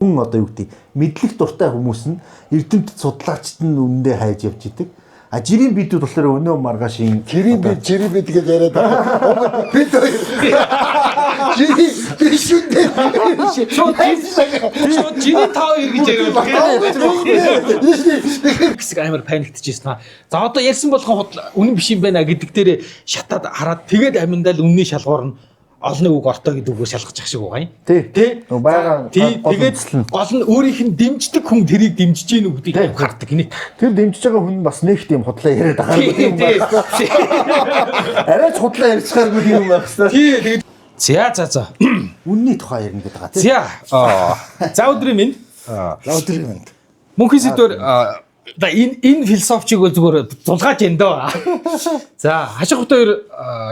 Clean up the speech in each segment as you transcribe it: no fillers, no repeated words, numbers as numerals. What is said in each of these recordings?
хүн одоо юу гэдэг мэдлэг дуртай хүмүүс нь эрдэмтэд судлаачд нь үнэндээ хайж явж идэг. А жирийн бидүүд болохоор өнөө маргаашийн жирийн бид гэж яриад байгаа. Бид жирийн бишүндээ шууд жирийн тав ир гэж яриад байгаа. Амар паниктчихсэн. За одоо ярьсан болгон үнэн биш юм байна гэдэг дээр шатаад хараад тэгээд аминдал үнний шалгуур нь олны үг ортой гэдэг үгээр шалгаж ах шиг байгаа юм. Тий. Бага тэгээд гол нь өөрийнх нь дэмждэг хүн тэрийг дэмжиж гин үү гэдгийг хардаг гинэ. Тэр дэмжиж байгаа хүн бас нэг тийм худлаа яриад байгаа юм байна. Арай ч худлаа ярьчихааргүй юм байна хэвээр. Тий тэгээд за. Үнний тухай ярина гэдэг байгаа тий. За өдрийн минь. өдрийн минь. Мөнхийн сэдвэр энэ философчиг бол зүгээр зулгааж энэ дөө. За хашиг хотоор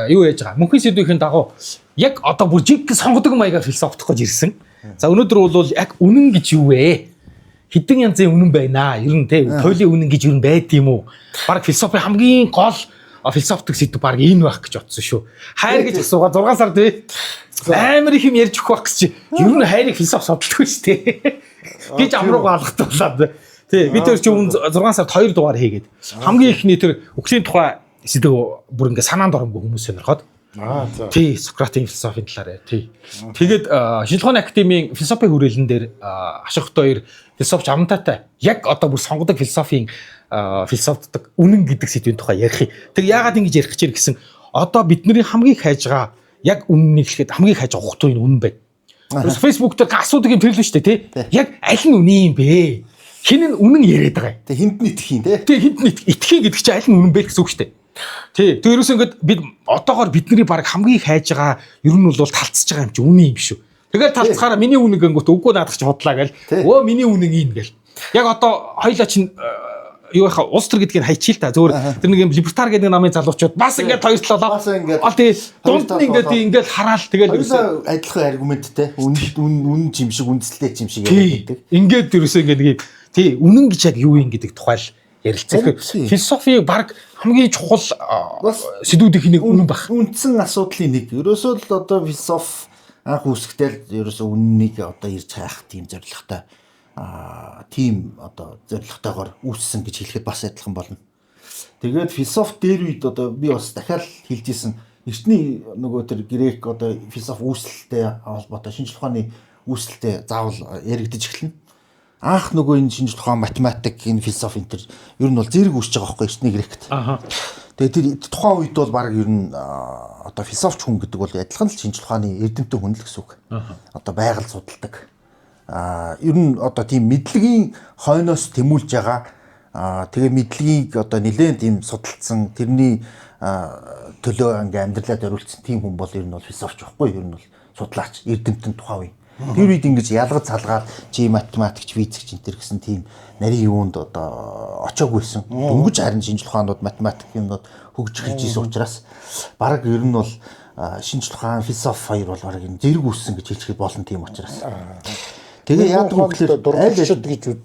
юу яаж байгаа? Мөнхийн сэдвийн дагуу яг одоо бүр жиг сонгодог маягаар философтох гэж ирсэн. За өнөөдөр бол яг үнэн гэж юу вэ? Хэдэн янзын үнэн байна аа? Ер нь те туйлын үнэн гэж ер нь байд юм уу? Бараг философи хамгийн гол философтик сэдв бараг энэ байх гэж бодсон шүү. Хайр гэж асуугаа 6 сар тий. Амар их юм ярьж өгөх байх гэж. Ер нь хайрыг философи судалдаг шүү дээ. Гэж амруугаа алгатуулаад. Тий, бид тэр чинь 6 сард 2 дугаар хийгээд хамгийн ихний тэр өглийн тухай сэдв бүр ингээ санаанд оромгүй хүмүүс сонирхоод. Тий, Сократын философийн талаар тий. Тэгээд шинжилгээний академийн философи хүрээлэн дээр хашиг хоёр философч амтаатай яг одоо бүр сонгодог философтдаг үнэн гэдэг сэдвийн тухай ярих. Тэр яагаад ингэж ярих гэж гэсэн одоо бидний хамгийн хайж байгаа яг үннийг хэлэхэд хамгийн хайж байгаа ухтуу энэ үнэн байна. Facebook дээр асуудаг юм тэрлэн шүү дээ тий. Яг аль нь үнэн юм бэ? Хин нь үнэн яриад байгаа юм. Тэг хинд нь итгэхийн тий. Тэг хинд нь итгэхийн гэдэг чинь аль нь үнэн бэ гэсэн үг шүү дээ. Тий. Тэг ерөөсөө ингээд бид одоогоор бидний баг хамгийн хайж байгаа ер нь бол талцж байгаа юм чи үнэн юм шүү. Тэгээд талцахаараа миний үнэн гэнгүүт үгүй наадах чи худлаа гээл. Өө миний үнэн ийм гээл. Яг одоо хоёлаа чинь юу яхаа улс төр гэдгийг хайчил та зөвөр тэр нэг юм либертар гэдэг намын залуучууд бас ингээд хоёр талаа. Тэгээ дунд нь ингээд хараал тэгэл адилхан аргументтэй үнэн юм шиг үндэслэлтэй юм шиг ярьдаг. Ингээд ерөөсөө ингээд тий үнэн гэж яг юу юм гэдэг тухай л ярилцах. Философи баг хамгийн чухал сэдвүүдийн нэг үнэн баг. Үндсэн асуудлын нэг. Ерөөсөө л одоо философи анх үүсгэхдээ ерөөсөө үннийг одоо ирж хайх тийм зорилготой тийм одоо зорилготойгоор үүссэн гэж хэлэхэд бас адилхан болно. Тэгээд философи дээр үед одоо би бас дахиад хэлж исэн эртний нөгөө тэр грек одоо философи үүсэлтэй холбоотой шинжлэх ухааны үүсэлтэй заавал яригдж эхэлнэ. Анх нөгөө энэ шинжлэх ухаан математик энэ философи энэ төр ер нь бол зэрэг үүсэж байгаа байхгүй эртний грект. Тэгээд тэр тухайн үед бол баг ер нь одоо философч хүн гэдэг бол адилхан л шинжлэх ухааны эрдэмтэн хүн л гэсэн үг. Одоо байгаль судалдаг. Ер нь одоо тийм мэдлэгийн хойноос тэмүүлж байгаа тэгээ мэдлэгийг одоо нэлээд тийм судалсан тэрний төлөө ингээм амьдралаа зориулсан тийм хүн бол ер нь бол философч байхгүй ер нь бол судлаач эрдэмтэн тухайн үе. Тэр үед ингэж ялгаж салгаад чи математикч физикч энэ төр гэсэн тийм нарийн юунд одоо очоогүйсэн. Дөнгөж харин шинжлэх ухаанууд математик юмнууд хөгжиж эхэлж исэн учраас баг ер нь бол шинжлэх ухаан философи хоёр бол баг энэ зэрэг үүссэн гэж хэлчихэд болно тийм учраас. Тэгээ яадаг вэ гэхээр дурлалчд гэж үү.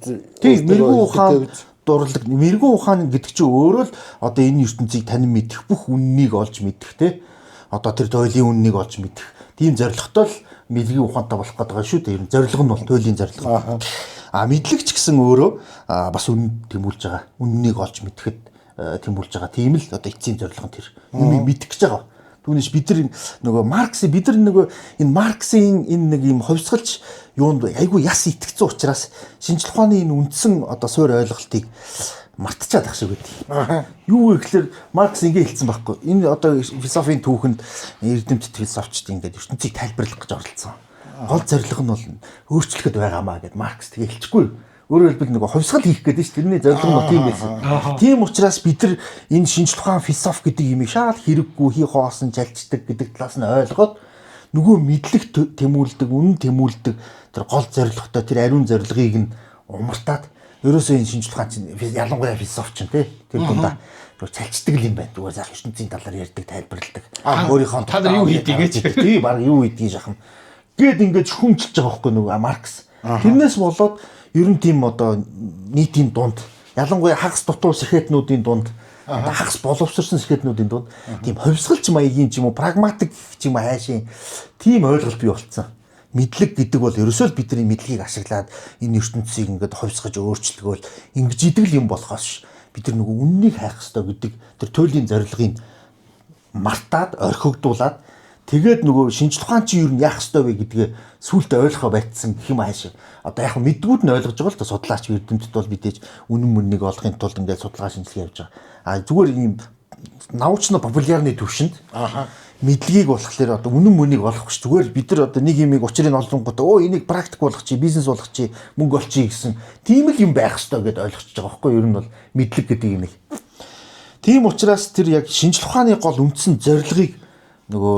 Тийм мэрэгэн ухаан дурлаг мэрэгэн ухаан гэдэг чинь өөрөө л одоо энэ ертөнцийг танин мэдэх бүх үннийг олж мэдэх те одоо тэр туйлын үннийг олж мэдэх тийм зорилготой л мэрэгэн ухаантай болох гэдэг байгаа шүү дээ. Ер нь зорилго нь бол туйлын зорилго. Мэдлэгч гэсэн өөрөө бас үнэн тэмүүлж байгаа. Үннийг олж мэдэхэд тэмүүлж байгаа. Тийм л одоо эцсийн зорилго нь тэр юмыг мэдэх гэж байгаа. Түүнээс бид нар нөгөө Маркс бид нар нөгөө энэ Марксийн энэ нэг юм ховсгалж юунд айгүй яс итгэцэн учраас шинжлэх ухааны энэ үндсэн одоо суур ойлголтыг мартчихад ах шиг байдаг. Юу вэ гэхээр Маркс ингэ хэлсэн байхгүй. Энэ одоо философийн түүхэнд эрдэмтэд философчд ингээд ертөнцийг тайлбарлах гэж оролцсон. Гол зорилго нь бол өөрчлөхөд байгаамаа гэд Маркс тэгээ хэлчихгүй. Өөрөөр хэлбэл нөгөө хувьсгал хийх гэдэг чинь тэрний зорилго нь тийм байсан. Тийм учраас бид нар энэ шинжлэх ухаан философи гэдэг юмыг шал хэрэггүй хий хоосон жалждаг гэдэг талаас нь ойлгоод нөгөө мэдлэг тэмүүлдэг, үнэн тэмүүлдэг тэр гол зорилготой тэр ариун зорилгыг нь умартаад ерөөсөө энэ шинжлэх ухаан чинь ялангуяа философч тий тэр дундаа цалчдаг юм байна. Зүгээр заах ертөнцийн талаар ярьдаг, тайлбарладаг. Өөрийнхөө та нар юу хийдгийг гэж тий баг юу хийдгийг жахам гээд ингэж хүмжилж байгаа байхгүй нөгөө Маркс. Тэрнээс болоод ер нь тийм одоо нийтийн дунд ялангуяа хагас дутуу сэхэтнүүдийн дунд хагас боловсрсон сэхэтнүүдийн дунд тийм хувьсгалч маягийн ч юм уу прагматик ч юм уу хайшийн тийм ойлголт бий болцсон. мэдлэг гэдэг бол ерөөсөө л бидний мэдлэгийг ашиглаад энэ ертөнцийг ингээд ховсгож өөрчлөгөөл ингэж идэл юм болохоос бид нар нөгөө үннийг хайх хэрэгтэй гэдэг тэр туйлын зорилгыг мартаад орхигдуулаад тэгээд нөгөө шинжлэх ухаан чи юу яах ёстой вэ гэдгээ сүултээ ойлгохоо байтсан гэх юм ааш. Одоо яг мэдгүүд нь ойлгож байгаа л да судлаач эрдэмтэд бол мэдээж үнэн мөннийг олохын тулд ингээд судалгаа шинжилгээ явьж байгаа. А зүгээр ийм научно популярны төвшөнд мэдлэгийг болохоор одоо үнэн мөнийг олох гэж зүгээр бид нар одоо нэг юмыг учрыг олонгот энийг практик болгох чи бизнес болгох чи мөнгө олчих гэсэн тийм л юм байх ёстой гэдээ ойлгочихж байгаа байхгүй ер нь бол мэдлэг гэдэг юм. Тийм учраас тэр яг шинжлэх ухааны гол үндсэн зорилгыг нөгөө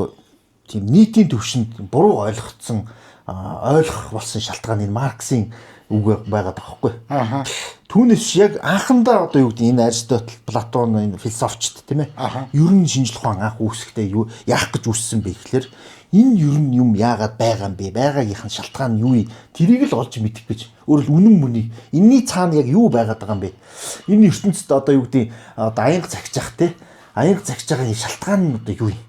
тийм нийтийн төвшөнд буруу ойлгоцсон ойлгох болсон шалтгааны Марксийн үг байгаад байгаа байхгүй. Түүнээс яг анхандаа одоо юу гэдэг энэ Аристотель, Платон энэ философчд тийм ээ. Ер нь шинжлэх ухаан анх үүсэхдээ юу яах гэж үүссэн бэ гэхэлэр энэ ер нь юм яагаад байгаа юм бэ? Байгаагийнх нь шалтгаан нь юу вэ? Тэрийг л олж мэдэх гэж. Өөрөлд үнэн мөнийг энэний цаана яг юу байгаад байгаа юм бэ? Энэ ертөнцид одоо юу гэдэг одоо аянга цагж ах те. Аянга цагж байгаа шалтгаан нь одоо юу юм?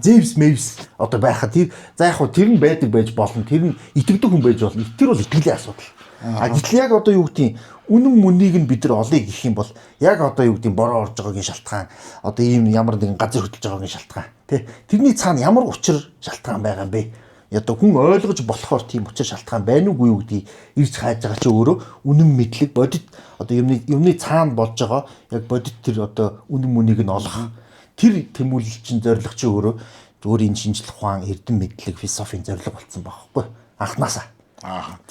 Зевс Мэвс одоо байхад тэр за яг хөө тэр нь байдаг байж болно. Тэр нь итгэдэг хүн байж болно. Тэр бол итгэлийн асуудал. Гэтэл яг одоо юу гэдэг үнэн мөнийг нь бид нар олъё гэх юм бол яг одоо юу гэдэг бороо орж байгаагийн шалтгаан одоо ийм ямар нэгэн газар хөдлөж байгаагийн шалтгаан тий тэрний цаана ямар учир шалтгаан байгаа юм бэ? Одоо хүн ойлгож болохоор тийм учир шалтгаан байна уугүй юу гэдгийг ирж хайж байгаа чи өөрөө үнэн мэдлэг бодит одоо юмны цаана болж байгаа яг бодит тэр одоо үнэн мөнийг нь олох тэр тэмүүлэл чинь зорилго чи өөрөө энэ шинжлэх ухаан эрдэм мэдлэг философийн зорилго болсон байхгүй анханасаа.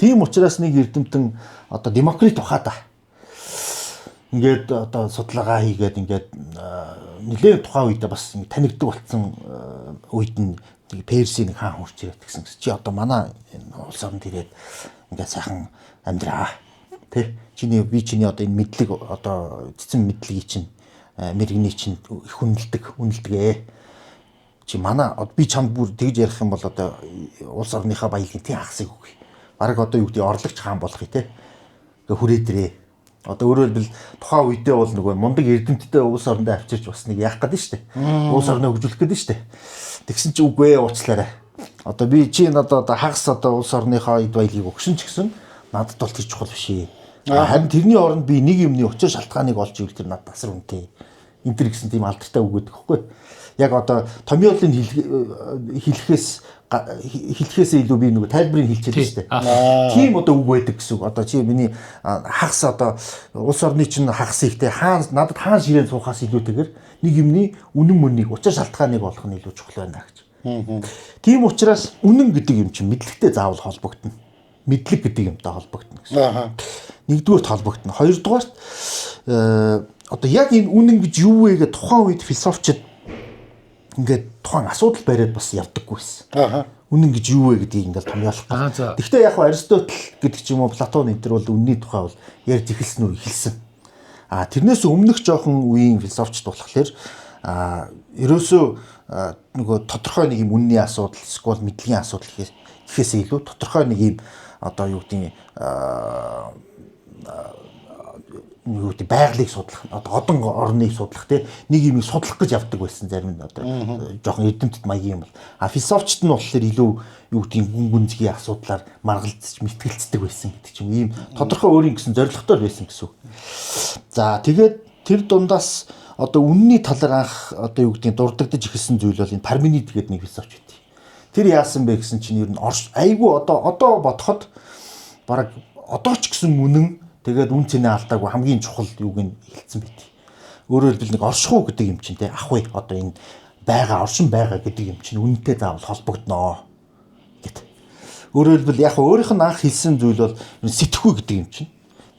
Тийм учраас нэг эрдэмтэн одоо Демокрит ухаадаа ингээд одоо судалгаа хийгээд ингээд нэлээд тухайн үедээ бас танигддаг болсон үед нь Персийн хаан хурц ирээд гэсэн чи одоо манай улс орнд ирээд ингээд сайхан амьдраа тий би чиний одоо энэ мэдлэг одоо цэцэн мэдлэгийг чинь мэрэгний чинь их үнэлдэг чи манай би чамд бүр тэгж ярих юм бол одоо улс орныхаа баялагын тий хагасыг өгье. Бараг одоо юу гэдэг орлогч хаан болохыг те. Ингээ хүрээдрээ. Одоо өөрөөр хэлбэл тухайн үедээ бол нөгөө мундаг эрдэмтдээ улс орондоо авчирч бас нэг яах гээд штэ. Улс орноо хөгжүүлэх гээд штэ. Тэгсэн чи үгүй уучлаарай. Одоо би чи надад одоо хагас одоо улс орныхоо эд баялгийг өгсөн ч гэсэн надад бол тэр чухал биш. Харин тэрний оронд би нэг юмны учир шалтгааныг олж ивэл тэр надад асар үнэтэй. Энд тэр гэсэн тийм алдартай үг гэдэг хэвгүй. Яг одоо томьёолын хэлэхээс илүү би нэг тайлбарыг хэлчихлээ шүү дээ. Тийм одоо үг байдаг гэсэн үг. Одоо чи миний хагас одоо улс орны чинь хагас ихтэй надад хаан ширээн суухаас илүүтэйгээр нэг юмны үнэн мөнийг учир шалтгааныг олох нь илүү чухал байна гэж. Тийм учраас үнэн гэдэг юм чинь мэдлэгтэй заавал холбогдно. Мэдлэг гэдэг юмтай холбогдно гэсэн. Нэгдүгээрт холбогдно. Хоёрдугаарт одоо яг энэ үнэн гэж юу вэ гэж тухайн үед философчид ингээд тухайн асуудал бариад бас явдаггүйсэн. Үнэн гэж юу вэ гэдгийг ингээд томьёолох. Гэхдээ яг Аристотель гэдэг ч юм уу Платон энэ төр бол үнний тухай бол ярьж эхэлсэн үү эхэлсэн. Тэрнээс өмнөх жоохон үеийн философчд болохоор ерөөсөө нөгөө тодорхой нэг юм үнний асуудал эсвэл мэдлэгийн асуудал гэхээс илүү тодорхой нэг юм одоо юу гэдэг байгалыг судлах одоо одон орныг судлах те нэг юмыг судлах гэж явдаг байсан зарим нь одоо жоохон эрдэмтэд маягийн юм бол философчд нь болохоор илүү юу гэдэг гүн гүнзгий асуудлаар маргалдаж мэтгэлцдэг байсан гэдэг чинь ийм тодорхой өөрийн гэсэн зорилготой байсан гэсэн үг. За тэгээд тэр дундаас одоо үнний талаар анх одоо юу гэдэг дурддагдж эхэлсэн зүйл бол энэ Парменид гэдэг нэг философч байт. Тэр яасан бэ гэсэн чинь ер нь айгүй одоо бодоход бараг одоо ч гэсэн үнэн тэгээд үн цэнэ алдаагүй хамгийн чухал юуг нь хэлсэн байт. Өөрөөр хэлбэл нэг оршихуу гэдэг юм чинь те ахгүй одоо энэ оршин байгаа гэдэг юм чинь үнэтэй заавал холбогдноо гэт. Өөрөөр хэлбэл яг өөрийнх нь анх хэлсэн зүйл бол сэтгэхүй гэдэг юм чинь.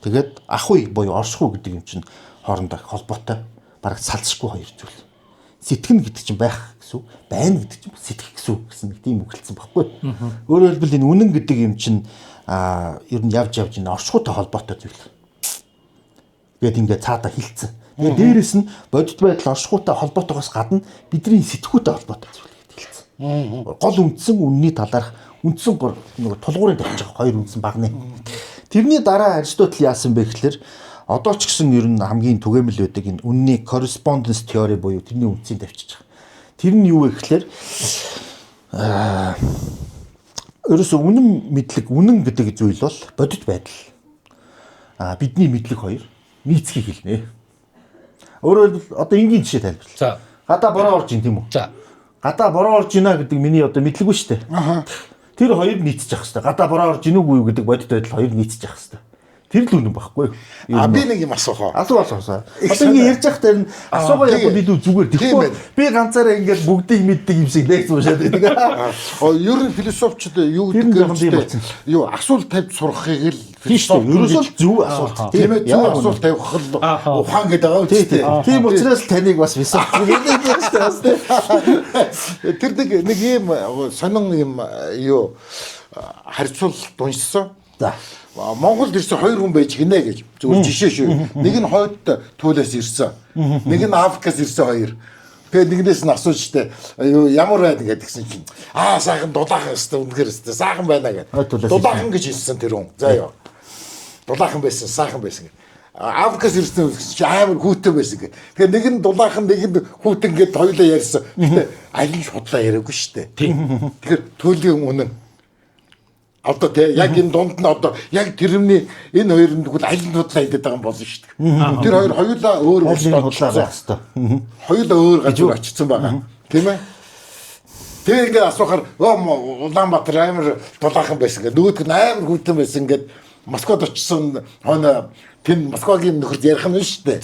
Тэгээд ахгүй буюу оршихуу гэдэг юм чинь хоорондоо холбоотой бараг салцшгүй хоёр зүйл. Сэтгэн гэдэг чинь байх гэсэн үг, байна гэдэг чинь сэтгэх гэсэн үг гэсэн нэг тийм үг хэлсэн баггүй. Өөрөөр хэлбэл энэ үнэн гэдэг юм чинь ер нь явж энэ оршихуйтай холбоотой зүйл. Гэт ингээд цаадаа хилцэн. Тэгээд дээрэс нь бодит байдал оршихуйтай холбоотойгоос гадна бидний сэтгхүйтэй холбоотой зүйл гэдэг хэлсэн. Гол үндсэн үнний талаарх үндсэн нэг тулгуурын тавьж байгаа хоёр үндсэн багны. Тэрний дараа Аристотель яасан бэ гэхэлэр одоо ч гэсэн ер нь хамгийн түгээмэл байдаг энэ үнний correspondence theory буюу тэрний үндсийг тавьчих. Тэр нь юу вэ гэхэлэр ерөөсөө үнэн мэдлэг, үнэн гэдэг зүйл бол бодит байдал. Бидний мэдлэг хоёр нийцгийг хэлнэ. Өөрөөр хэлбэл одоо энгийн жишээ тайлбарлая. За. Гадаа бороо орж ийн тийм үү? За. Гадаа бороо орж ийна гэдэг миний одоо мэдлэг биш үү? Тэр хоёр нийцчих хэвээр. Гадаа бороо орж ийн үгүй юу гэдэг бодит байдал хоёр нийцчих хэвээр. Тэр л үнэн байхгүй юу? Би нэг юм асуух уу? Асуу. Одоо ингэ ярьж явах дээр нь асуугаа яг илүү зүгээр. Тэгэхгүй би ганцаараа ингээд бүгдийг мэддэг юм шиг лекц уушаад байдаг. Ер нь философчд юу гэдэг юу асуулт тавьж сурахыг л философи ерөөсөө л зөв асуулт. Тийм ээ, зөв асуулт тавих л ухаан гэдэг байгаа үстэй. Тийм учраас таныг бас философи гэдэг шүү дээ. Тэр нэг юм сонин юм юу харьцуулалт уншсан. За. Монголд ирсэн хоёр хүн байж гинэ гэж зөвхөн жишээ шүү. Нэг нь хойд Туулаас ирсэн. Нэг нь Африкаас ирсэн хоёр. Тэгээ нэгнээс нь асууж штэ ямар байна гэдгсэн чинь сайхан дулаахан өстэй үнэхээр өстэй сайхан байна гэдэг. Дулаахан гэж хэлсэн тэр хүн. За ёо. Дулаахан байсан, сайхан байсан. Африкаас ирсэн чи амар хүүтэн байсан гэх. Тэгээ нэг нь дулаахан, нэг нь хүүтэн гэдээ хоёулаа ярьсан. Гэтэ аль нь худлаа яриаггүй штэ. Тэгэхээр Туулийн үнэн одоо яг энэ дунд нь одоо яг тэрний энэ хоёрын тэгвэл аль нь худлаа хэлээд байгаа юм болно шүү дээ. Тэр хоёр хоёулаа өөр худлаа байх хэвээр. Хоёулаа өөр газар очсон байгаа. Тийм ээ. Тэгээ ингээд асуухаар Улаанбаатар амар дулаахан байсан гэдэг. Нөгөөдг нь амар хүүтэн байсан гэдэг Москвад очсон хойно тэн Москвагийн нөхөрд ярих юм шүү дээ.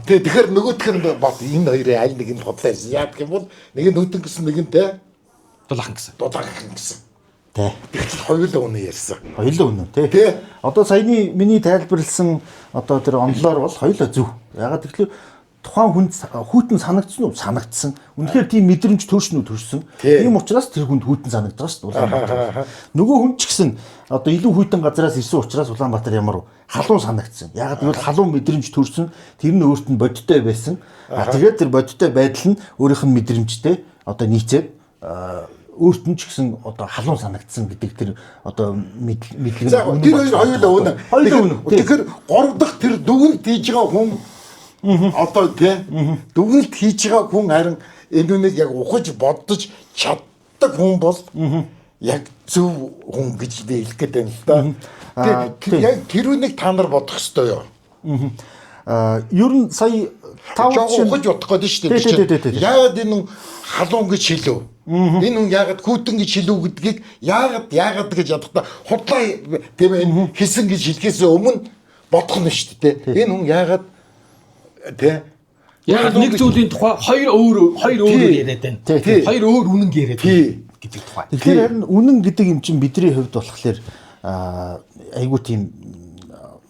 Тэгэхээр нөгөөдг нь бод энэ хоёрын аль нэг нь худлаа байсан. Яг гэх юм бол нэг нь хүүтэн гэсэн нэг нь Дулаахан гэсэн. Дулаахан гэсэн. Тэгвэл хоёулаа үнэ ярьсан. Хоёулаа үнэ тий. Одоо саяны миний тайлбарлсан одоо тэр онлоор бол хоёулаа зөв. Ягаад гэвэл тухайн хүнд хүүтэн санагдсан уу? Санагдсан. Үнэхээр тийм мэдрэмж төрсөн. Тийм учраас тэр хүнд хүүтэн санагдаж байгаа шүү дээ. Нөгөө хүн ч гэсэн одоо илүү хүүтэн газараас ирсэн учраас Улаанбаатар ямар халуун санагдсан. Ягаад гэвэл халуун мэдрэмж төрсөн. Тэр нь өөрт нь бодиттой байсан. Тэгээд тэр бодиттой байдал нь өөрийнх нь мэдрэмжтэй одоо нийцээд өөрт нь ч гэсэн одоо халуун санагдсан гэдэг тэр одоо мэдлэг. Тэр хоёулаа үнэ. Тэгэхээр 3 дахь тэр дүгнэлт хийж байгаа хүн одоо дүгнэлт хийж байгаа хүн харин энэ үнийг яг ухаж бодож чаддаг хүн бол яг зөв хүн гэж би хэлэх гээд байна л да. Яг тэр үнийг та нар бодох ёстой юу? Ер нь сая ухаж бодох гээд шүү дээ. Яагаад энэ халуун гэж хэлв? Энэ хүн яагаад хүүтэн гэж хэлв гэдгийг яагаад гэж ядахта худлаа тийм ээ хэлсэн гэж хэлхээс өмнө бодох нь шүү дээ. Энэ хүн яагаад яг нэг зүйлийн тухай хоёр өөр яриад байна. Хоёр өөр үнэн яриад байна гэдэг тухай. Тэгэхээр харин үнэн гэдэг юм чинь бидний хувьд болохоор айгуу тийм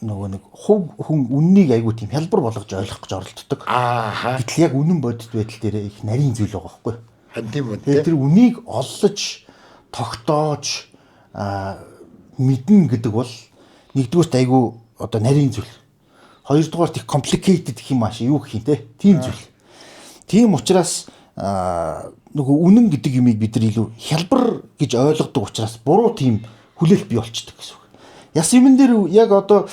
нөгөө нэг хүн үннийг айгуу тийм хялбар болгож ойлгох гэж оролддог. Гэтэл яг үнэн бодит байдал дээр их нарийн зүйл байгаа байхгүй. Тийм үү. Тэр үнийг олж тогтоож мэднэ гэдэг бол нэгдүгээрт айгуу одоо нарийн зүйл. Хоёрдугаарт их complicated гэх юм ааш юу гэх юм те. Тийм зүйл. Тийм учраас нөгөө үнэн гэдэг юмыг бид нар илүү хялбар гэж ойлгодог учраас буруу тийм хүлээлт бий болчдөг гэсэн үг. Яс юмн дээр яг одоо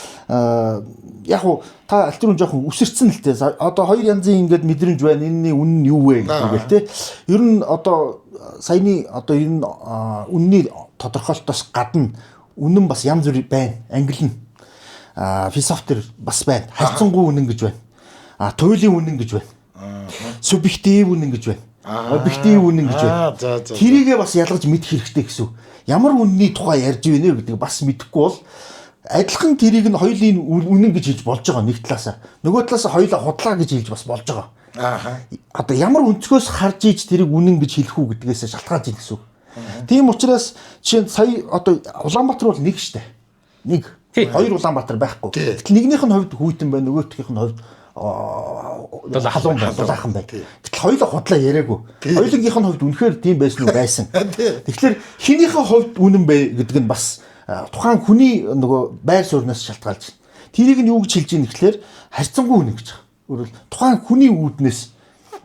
яг уу та альтерун жоохон үсэрсэн л те. Одоо хоёр янзын ингээд мэдрэмж байна. Энэний үнэн нь юу вэ гэдэг те. Ер нь одоо саяны одоо ер нь үнний тодорхойлолтоос гадна үнэн бас янз бүр байна. Англи нь философитер бас байна. Хайцангуй үнэн гэж байна. Туйлын үнэн гэж байна. Субъектив үнэн гэж байна. Объектив үнэн гэж байна. Тэрийгээ бас ялгаж мэдэх хэрэгтэй гэсэн үг. Ямар үнний тухай ярьж байна вэ гэдэг бас мэдэхгүй бол адилхан тэрийг нь хоёулын үнэн гэж хэлж болж байгаа нэг талаасаа. Нөгөө талаасаа хоёулаа худлаа гэж хэлж бас болж байгаа. Одоо ямар өнцгөөс харж ийж тэрийг үнэн гэж хэлэх үү гэдгээс шалтгаалж ийн гэсэн үг. Тийм учраас жишээ нь сая одоо Улаанбаатар бол нэг штэ. Нэг. Хоёр Улаанбаатар байхгүй. Гэтэл нэгнийх нь хувьд хүйтэн байна, нөгөөхийнх нь хувьд халуун дулаахан байна. Гэтэл хоёулаа худлаа яриаггүй. Хоёулынхийнх нь хувьд үнэхээр тийм байсан уу байсан. Тэгэхээр хинийхээ хувьд үнэн бэ гэдэг нь бас тухайн хүний нөгөө байр сууриас шалтгаалж байна. Тэрийг нь юу гэж хэлж ийн гэхлээр харьцангуй үнэн гэж байгаа. Өөрөөр тухайн хүний үүднээс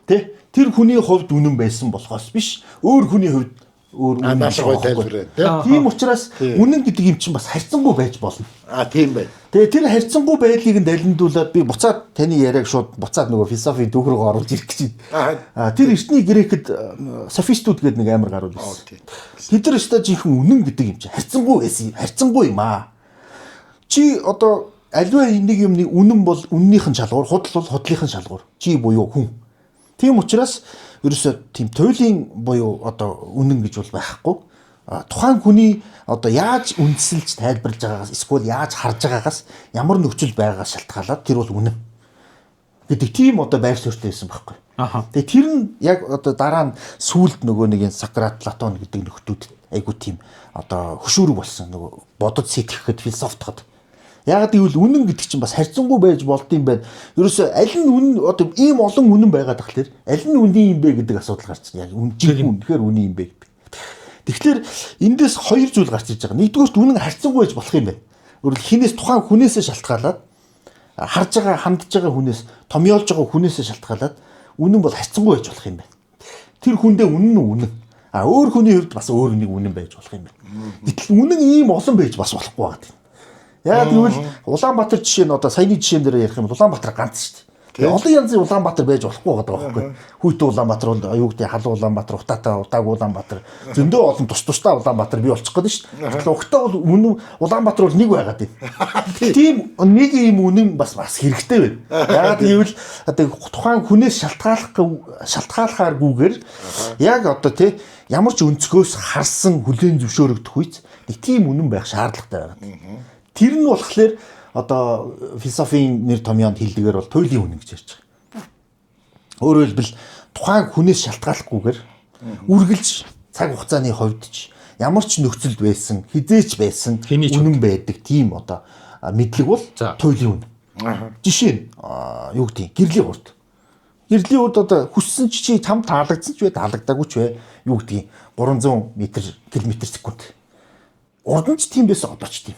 тэр хүний хувьд үнэн байсан болохоос биш өөр хүний хувьд өөр үнэн наашгүй тайлбараа. Тийм учраас үнэн гэдэг юм чинь бас харьцангуй байж болно. Тийм бай. Тэгээ тэр харьцангуй байдлыг нь далилдуулаад би буцаад таны яриаг шууд буцаад нөгөө философийн түүх рүү оруулж ирэх гэж байна. Тэр эртний грекэд софистууд гэдэг нэг амар гарууд байсан. Тэд нар өстой жинхэнэ үнэн гэдэг юм чинь харьцангуй байсан. Харьцангуй юм аа. Чи одоо аливаа нэг юмны үнэн бол үннийх нь шалгуур, худал бол худлынх нь шалгуур. Чи буюу хүн. Тийм учраас ерөөсөө тийм туйлын буюу одоо үнэн гэж бол байхгүй. Тухайн хүний одоо яаж үндэслэж тайлбарлаж байгаагаас эсвэл яаж харж байгаагаас ямар нөхцөл байгаагаас шалтгаалаад тэр бол үнэн гэдэг тийм одоо байр суурьтай байсан байхгүй. Тэгээ тэр нь яг одоо дараа нь сүулт нөгөө нэг Сократ, Платон гэдэг нөхдүүд айгуу тийм одоо хөшүүрэг болсон нөгөө бодож сэтгэхэд философтоход. Яг гэвэл үнэн гэдэг чинь бас харьцангуй байж болд юм байна. Ерөөсөө аль нь үнэн одоо ийм олон үнэн байгаад тахлаар аль нь үнэн юм бэ гэдэг асуудал гарч байна. Яг үнэхээр үнэн юм бэ гэдэг. Тэгэхээр эндээс хоёр зүйл гарч ирж байгаа. Нэгдүгээрт үнэн харьцангуй байж болох юм байна. Өөрөлд хинээс тухайн хүнээсээ шалтгаалаад харж байгаа хандж байгаа хүнээс томьёолж байгаа хүнээсээ шалтгаалаад үнэн бол харьцангуй байж болох юм байна. Тэр хүндээ үнэн нь үнэн. Өөр хүний хувьд бас өөр нэг үнэн байж болох юм байна. Гэтэл үнэн ийм олон байж бас болохгүй байгаа. Яг гэвэл Улаанбаатар жишээ нь одоо саяны жишээн дээр ярих юм бол Улаанбаатар ганц шүү дээ. Тэгээ олон янзын Улаанбаатар байж болохгүй байгаа байхгүй. Хүйтэ Улаанбаатар бол юу гэдэг халуун Улаанбаатар, утаатай удааг Улаанбаатар зөндөө олон тусдаа Улаанбаатар бий болчих гээд шүү дээ. Тэгэхээр угтаа бол үнэн Улаанбаатар бол нэг байгаад байна. Тийм нэг юм үнэн бас хэрэгтэй байна. Яг гэвэл одоо тухайн хүнээс шалтгаалахааргүйгээр яг одоо тий ямар ч өнцгөөс харсан хүлээн зөвшөөрөгдөх үйс нэг тийм үнэн байх шаардлагатай байгаа. Тэр нь болохоор одоо философийн нэр томьёонд хэлдгээр бол туйлын үнэн гэж ярьж байгаа. Өөрөөр хэлбэл тухайн хүнээс шалтгаалахгүйгээр үргэлж цаг хугацааны хувьд ч ямар ч нөхцөлд байсан, хизээч байсан үнэн байдаг тийм одоо мэдлэг бол туйлын үнэн. Жишээ нь юу гэдэг гэрлийн урд. Гэрлийн урд одоо хүссэн чи там таалагдсан ч бай таалагдаагүй ч бай юу гэдэг 300 км/с. Урд нь ч тийм байсан одоо ч тийм.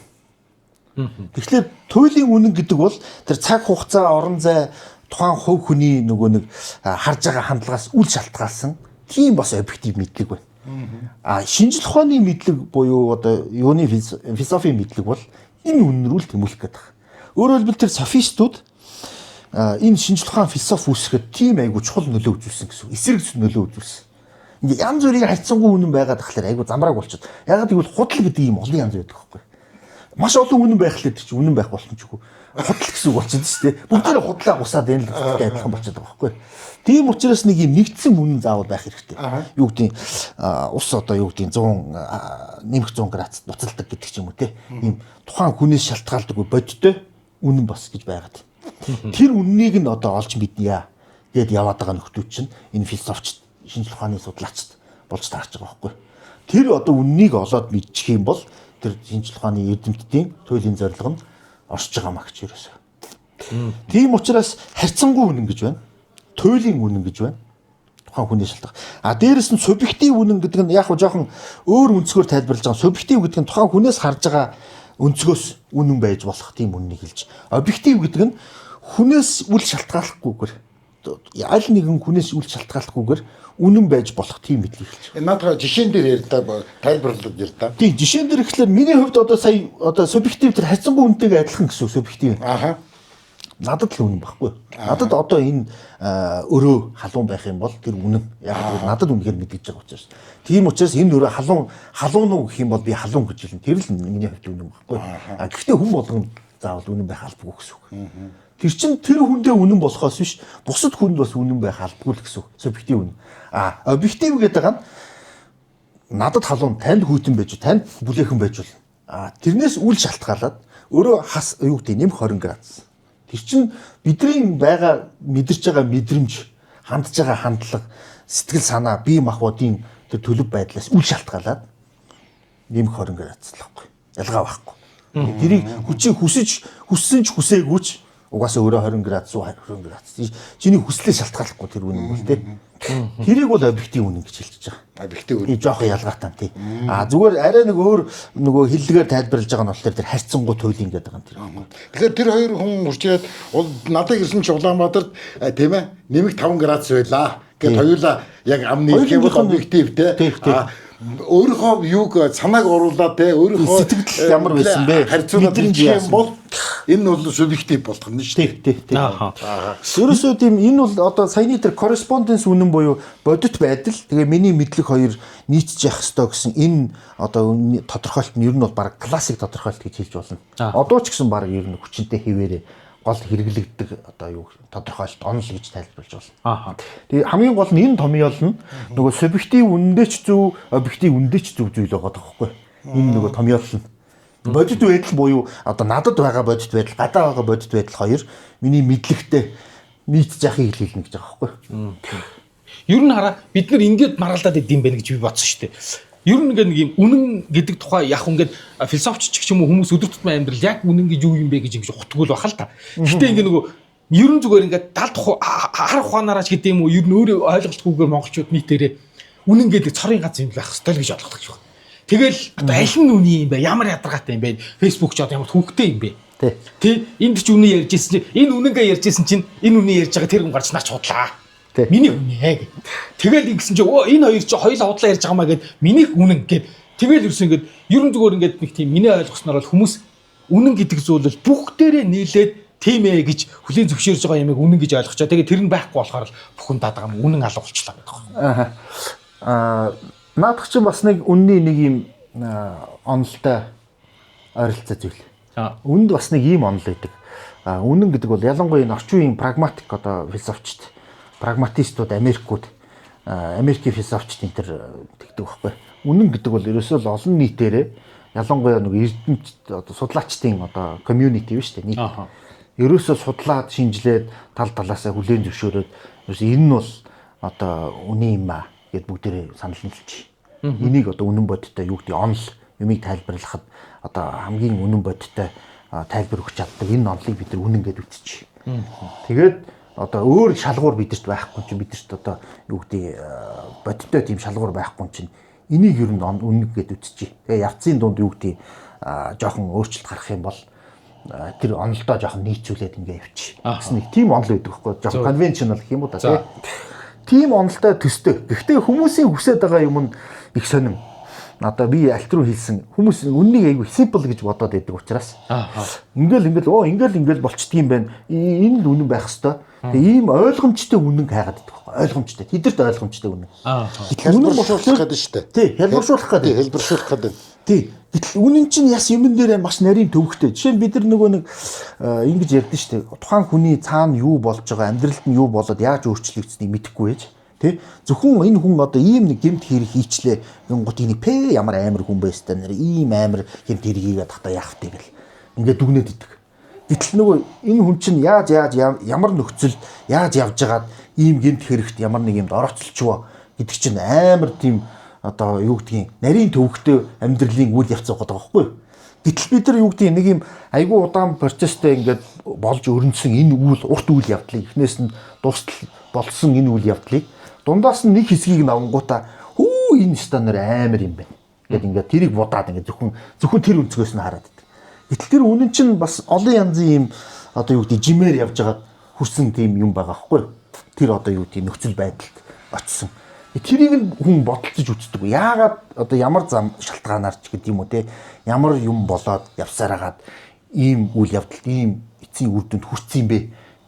Тэгэхээр туйлын үнэн гэдэг бол тэр цаг хугацаа, орон зай, тухайн хувь хүний нөгөө нэг харж байгаа хандлагаас үл шалтгаалсан тийм бас объектив мэдлэг байна. Шинжлэх ухааны мэдлэг буюу одоо юуны философийн мэдлэг бол энэ үнэн рүү л тэмүүлэх гэдэг. Өөрөөр хэлбэл тэр софистууд энэ шинжлэх ухаан философи үүсгэхэд тийм айгуу чухал нөлөө үзүүлсэн гэсэн. Эсрэг нөлөө үзүүлсэн. Ингээ янз бүрийн харьцангуй үнэн байгаад тахлаар айгуу замбрааг болчиход. Ягаад гэвэл худал гэдэг юм олон янз байдаг байхгүй. Маш олон үнэн байх л гэдэг чинь үнэн байх боломжгүй. Худал гэсэн үг болчихсон шүү дээ. Бүгдээрээ худлаа гусаад энэ л адилхан болчиход байгаа байхгүй. Тийм учраас нэг юм нэгдсэн үнэн заавал байх хэрэгтэй. Юу гэдэг ус одоо юу гэдэг 100 нэмэх 100 градусд буцалдаг гэдэг ч юм уу те. Ийм тухайн хүнээс шалтгаалдаггүй бодтой үнэн бас гэж байгаад. Тэр үннийг нь одоо олж мэднэ гэд яваад байгаа нөхдүүд чинь энэ философч шинжлэх ухааны судлаачд болж таарч байгаа байхгүй. Тэр одоо үннийг олоод мэдчих юм бол тэр шинжлэх ухааны эрдэмтдийн туйлын зорилго нь оршиж байгаа маа гэж ерөөсөө. Тийм учраас харьцангуй үнэн гэж байна. Туйлын үнэн гэж байна. Тухайн хүний шалтгаан. Дээрэс нь субъектив үнэн гэдэг нь яг жоохон өөр өнцгөр тайлбарлаж байгаа. Субъектив гэдэг нь тухайн хүнээс харж байгаа өнцгөөс үнэн байж болох тийм үннийг хэлж. Объектив гэдэг нь хүнээс үл шалтгааллахгүйгээр аль нэгэн хүнээс үл шалтгааллахгүйгээр үнэн байж болох тийм мэдлэг хэлж. Наадга жишээн дээр ярьдаа тайлбарлаж ярьдаа. Тийм жишээн дээр ихлээр миний хувьд одоо сая одоо субъектив тэр харьцангуй үнэтэйгээ адилхан гэсэн субъектив. Надад л үнэн баггүй. Надад одоо энэ өрөө халуун байх юм бол тэр үнэн. Яг л надад үнэхээр мэдгэж байгаа учраас. Тийм учраас энэ өрөө халуун уу гэх юм бол би халуун гэж хэлнэ. Тэр л миний хувьд үнэн баггүй. Гэхдээ хүн болгоно заавал үнэн байх албагүй гэсэн үг. Тэр чин тэр хүндээ үнэн болохоос биш бусад хүнд бас үнэн байх албагүй л гэсэн үг. Субъектив үнэн. Объектив гэдэг нь надад халуун, танд хүйтэн байж, танд бүлээхэн байж бол тэрнээс үл шалтгаалаад өөрөө хас юу гэдэг нэмэх 20 градус. Тэр чин бидний байгаа мэдэрч байгаа мэдрэмж, хандж байгаа хандлага, сэтгэл санаа, бие махбодын тэр төлөв байдлаас үл шалтгаалаад нэмэх 20 градус л байхгүй. Ялгаа байхгүй. Тэрийг хүссэн ч хүсээгүй ч угаасаа өөрөө 20 градус 20 градус. Чиний хүслээ шалтгааллахгүй тэр үнэн бол тий. Тэрийг бол объектив үнэн гэж хэлж байгаа. Объектив үнэн. Жохон ялгаатай тий. Зүгээр арай нэг өөр нөгөө хэллэгээр тайлбарлаж байгаа нь болохоор тэр харьцангуй туйлын гэдэг юм тэр. Тэгэхээр тэр хоёр хүн урчаад надад ирсэн ч Улаанбаатарт тийм ээ нэмэх 5 градус байлаа. Гэт хоёулаа яг амны хэвлэл объектив тий. өөрийнхөө юуг санааг оруулаад те өөрийнхөө сэтгэл ямар байсан бэ? харьцуулаад хэлэх юм бол энэ бол субъектив болох нь шүү дээ. Тий. Ерөөсөө тийм энэ бол одоо саяны тэр correspondence үнэн буюу бодит байдал тэгээ миний мэдлэг хоёр нийцж явах ёстой гэсэн энэ одоо тодорхойлт нь ер нь бол баг классик тодорхойлт гэж хэлж болно. Одоо ч гэсэн баг ер нь хүчинтэй хэвээрээ гол хэрэглэгддэг одоо юу тодорхойлт онол гэж тайлбарлаж болно. Тэгээ хамгийн гол нь энэ томьёол нь нөгөө субъектив үнэндээ ч зөв, объектив үнэндээ ч зөв зүйл байгаа байхгүй. Энэ нөгөө томьёол нь бодит байдал буюу одоо надад байгаа бодит байдал, гадаа байгаа бодит байдал хоёр миний мэдлэгтэй нийцж яхахыг хэлнэ гэж байгаа байхгүй. Ер нь хараа бид нар ингээд маргалдаад идэм байх гэж би бодсон шүү дээ. Ер нь нэг юм үнэн гэдэг тухай яг ингээд философч ч юм уу хүмүүс өдөр тутмын амьдрал яг үнэн гэж юу юм бэ гэж ингэж утгуул бахал та. Гэхдээ ингээд нөгөө ерөн зүгээр ингээд далд харах ухаанаараа ч гэдэг юм уу ер нь өөрөө ойлголтгүйгээр монголчууд нийтээрээ үнэн гэдэг цорын гац юм байх ёстой л гэж ойлгох гэж байна. Тэгэл одоо аль нь үний юм бэ? Ямар ядаргаатай юм бэ? Facebook ч одоо ямар төвөгтэй юм бэ? Тэ энд ч үнэн ярьж ирсэн чинь энэ үнэнгээ ярьж ирсэн чинь энэ үнэн ярьж байгаа тэр хүн гарч наач худлаа. Миний үнэ гэх. Тэгэл ингэсэн чинь энэ хоёр чи хоёулаа худлаа ярьж байгаа маа гэд минийх үнэн гэд. Тэгэл ерөөс ингээд ерөн зүгээр ингээд нэг тийм миний ойлгосноор бол хүмүүс үнэн гэдэг зүйл бол бүгдээрээ нийлээд тийм ээ гэж хүлийн зөвшөөрж байгаа юмыг үнэн гэж ойлгочоо. Тэгээ тэр нь байхгүй болохоор л бүхэн даад байгаа юм үнэн алга болчихлоо гэдэг. Наадах чинь бас нэг үнний нэг юм онолтой ойролцоо зүйл. Үнд бас нэг ийм онол байдаг. Үнэн гэдэг бол ялангуяа энэ орчин үеийн прагматик одоо философчд, прагматистууд, Америкууд, Америкийн философчд энэ төр тэгдэг байхгүй. Үнэн гэдэг бол ерөөсөө л олон нийтээрээ ялангуяа нэг эрдэмт одоо судлаачдын одоо community биш үү нийт. Ерөөсөө судлаад шинжилээд тал талаасаа хүлээн зөвшөөрөөд ерөөсөө энэ нь бол одоо үнэн юм аа гэд бүгдээрээ санал нийлж. Энийг одоо үнэн бодиттой юу гэдэг онол юмыг тайлбарлахад одоо хамгийн үнэн бодиттой тайлбар өгч чаддаг энэ онолыг бид нар үнэн гэдээ үзчих. Тэгээд одоо өөр шалгуур бидэрт байхгүй чинь бидэрт одоо юу гэдэг бодиттой тийм шалгуур байхгүй чинь энийг ер нь үнэн гэдээ үзчих. Тэгээ явцын дунд юу гэдэг жоохон өөрчлөлт гарах юм бол тэр онолдоо жоохон нийцүүлээд ингээ явчих. Гэсэн нэг тийм онол байдаг байхгүй жоохон конвеншнл гэх юм уу та тийм онолтой төстэй. Гэхдээ хүмүүсийн хүсэж байгаа юм нь их сонирм. Одоо би аль руу хэлсэн хүмүүс үннийг айгүй simple гэж бодоод байдаг учраас. Ингээл болчдгийм байна. Энэ л үнэн байх хэвээр. Тэгээ ийм ойлгомжтой үнэн хайгаад байдаг байхгүй. Ойлгомжтой. Тэдэрт ойлгомжтой үнэн. Үнэн боловсруулах гэдэг шүү дээ. Тий, хэлбэршүүлэх гэдэг. Хэлбэршүүлэх гэдэг. Тий. Гэтэл үнэн чинь яс юмн дээр маш нарийн төвөгтэй. Жишээ нь бид нар нөгөө нэг ингэж ярьдэн шүү дээ. Тухайн хүний цаана юу болж байгаа, амьдралд нь юу болоод яаж өөрчлөгдсөнийг мэдэхгүй байж. Тэ зөвхөн энэ хүн одоо ийм нэг гэмт хэрэг хийчлээ. Гингут энийг ямар амар хүн байстай нэр ийм амар гэмт хэрэг хийгээд тахта яах вэ гэл. Ингээд дүгнээд идэг. Гэтэл нөгөө энэ хүн чинь яаж ямар нөхцөлд яаж явж байгаад ийм гэмт хэрэгт ямар нэг юмд орооцолчвоо гэдэг чинь амар тийм одоо юу гэдгийг нарийн төвөгтэй амьдралын үйл явц байгаа байхгүй юу? Гэтэл бид нар юу гэдгийг нэг юм айгүй удаан процесстэй ингээд болж өрнөсөн энэ урт үйл явдлыг эхнээс нь дуустал болсон энэ үйл явдлыг дундаас нь нэг хэсгийг навангуудаа энэ стандар амар юм байна. Гэт ингээд тэрийг будаад ингээд зөвхөн тэр өнцгөөс нь хараад байдаг. Гэтэл тэр үнэн чинь бас олон янзын юм одоо юу гэдэг жимээр явж байгаа хүрсэн тийм юм байгаа байхгүй юу? Тэр одоо юу гэдэг нөхцөл байдалд очсон. Тэрийг нь хүн бодолцож үздэг. Яагаад одоо ямар зам шалтгаанаар ч гэдэг юм уу те ямар юм болоод явсараагаад ийм үйл явдалд ийм эцсийн үр дүнд хүрсэн юм бэ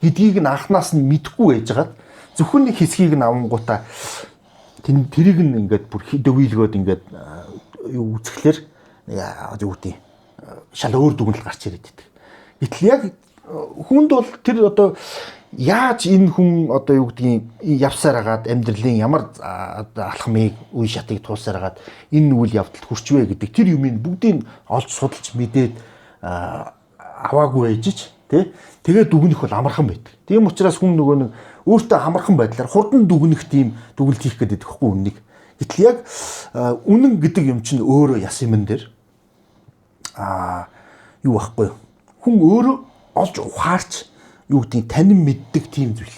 гэдгийг нь анханаас нь мэдэхгүй байжгаад зөвхөн нэг хэсгийг нь авангуудаа тэрийг нь ингээд бүр дэвийлгөөд ингээд юу үзэхлээр юу гэдэг шал өөр дүгнэлт гарч ирээд байдаг. Гэтэл яг хүнд бол тэр одоо яаж энэ хүн одоо юу гэдгийг явсаар агаад амьдралын ямар алхмыг үе шатыг туусаар агаад энэ үйл явдалд хүрчвэ гэдэг тэр юмыг бүгдийг олж судалж мэдээд аваагүй ээжиж тий тэгээд дүгнэх бол амархан байдаг. Тийм учраас хүн нөгөө нэг өөртөө амархан байдлаар хурдан дүгнэх тийм дүгнэлт хийх гэдэг хэвгүй үннийг. Гэтэл яг үнэн гэдэг юм чинь өөрөө яс юмн дээр юу байхгүй юу? Хүн өөрөө олж ухаарч юу гэдэг танин мэддэг тийм зүйл.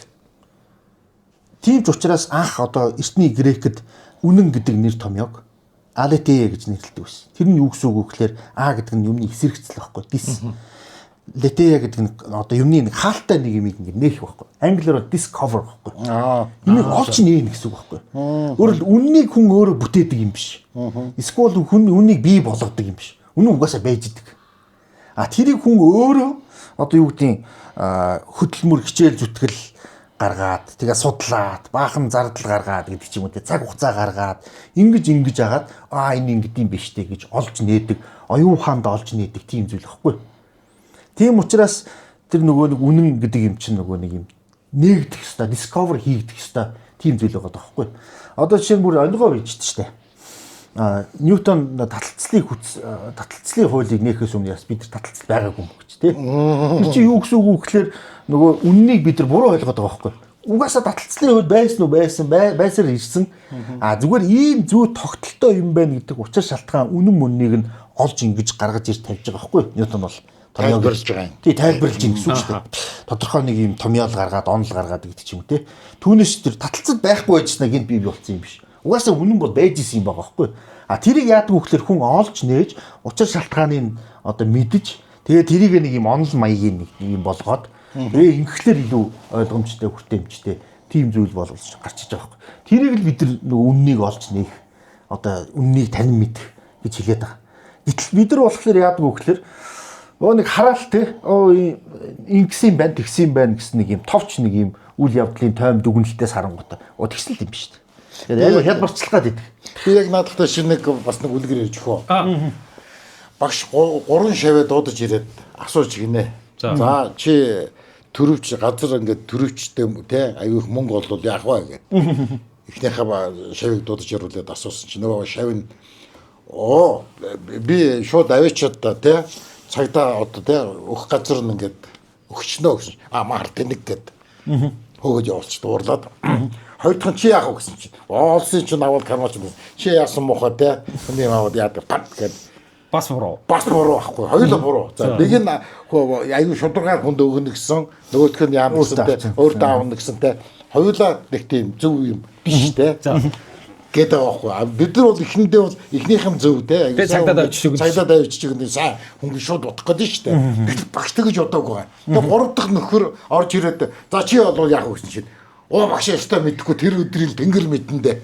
Тийм ч учраас анх одоо эртний грекэд үнэн гэдэг нэр томьёог алетея гэж нэрлэдэг байсан. Тэр нь юу гэсэн үг вэ гэхээр а гэдэг нь юмны эсрэгцэл байхгүй. Дис. Летея гэдэг нь одоо юмны нэг хаалттай нэг юм ингэ нээх байхгүй. Англиар discover байхгүй. Энийг олж нээх гэсэн үг байхгүй. Өөрөөр үннийг хүн өөрөө бүтээдэг юм биш. Эсвэл хүн үннийг бий болгодог юм биш. Үнэн угаасаа байж идэг. Тэрийг хүн өөрөө одоо юу гэдгийг хөдөлмөр хичээл зүтгэл гаргаад тэгээ судлаад баахан зардал гаргаад гэдэг ч юм уу те цаг хугацаа гаргаад ингэж агаад энэ ингэдэм биш те гэж олж нээдэг оюун ухаанд олж нээдэг тийм зүйл байхгүй. Тийм учраас тэр нөгөө нэг үнэн гэдэг юм чинь нөгөө нэг юм нээгдэх ёстой, discover хийгдэх ёстой тийм зүйл байгаа даахгүй. Одоо жишээ нь бүр онгоо бичдэг штэ. Ньютон таталцлын хуулийг нээхээс өмнө бас бид нар таталцал байгаагүй юм гэж тий. Тэр чинь юу гэсэн үг вэ гэхээр нөгөө үннийг бид нар буруу ойлгоод байгаа байхгүй. Угаасаа таталцлын хувьд байсан уу байсаар ирсэн. Зүгээр ийм зүй тогтолтой юм байна гэдэг учир шалтгаан үнэн мөннийг нь олж ингэж гаргаж ирж тавьж байгаа байхгүй. Ньютон бол тайлбарлаж байгаа юм. Тий, тайлбарлаж юм гэсэн үг шүү дээ. Тодорхой нэг юм томьёол гаргаад, онол гаргаад гэдэг ч юм уу тий. Түүнээс тэр таталцал байхгүй байжснаа гинт бий болсон юм биш. Угаасаа үнэн бол байж исэн юм байгаа байхгүй. Тэрийг яадаг вэ гэхээр хүн олж нээж, учир шалтгааныг одоо мэдэж, тэгээд тэрийг нэг юм онол маягийн нэг юм болгоод ингэхлээр илүү ойлгомжтой, хүртээмжтэй тийм зүйл болж гарч иж байгаа байхгүй. Тэрийг л бид нар нөгөө үннийг олж нээх, одоо үннийг танин мэдэх гэж хэлээд байгаа. Гэтэл бид нар болохоор яадаг вэ гэхээр нэг хараал те ингэсэн байна тэгсэн байна гэсэн нэг юм товч нэг юм үйл явдлын тойм дүгнэлтээс харангуйтай тэгсэн юм биш үү. Тэгээд аюу хялбарчлаад идэг. Би яг наадахтай шинэ нэг бас нэг үлгэр ярьж өгөө. Багш 3 шавья дуудаж ирээд асууж гинэ. За чи төрөвч газар ингээд төрөвчтэй те аюу их мөнгө олвол яах вэ гэдэг. Эхнийхээ шавьяг дуудаж ируулээд асуусан чи нөгөө шавь нь би шууд авчиад та те цагдаа одоо те өөх газар нь ингээд өгчнөө гэсэн. Маар тэнэг гэд. Хөөгд явуулч дуурлаад. Хоёр дахь нь чи яах вэ гэсэн чинь. Олсон чинь аваад кармаач гэсэн. Чи яасан муухай те. Хүний аваад яадаг гад гэд. Бас буруу. Бас буруу ахгүй. Хоёулаа буруу. За нэг нь аюу шударгаар хүнд өгнө гэсэн. Нөгөөх нь яам гэсэн те. Өөр даавна гэсэн те. Хоёулаа нэг тийм зөв юм биш те. Гэдэг аахгүй. Бид нар бол эхэндээ бол эхнийхэм зөв те. Цагдаад авчиж өгнө сайн хүн шууд утах гэдэг шүү дээ. Багш тэгж удаагүй байгаа. Тэгээ 3 дахь нөхөр орж ирээд за чи бол яах вэ гэсэн чинь. Багш ястаа мэдэхгүй тэр өдрийн тэнгэр мэдэндээ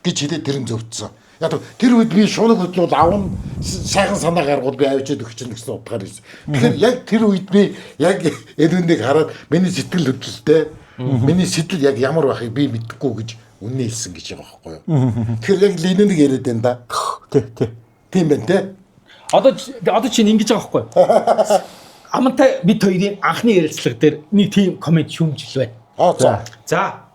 гэж хэлээд тэр нь зөвцсөн. Яг тэр үед би шунаг хөдлөл авна сайхан санаа гаргуул би авчиад өгч чинь гэсэн утгаар ирсэн. Тэгэхээр яг тэр үед би яг элүүнийг хараад миний сэтгэл хөдлөлтэй миний сэтэл яг ямар байхыг би мэдэхгүй гэж үнэн хэлсэн гэж байгаа байхгүй юу. Тэгэхээр яг линэнийг яриад байна да. Тий. Тийм байна те. Одоо чинь ингэж байгаа байхгүй юу. Амантай бид хоёрын анхны ярилцлага дээр нэг тийм комент шүүмжил байна. За.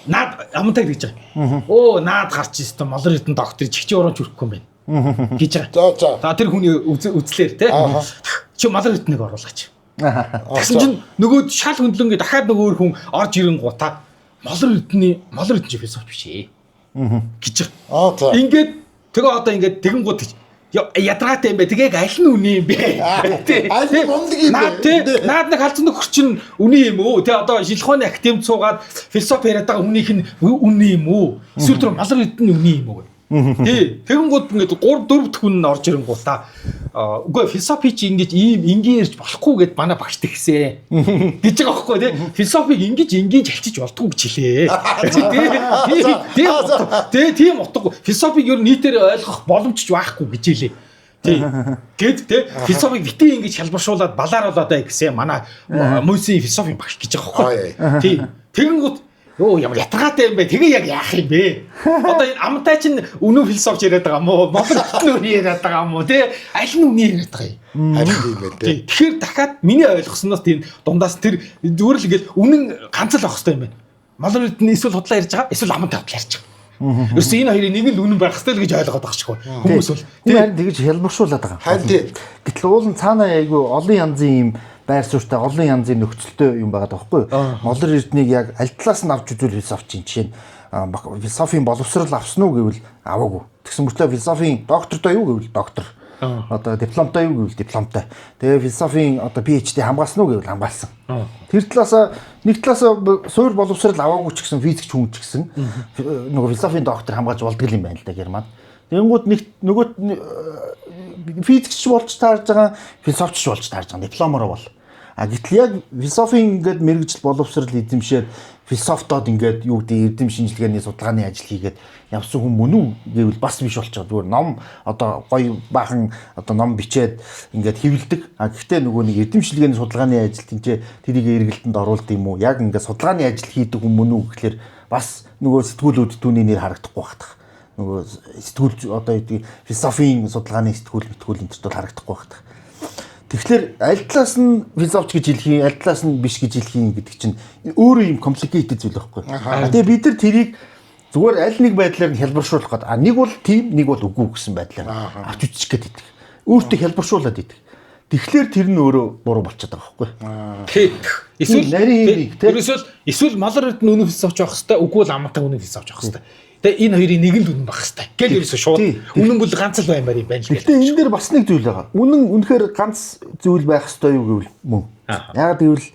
Наад амантай гэж байгаа. Наад гарч ирсэн молор эрдэн доктор чигчээ уран хүрхгүй юм байна. Гэж байгаа. За тэр хүний үзлээр те. Чи молор эрдэнэг оруулаач. Тэгсэн чинь нөгөө шал хөндлөнгөө дахиад нөгөө хүн орж ирэн гутаа молор эрдэн философи биш ээ. Гэж байгаа. Ингээд тэгээ одоо ингээд тэгэн гут ядаргаатай юм бэ. Тэгээ аль нь үний юм бэ? Аль нь мундаг юм бэ? Наад нэг халзан нөхөр чинь үний юм уу? Тэгээ одоо шилхооны академид суугаад философи яриад байгаа хүнийх нь үний юм уу? Эсвэл тэр молор эрдэнэ үний юм уу? Тий. Тэгэн гут ингээд 3 4 хүн орж ирэн гутаа. Үгүй философи чи ингэж ийм энгийн ярьж болохгүй гэд манай багш тэгсэн. Гэж байгаа байхгүй тий. Философиг ингэж альчиж болдгоо гэж хэлээ. Тийм утгагүй. Философиг ер нь нийтээр ойлгох боломж ч байхгүй гэж хэлээ. Тий. Гэт тий философиг битээ ингэж шалбаршуулаад балааруулаад бай гэсэн манай мөсийн философийн багш гэж байгаа байхгүй. Тий. Тэгэн гут ямар ятаргаатай юм бэ? Тэгээ яг яах юм бэ? Одоо энэ амтай чинь үнэн философи яриад байгаа юм уу? Монгол үний яриад байгаа юм уу? Тэ аль нь үний яриад байгаа юм? Харин тийм байна те. Тэгэхээр дахиад миний ойлгосноос тийм дундаас тэр зүгээр л ингээл үнэн ганц л авах хэрэгтэй юм байна. Монгол үний эсвэл худлаа ярьж байгаа, эсвэл амтай худлаа ярьж байгаа. Ерөөс энэ хоёрын нэг л үнэн байх хэрэгтэй л гэж ойлгоод байгаа шүү. Хүмүүс бол тийм харин тэгж хялбаршуулаад байгаа. Харин тийм. Гэтэл уулын цаана айгүй олон янзын юм байр суурьтай олон янзын нөхцөлтэй юм байгаа даахгүй. Молор эрднийг яг аль талаас нь авч үзвэл философийн жишээ нь философийн боловсрал авсан уу гэвэл аваагүй. Тэгсэн мөртлөө философийн доктортой юу гэвэл доктор. Одоо дипломтой юу гэвэл дипломтой. Тэгээ философийн одоо PhD хамгаалсан уу гэвэл хамгаалсан. Тэр талаас нэг талаас суур боловсрал аваагүй ч гэсэн физикч хүн ч гэсэн нөгөө философийн доктор хамгаалж болдго юм байна л да Герман. Тэнгууд нэг нөгөө физикч болж таарж байгаа, философч болж таарж байгаа дипломоор бол. А гэтэл яг философийн ингээд мэрэгжил боловсрал эзэмшээд философтод ингээд юу гэдэг эрдэм шинжилгээний судалгааны ажил хийгээд явсан хүн мөн үү гэвэл бас биш болчиход зүгээр ном одоо гоё баахан одоо ном бичээд ингээд хэвлдэг. А гэхдээ нөгөө нэг эрдэм шинжилгээний судалгааны ажил тэнцээ тэрийг эргэлтэнд оруулд юм уу? Яг ингээд судалгааны ажил хийдэг хүн мөн үү гэхэлэр бас нөгөө сэтгүүлүүд түүний нэр харагдахгүй багтах. Нөгөө сэтгүүл одоо юу философийн судалгааны сэтгүүл энэ төр харагдахгүй багтах. Тэгэхээр аль талаас нь философч гэж хэлхий, аль талаас нь биш гэж хэлхий гэдэг чинь өөрөө юм complicated зүйл байхгүй. Тэгээ бид нар тэрийг зүгээр аль нэг байдлаар нь хэлбэршүүлэх гээд нэг бол тийм, нэг бол үгүй гэсэн байдлаар авч үзчих гээд идэг. Өөртөө хэлбэршүүлээд идэг. Тэгэхээр тэр нь өөрөө буруу болчиход байгаа байхгүй. Эсвэл малар эрдэнэ үнэн философч байх хэвээр, үгүй бол амтан үнэн философч байх хэвээр. Тэгээ энэ хоёрын нэг нь үнэн байх хэвээр. Гэл ерөөсөө шууд үнэн бол ганц л байна байна л. Гэхдээ энэ дээр бас нэг зүйл байгаа. Үнэн үнэхээр ганц зүйл байх хэвээр юу гэвэл мөн. Яагаад гэвэл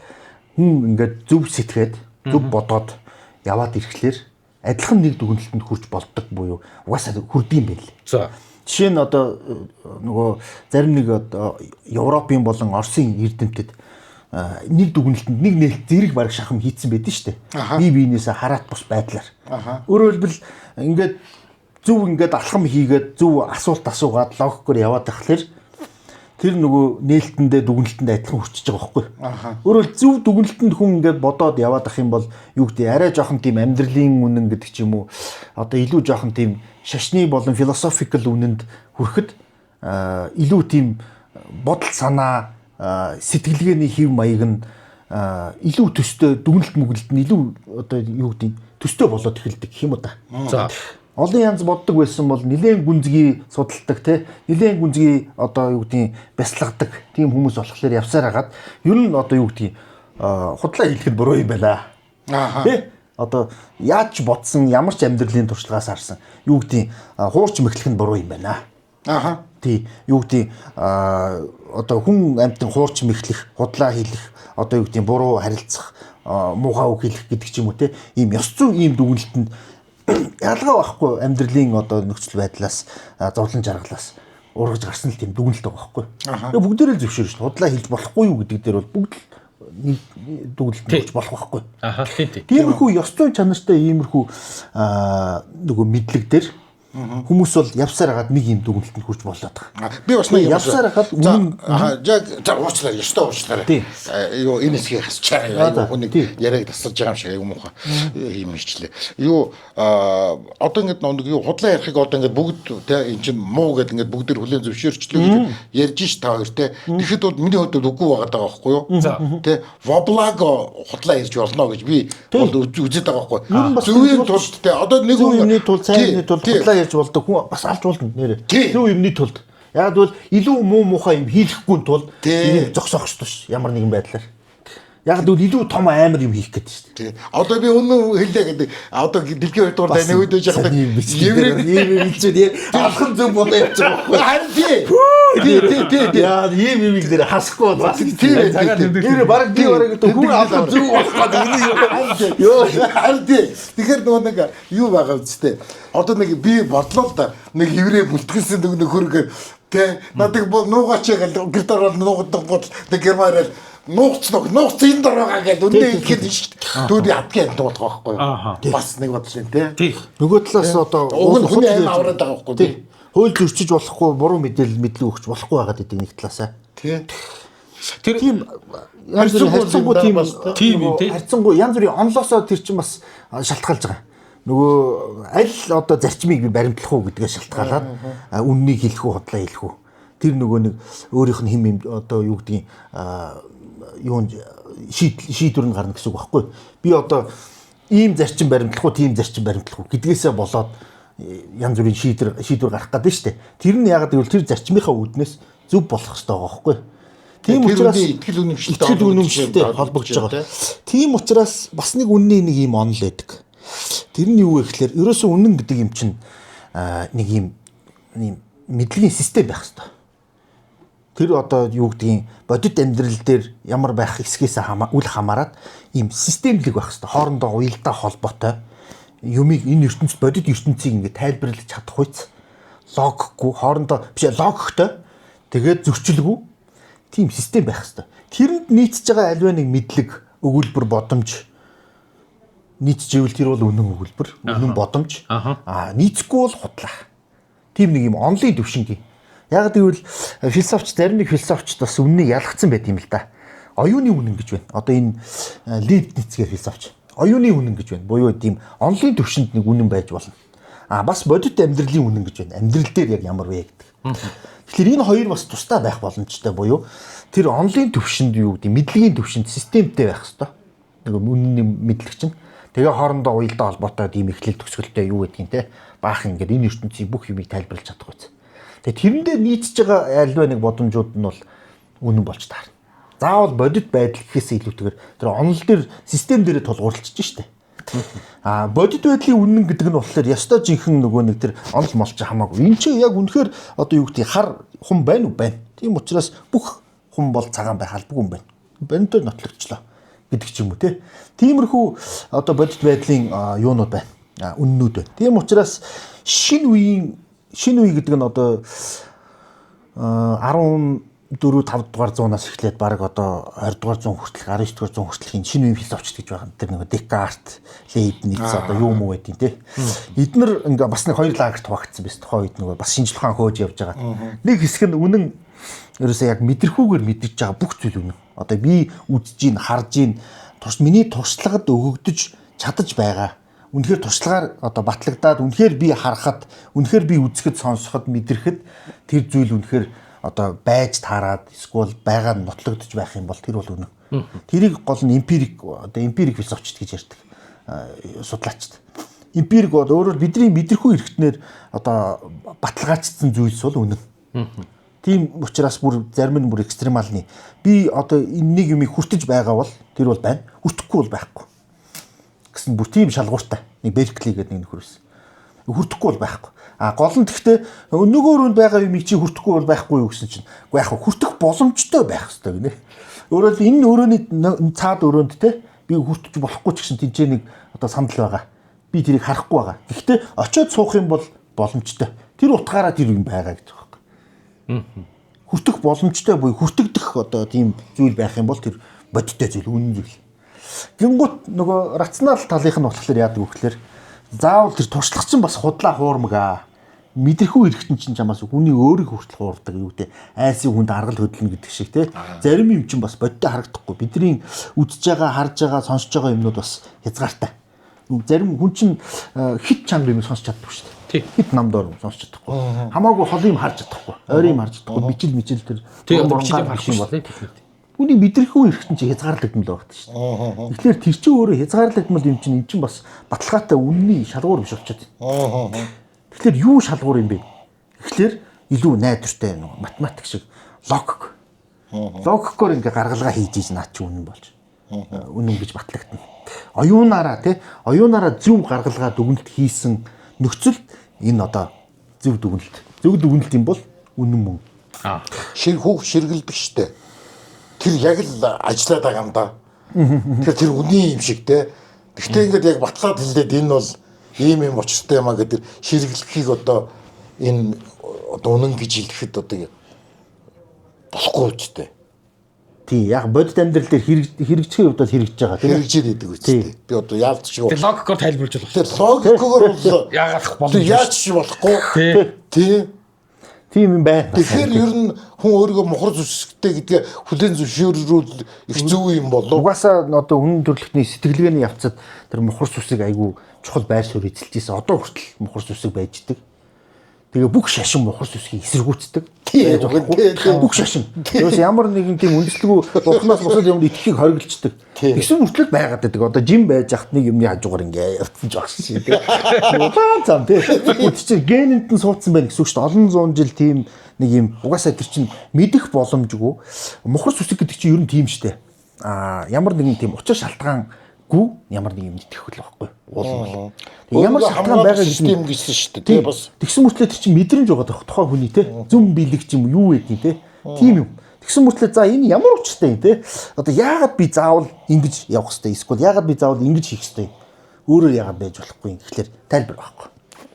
хүн ингээд зөв сэтгэхэд, зөв бодоод яваад ирэхлээр адилхан нэг дүгнэлтэнд хүрч болдог буюу угаасаа хүрдэм байл. За. Жишээ нь одоо нөгөө зарим нэг одоо Европын болон Оросын эрдэмтэд нэг дүгнэлтэнд нэг нээлт зэрэг бараг шахам хийцэн байдэн шүү дээ. Бие биенээсээ хараат бус байдлаар. Өөрөөр хэлбэл ингээд зөв ингээд алхам хийгээд зөв асуулт асуугаад логикоор яваад тахлаар тэр нөгөө нээлтэндээ дүгнэлтэнд адилхан хүрчиж байгаа байхгүй. Өөрөөр зөв дүгнэлтэнд хүн ингээд бодоод яваад ах юм бол юу гэдэг арай жоохон тийм амьдралын үнэн гэдэг ч юм уу одоо илүү жоохон тийм шашны болон philosophical үнэнд хүрэхэд илүү тийм бодол санаа сэтгэлгээний хэв маяг нь илүү төстэй дүгнэлт мүгнэлт нь илүү одоо юу гэдэг төстэй болоод эхэлдэг гэх юм уу та. За. Олон янз боддог байсан бол нэлээд гүнзгий судалдаг те нэлээд гүнзгий одоо юу гэдэг бясалгадаг тийм хүмүүс болохоор явсаар хагаад ер нь одоо юу гэдэг худлаа хэлэхэд буруу юм байна. Тэ одоо яаж бодсон ямар ч амьдралын туршлагаас харсан юу гэдэг хуурч мэхлэх нь буруу юм байна. Тий юу гэдэг одоо хүн амьтан хуурч мэхлэх худлаа хэлэх одоо юу гэдэг буруу харилцах муухай үг хэлэх гэдэг ч юм уу те ийм ёс зүйн ийм дүгнэлтэнд ялгаа байхгүй амьдралын одоо нөхцөл байдлаас зовлон жаргалаас ургаж гарсан л тийм дүгнэлт байгаа байхгүй. Тэгээ бүгдээрээ зөвшөөрч шүү дээ. Худлаа хэлж болохгүй юу гэдэг дээр бол бүгд нэг дүгнэлт өгч болох байхгүй. Тийм. Тиймэрхүү ёс зүйн чанартай иймэрхүү нөгөө мэдлэг дээр хүмүүс бол явсаар хагаад нэг юм дүгнэлтэнд хүрч болоод байгаа. Би бас нэг явсаар хахад яг уучлаарай, ёстой уучлаарай. Юу энэ хэсгийг хасчаа. Хүнийг яриаг тасалж байгаа юм шиг юм уу юм хичлээ. Юу одоо ингээд нэг юу худлаа ярихыг одоо ингээд бүгд те эн чинь муу гэдэг ингээд бүгдээр хүлээн зөвшөөрчлөө гэж ярьж ш та хоёр те. Тэгэхэд бол миний хувьд үгүй байгаа даа байхгүй юу? Те воблаг худлаа ярьж болно гэж би бол үзээд байгаа байхгүй. Зөвийн тулд те одоо нэг юмны тулд сайн юмны тулд худлаа ярьж болдог хүн бас алж болно нэрээ. Зөв юмны тулд. Яг бол илүү муу муухай юм хийхгүй тулд энийг зогсоох шүү дээ. Ямар нэгэн байдлаар. Яг л илүү том амар юм хийх гэдэг шүү дээ. Одоо би өнөө хэлээ гэдэг. Одоо дэлхийн 2 дугаар дайны үед байж байгаа юм хэлчихээ алхам зөв бодоо явж байгаа байхгүй. Тий. Яа ийм юм дээр хасахгүй бас тийм. Тэр баг би бараг хүн алхам зөв болох гэдэг. Йоо харди. Тэгэхээр нөгөө нэг юу байгаа үстэй. Одоо нэг би бодлоо л да. Нэг еврей бүлтгэсэн нэг хөргөө тэ надад нуугаач гэл гэрд ороод нуугадаг бол нэг германаар нуугц энэ дор байгаа гэдэг үндэ ихэд шүү дээ. Түүний хатгийн дуулах байхгүй юу? Бас нэг бодлоо тий. Нөгөө талаас одоо хүний аим аваад байгаа байхгүй юу? Хууль зөрчиж болохгүй буруу мэдээлэл өгч болохгүй байгаад гэдэг нэг талаасаа. Тий. Тэр тийм янз бүрийн харьцангуй тийм харьцангуй янз бүрийн онлоосоо тэр чинь бас шалтгаалж байгаа. Нөгөө аль одоо зарчмыг би баримтлах уу гэдгээ шалтгаалаад үннийг хэлэх үү худлаа хэлэх үү. Тэр нөгөө нэг өөрийнх нь хэм одоо юу гэдгийг юунд шийдвэр нь гарна гэсэн үг байхгүй. Би одоо ийм зарчим баримтлах уу, тийм зарчим баримтлах уу гэдгээсээ болоод янз бүрийн шийдвэр гарах гэдэг нь шүү дээ. Тэр нь яагаад гэвэл тэр зарчмынхаа үүднээс зөв болох хэрэгтэй байгаа байхгүй. Тийм учраас итгэл үнэмшилтэй холбогдож байгаа. Тийм учраас бас нэг үнний нэг юм онол байдаг. Тэр нь юу вэ гэхээр ерөөсөө үнэн гэдэг юм чинь нэг юм мэдлэгийн систем байх хэрэгтэй. Тэр одоо юу гэдгийг бодит амьдрал дээр ямар байх хэсгээс үл хамааран ийм системлэг байх хэрэгтэй. Хоорондоо уялдаа холбоотой юмыг энэ ертөнцид бодит ертөнцийг ингээд тайлбарлаж чадах үйс логикгүй хоорондоо биш логиктой тэгээд зөрчилгүй тийм систем байх хэрэгтэй. Тэрэнд нийцж байгаа аливаа нэг мэдлэг, өгүүлбэр, бодомж нийцж ивэл тэр бол үнэн өгүүлбэр, үнэн бодомж. Нийцэхгүй бол худлаа. Тийм нэг юм онлын төвшингийн. Яг гэвэл философч зарим нэг философчд бас үннийг ялгцсан байт юм л да. Оюуны үнэн гэж байна. Одоо энэ Лейбницгийн философч. Оюуны үнэн гэж байна. Буюу тийм онлын төвшөнд нэг үнэн байж болно. Бас бодит амьдралын үнэн гэж байна. Амьдрал дээр яг ямар вэ гэдэг. Тэгэхээр энэ хоёр бас тусдаа байх боломжтой буюу тэр онлын төвшөнд юу гэдэг мэдлэгийн төвшөнд системтэй байх хэрэгтэй. Нэг үнний мэдлэг чинь. Тэгээ хоорондоо уялдаа холбоотой ийм эхлэл төгсгөлтэй юу гэдгийг те баах ингээд энэ ертөнцийн бүх юмыг тайлбарлаж чадах үз. Тэгээ тэрэндээ нийцж байгаа альва нэг бодомжууд нь бол үнэн болж таарна. Заавал бодит байдал гэхээс илүүтэйгээр тэр онол дээр систем дээрээ тулгуурлаж штэ. Бодит байдлын үнэн гэдэг нь болохоор ёстой жинхэнэ нөгөө нэг тэр онол молч хамаагүй. Энд чи яг үнэхээр одоо юу гэдэг хар хүн байна уу байна. Тийм учраас бүх хүн бол цагаан байх албагүй юм байна. Бонтоор нотлогчлоо гэдэг ч юм уу те. Тиймэрхүү одоо бодит байдлын юунууд байна. Үннүүд байна. Тийм учраас шинэ үе гэдэг нь одоо 14-5 дугаар зуунаас эхлээд баг одоо 20 дугаар зуун хүртэлх 19 дугаар зуун хүртэлхийн шинэ үеийн философч гэж байгаа. Тэр нэг Декарт, Лейбниц одоо юу муу байдیں۔ Тэ. Эднэр ингээ бас нэг хоёр лагерт хуваагдсан биз. Тухайн үед нөгөө бас шинжлэх ухаан хөөж явж байгаа. Нэг хэсэг нь үнэн ерөөсөө яг мэдрэхүүгээр мэдэж байгаа бүх зүйл үнэн. Одоо би үзэж гин, харж гин, миний туршлагад өгөгдөж чадаж байгаа. Үнэхээр туршлагаар одоо батлагдаад үнэхээр би харахад, үнэхээр би үзэхэд, сонсоход, мэдрэхэд тэр зүйл үнэхээр одоо байж таарад эсвэл байгаа нь нотлогдож байх юм бол тэр бол үнэн. Тэрийг гол нь эмпирик философчд гэж ярьдаг. Судлаачд. Эмпирик бол өөрөөр бидний мэдрэхүй эрхтнээр одоо баталгаажсан зүйлс бол үнэн. Тийм учраас бүр зарим нь бүр экстремалны би одоо энэ нэг юмыг хүртэж байгаа бол тэр бол байна. Хүртэхгүй бол байхгүй. Гэсэн бүр тийм шалгууртай. Нэг Беркли гэдэг нэг нөхөр байсан. Хүртэхгүй бол байхгүй. Гол нь гэхдээ нөгөө өрөөнд байгаа юмыг чи хүртэхгүй бол байхгүй юу гэсэн чинь. Уу яг хүртэх боломжтой байх хэрэгтэй гинэ. Өөрөөр энэ өрөөний цаад өрөөнд те би хүртэж болохгүй ч гэсэн тэнцээ нэг одоо сандал байгаа. Би тэрийг харахгүй байгаа. Гэхдээ очиод суух юм бол боломжтой. Тэр утгаараа тэр юм байгаа гэж байна. Хүртэх боломжтой буюу хүртэгдэх одоо тийм зүйл байх юм бол тэр бодиттой зүйл үнэн зүйл. Гингут нөгөө рационал талынх нь болохоор яадаг вэ гэхээр заавал тэр туршлага чинь бас худлаа хуурмага. Мэдрэхүй эргэтэн чинь чамаас хүний өөрийг хүртэл хуурдаг юу гэдэг айсыг хүнд аргал хөдлөнө гэдэг шиг те. Зарим юм чинь бас бодиттой харагдахгүй. Бидний үзэж байгаа, харж байгаа, сонсож байгаа юмнууд бас хязгаартай. Зарим хүн чинь хит чанар юм сонсч чаддаг шүү дээ. Хит намдоор сонсч чадахгүй. Хамаагүй хол юм харж чадахгүй. Ойрын юм харж чадахгүй. Бичил тэр бичил юм харахгүй бол хүний мэдрэхүй эргэтэн чинь хязгаарлагдмал байгаа шүү дээ. Тэгэхээр тэр чинь өөрөө хязгаарлагдмал юм чинь эн чинь бас баталгаатай үнний шалгуур биш болчиход байна. Тэгэхээр юу шалгуур юм бэ? Тэгэхээр илүү найдвартай математик шиг логик. Логикоор ингээ гаргалгаа хийж ийж наа чи үнэн болж. Үнэн гэж батлагдана. Оюунаараа зөв гаргалгаа дүгнэлт хийсэн нөхцөлд энэ одоо зөв дүгнэлт юм бол үнэн мөн. Хүүх ширгэл биш үү? Тэр яг л ажиллаад байгаа юм да. Тэр үний юм шиг те. Гэхдээ ингээд яг батлаад хэлээд энэ бол ийм юм очтой юм а гэдэг ширгэлхийг одоо энэ одоо үнэн гэж хэлэхэд одоо болохгүй үстэй. Тий, яг бодит амьдрал дээр хэрэгжих хувьд бол хэрэгжиж байгаа тийм хэрэгжиж идэг үстэй. Би одоо яалт шиг тэр логикоор тайлбарж болох. Тэр логикоор бол яагаад болох яаж ч болохгүй. Тий. Тийм юм байна. Тэгэхээр ер нь хүн өөрийгөө мухар зүсгтэй гэдгээ хүлээн зөвшөөрүүл их зөв юм болов. Угаасаа одоо үнэн төрөлхтний сэтгэлгээний явцад тэр мухар зүсийг айгүй чухал байр суурь эзэлж ийсэн. Одоо хүртэл мухар зүсийг байж идэг. Тэгээ бүх шашин мухар зүсгийг эсэргүүцдэг. Бүх шашин. Юус ямар нэгэн тийм үндэслэггүй бурхнаас бусад юмд итгэхийг хориглцдаг. Тэгсэн мөртлөө байгаад байдаг. Одоо жим байж ахт нэг юмны хажуугаар ингээ явцсан жоох шиг тийм. Зам тийм. Үгүй генэнд нь суудсан байх гэсэн үг шүү дээ. Олон зуун жил тийм нэг юм угаасаа тэр чинь мэдэх боломжгүй. Мухар зүсэг гэдэг чинь ер нь тийм шүү дээ. Ямар нэгэн тийм учир шалтгаангүй ямар нэг юм итгэх хөл байхгүй. Уул. Ямар шалтгаан байгаа систем гэсэн шүү дээ. Бас тэгсэн мөртлөө тэр чинь мэдрэмж байгаа даа тухайн хүний те зүм бэлэг ч юм юу гэдэг те тийм юм. Тэгсэн мөртлөө за энэ ямар учиртай юм те одоо яагаад би заавал ингэж явах хэвтэй эсвэл яагаад би заавал ингэж хийх хэвтэй өөрөөр яагаад байж болохгүй юм гэхлээр тайлбар байхгүй.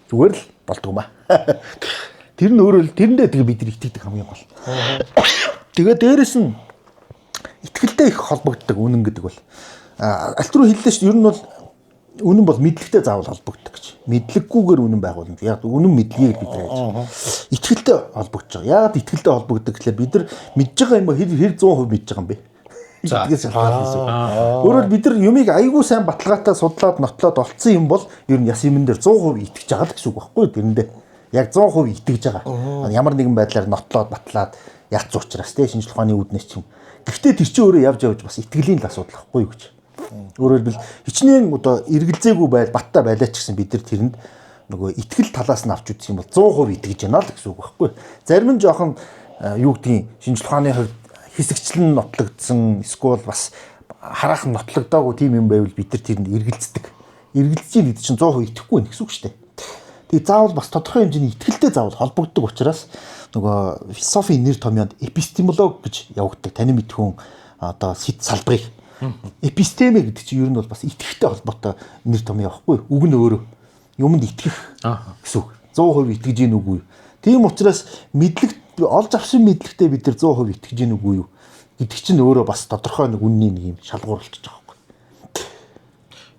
Зүгээр л болдгоо ба. Тэр нь өөрөө л тэрэндээ тэгээ бид нар итгэдэг хамгийн гол. Тэгээ дээрэс нь итгэлтэй их холбогддог үнэн гэдэг бол альтруу хэллээ шүү. Ер нь бол үнэн бол мэдлэгтэй заавал холбогддог гэж. Мэдлэггүйгээр үнэн байгуулна. Яг үнэн мэдлэгийг бид хайж. Итгэлтэй холбогдож байгаа. Яагаад итгэлтэй холбогддог гэхлээр бид нар мэдж байгаа юм хэр 100% мэдж байгаа юм бэ? Эдгээс шалтгаалсан. Өөрөөр бид нар юмыг айгүй сайн баталгаатай судлаад нотлоод олцсон юм бол ер нь яс юмн дээр 100% итгэж байгаа л гэсэн үг байхгүй юу? Тэрэндээ яг 100% итгэж байгаа. Ямар нэгэн байдлаар нотлоод батлаад яц учраас те шинжлэх ухааны үүднээс ч юм. Гэхдээ тэр чинь өөрөө явж бас итгэлийн л асуудал байхгүй юу гэж. Өөрөөр хэлбэл хичнээн одоо эргэлзээгүй баттай байлаа ч гэсэн бид нар тэрэнд нөгөө итгэл талаас нь авч үзэх юм бол 100% итгэж байна л гэсэн үг байхгүй юу? Зарим нь жоохон юу гэдгийг шинжлэх ухааны хувьд хэсэгчлэн нотлогдсон эсвэл бас хараахан нотлогдоогүй тийм юм байвал бид нар тэрэнд эргэлздэг. Эргэлзэж ийн гэдэг чинь 100% итгэхгүй байх гэсэн үг шүү дээ. Тэгээ заавал бас тодорхой хэмжээний итгэлтэй заавал холбогддог учраас нөгөө философийн нэр томьёонд эпистемолог гэж явагддаг. Танин мэдхүүн одоо сэт салбарыг эпистеме гэдэг чинь ер нь бол бас итгэхтэй холбоотой нэр томьёо байхгүй. Үг нь өөрөө юмд итгэх гэсэн үг. 100% итгэж ийн үгүй. Тийм учраас мэдлэг олж авсан мэдлэгтэй бид нар 100% итгэж ийн үгүй юу гэдэг чинь өөрөө бас тодорхой нэг үнний нэг юм шалгуур болчихж байгаа байхгүй.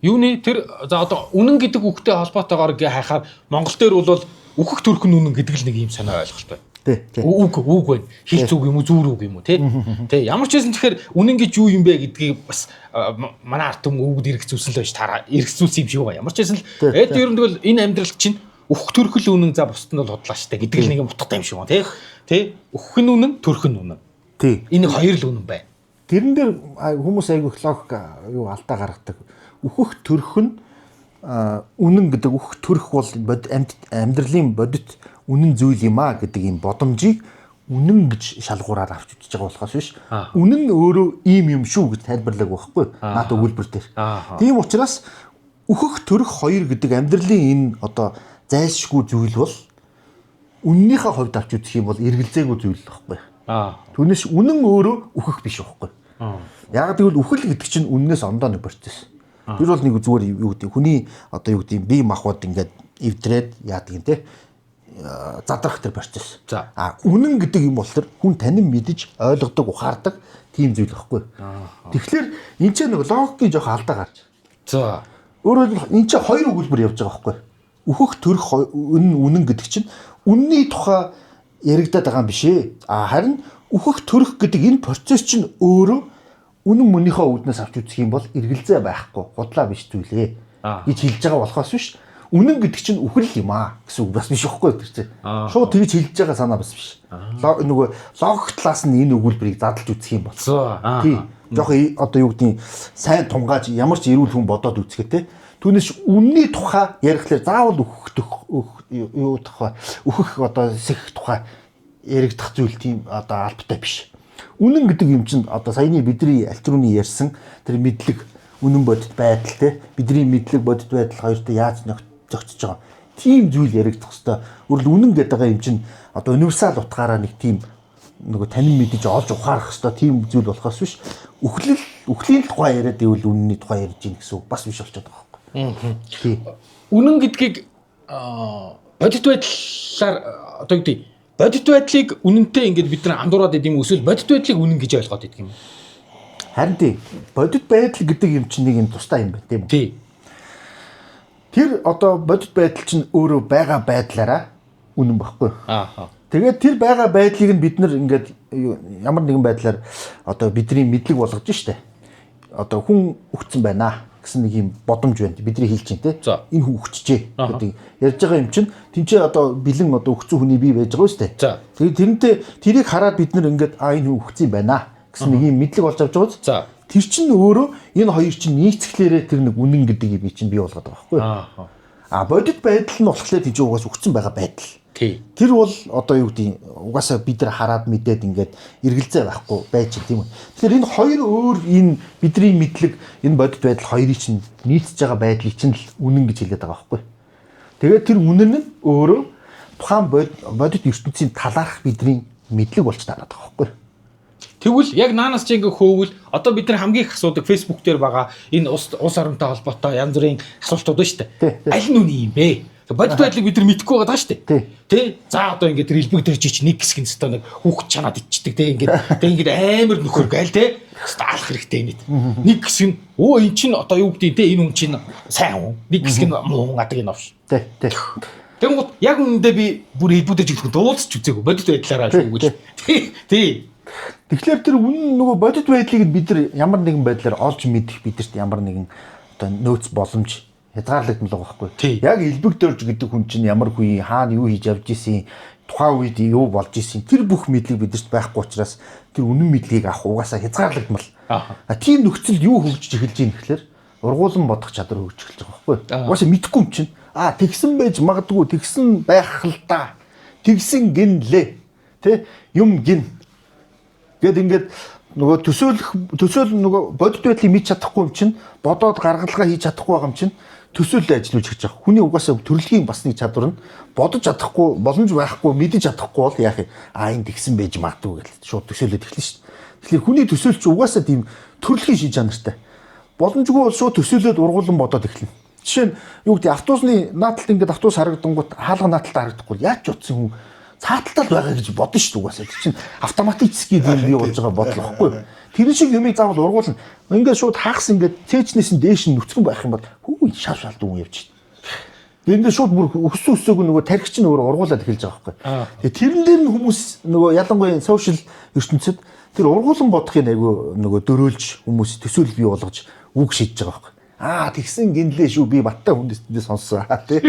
Юуны тэр за одоо үнэн гэдэг үгтэй холбоотойгоор хайхаар Монгол дээр бол үхэх төрх нь үнэн гэдэг л нэг юм санаа ойлголт байна. Тий. Үг байна. Хилц үг юм уу, зүүр үг юм уу, тий? Тий. Ямар ч байсан тэгэхээр үнэн гэж юу юм бэ гэдгийг бас манай ард түмэн өгд эргэцүүлсэн л байж таараа эргэцүүлсэн юм шиг байгаа. Ямар ч байсан л эд ер нь бол энэ амьдрал чинь үхэх төрх л үнэн за бусд нь бол худлаа штэ гэдэг л нэг юм утгатай юм шиг байна, тий? Үхэх нь үнэн, төрх нь үнэн. Тий. Энэ хоёр л үнэн байна. Тэрэн дээр хүмүүс айгүй логик юу алдаа гаргадаг. Үхэх төрх нь үнэн гэдэг үхэх төрх бол амьдралын бодит үнэн зүйл юм а гэдэг юм бодомжийг үнэн гэж шалгуураар авч үзэж байгаа болохоос биш. Үнэн өөрөө ийм юм шүү гэж тайлбарлаг байхгүй. Наад өгүүлбэр дээр. Тийм учраас үхэх төрх хоёр гэдэг амьдралын энэ одоо зайлшгүй зүйл бол үннийхээ хувьд авч үзэх юм бол эргэлзээгүй зүйл байхгүй. Түүнээс үнэн өөрөө үхэх биш байхгүй. Яг тэгвэл үхэл гэдэг чинь үннээс ондоо нэг процесс. Тэр бол нэг зүгээр юу гэдэг хүний одоо юу гэдэг бие махбод ингээд эвдрээд яадаг юм те задрах тэр процесс. Үнэн гэдэг юм бол тэр хүн танин мэдж ойлгодог ухаардаг тийм зүйл байхгүй. Тэгэхээр энэ ч нэг логикийн жоох алдаа гарч. За. Өөрөөр хэлбэл энэ ч хоёр өгүүлбэр явж байгаа байхгүй. Үхэх төрх үнэн гэдэг чинь үнний тухай яригадаад байгаа юм биш ээ. Харин үхэх төрх гэдэг энэ процесс чинь өөрөө үнэн мөнийхөө үүднээс авч үзэх юм бол эргэлзээ байхгүй, худлаа биш зүйлээ гэж хэлж байгаа болохоос биш. Үнэн гэдэг чинь үхэл юм аа гэсэн үг бас биш байхгүй тэр чинь. Шууд тэгж хэлж байгаа санаа бас биш. Нөгөө логик талаас нь энэ өгүүлбэрийг задлж үзэх юм бол. Тий. Жохон одоо юу гэдгийг сайн тунгааж ямар ч эрүүл хүн бодоод үзэхэ те. Түүнээс үнний тухай ярихлаар заавал юу тухай үхэх одоо сэх тухай яригдах зүйл тийм одоо албатай биш. Үнэн гэдэг юм чинь одоо саяны бидний альтрууны ярьсан тэр мэдлэг үнэн бодит байдал те бидний мэдлэг бодит байдал хоёртой яаж зохицож байгаа. Тийм зүйл яригдах хэвээр. Өөрөлд үнэн гэдэг байгаа юм чинь одоо универсал утгаараа нэг тийм нөгөө танин мэдэж олж ухаарах хэвээр тийм зүйл болохоос биш. Үхлийн тухай яриад ивэл үнний тухай ярьж гин гэсэн үг бас биш болчиход байгаа байхгүй. Үнэн гэдгийг бодит байдлаар одоо юу гэдэг бодит байдлыг үнэнтэй ингээд бид нар андуураад идэм эсвэл бодит байдлыг үнэн гэж ойлгоод идэг юм. Харин тийм бодит байдал гэдэг юм чинь нэг юм тустай юм байна тийм үү? Тий. Тэр одоо бодит байдал чинь өөрөө байгаа байдлаараа үнэн баггүй. Тэгээд тэр байгаа байдлыг нь бид нар ингээд ямар нэгэн байдлаар одоо бидний мэдлэг болгож штэ. Одоо хүн үхсэн байна гэсэн нэг юм бодомж байна. Бидний хэлж чинь те. Энэ хүн үхчихжээ гэдэг ярьж байгаа юм чинь тэнцээ одоо бэлэн одоо үхсэн хүний бий байж байгаа шүү дээ. Тэгээд тэрнтэй тэрийг хараад бид нар ингээд энэ хүн үхсэн байна гэсэн нэг юм мэдлэг олж авч байгаа. Тэр чинь өөрөө энэ хоёр чинь нийцэхлээрээ тэр нэг үнэн гэдгийг би чинь бий болгоод байгаа байхгүй. Бодит байдал нь болохоор тийж угаас үхсэн байгаа байдал. Тэр бол одоо юу гэдэг угаасаа бид нар хараад мэдээд ингээд эргэлзээ байхгүй байж тийм үү. Тэгэхээр энэ хоёр өөр энэ бидний мэдлэг энэ бодит байдал хоёрыг чинь нийцж байгаа байдлыг чинь л үнэн гэж хэлээд байгаа байхгүй. Тэгээд тэр үнэн нь өөрөө тухайн бодит ертөнцийн талаарх бидний мэдлэг болж тараад байгаа байхгүй. Тэгвэл яг наанаас чи ингээ хөөвөл одоо бид нар хамгийн их асуудаг Facebook дээр байгаа энэ улс оронтой холбоотой янз бүрийн асуултууд байна шүү дээ. Аль нь үний юм бэ? Бодит байдлыг бид нар мэдэхгүй байгаа шүү дээ. Тий. Тэ? За одоо ингээд элбэг дээр жич нэг хэсэг нь өстө нэг хүүхд чанаад ичдэг тэ ингээд амар нөхөр гайл тэ. Алах хэрэгтэй нэт. Нэг хэсэг нь өө эн чинь одоо юу гэдэг тэ энэ хүн чинь сайн хүн. Нэг хэсэг нь муу хүн адаг энэ авш. Тий. Тэнгууд яг үүндээ би бүр элбэг дээр жигдэх дуулцч үзээгүй. Бодит байдлаараа шүүгэл. Тий. Тэгэхээр тэр үнэн нөгөө бодит байдлыг бид нар ямар нэгэн байдлаар олж мэдэх бидэрт ямар нэгэн одоо нөөц боломж хязгаарлагдмал байгаа байхгүй. Яг элбэг дөрж гэдэг хүн чинь ямар хүн хаана юу хийж явж исэн тухайн үед юу болж исэн тэр бүх мэдлэг бидэрт байхгүй учраас тэр үнэн мэдлэгийг авах угаасаа хязгаарлагдмал. Тийм нөхцөлд юу хөгжиж эхэлж ийм гэхэлэр ургуулсан бодох чадвар хөгжиж эхэлж байгаа байхгүй. Угаасаа мэдхгүй юм чинь тэгсэн байж магадгүй тэгсэн байх л да. Тэгсэн гинлээ. Тэ юм гин гэд ингээд нөгөө төсөөл нөгөө бодит байдлыг мэдж чадахгүй юм чинь бодоод гаргалгаа хийж чадахгүй байгаа юм чинь төсөөлөл ажиллаж хийж байгаа. Хүний угаасаа төрөлхийн бас нэг чадвар нь бодож чадахгүй, боломж байхгүй, мэдэж чадахгүй бол яах юм? Энэ тэгсэн байж магадгүй гэж шууд төсөөлөд эхэлнэ шүү дээ. Тэгэхээр хүний төсөөлч угаасаа тийм төрөлхийн шин чанартай. Боломжгүй бол шууд төсөөлөд ургуулсан бодоод эхэлнэ. Жишээ нь юу гэдэг автобусны нааталт ингээд автобус харагдангууд хаалга нааталт харагдахгүй яаж ч утсан хүн цааталтал байгаа гэж бодно шүү дээ угаасаа. Тэр чинь автоматически юм бий болж байгаа бодол واخгүй. Тэр шиг юмыг заавал ургуулна. Ингээд шууд хагас ингээд цээжнээс нь дээш нь нүцгэн байх юм бол хүү шав шал дүүн явж байна. Ингээд шууд бүр өсөөг нөгөө тархич нь өөрөө ургуулад эхэлж байгаа байхгүй. Тэгээ тэрэн дээр нь хүмүүс нөгөө ялангуяа сошиал ертөнцид тэр ургуулсан бодохын айгу нөгөө дөрөөлж хүмүүс төсөөлөл бий болгож үг шийдэж байгаа байхгүй. Тэгсэн гинлээ шүү би баттай хүндэстэндээ сонсоо тий.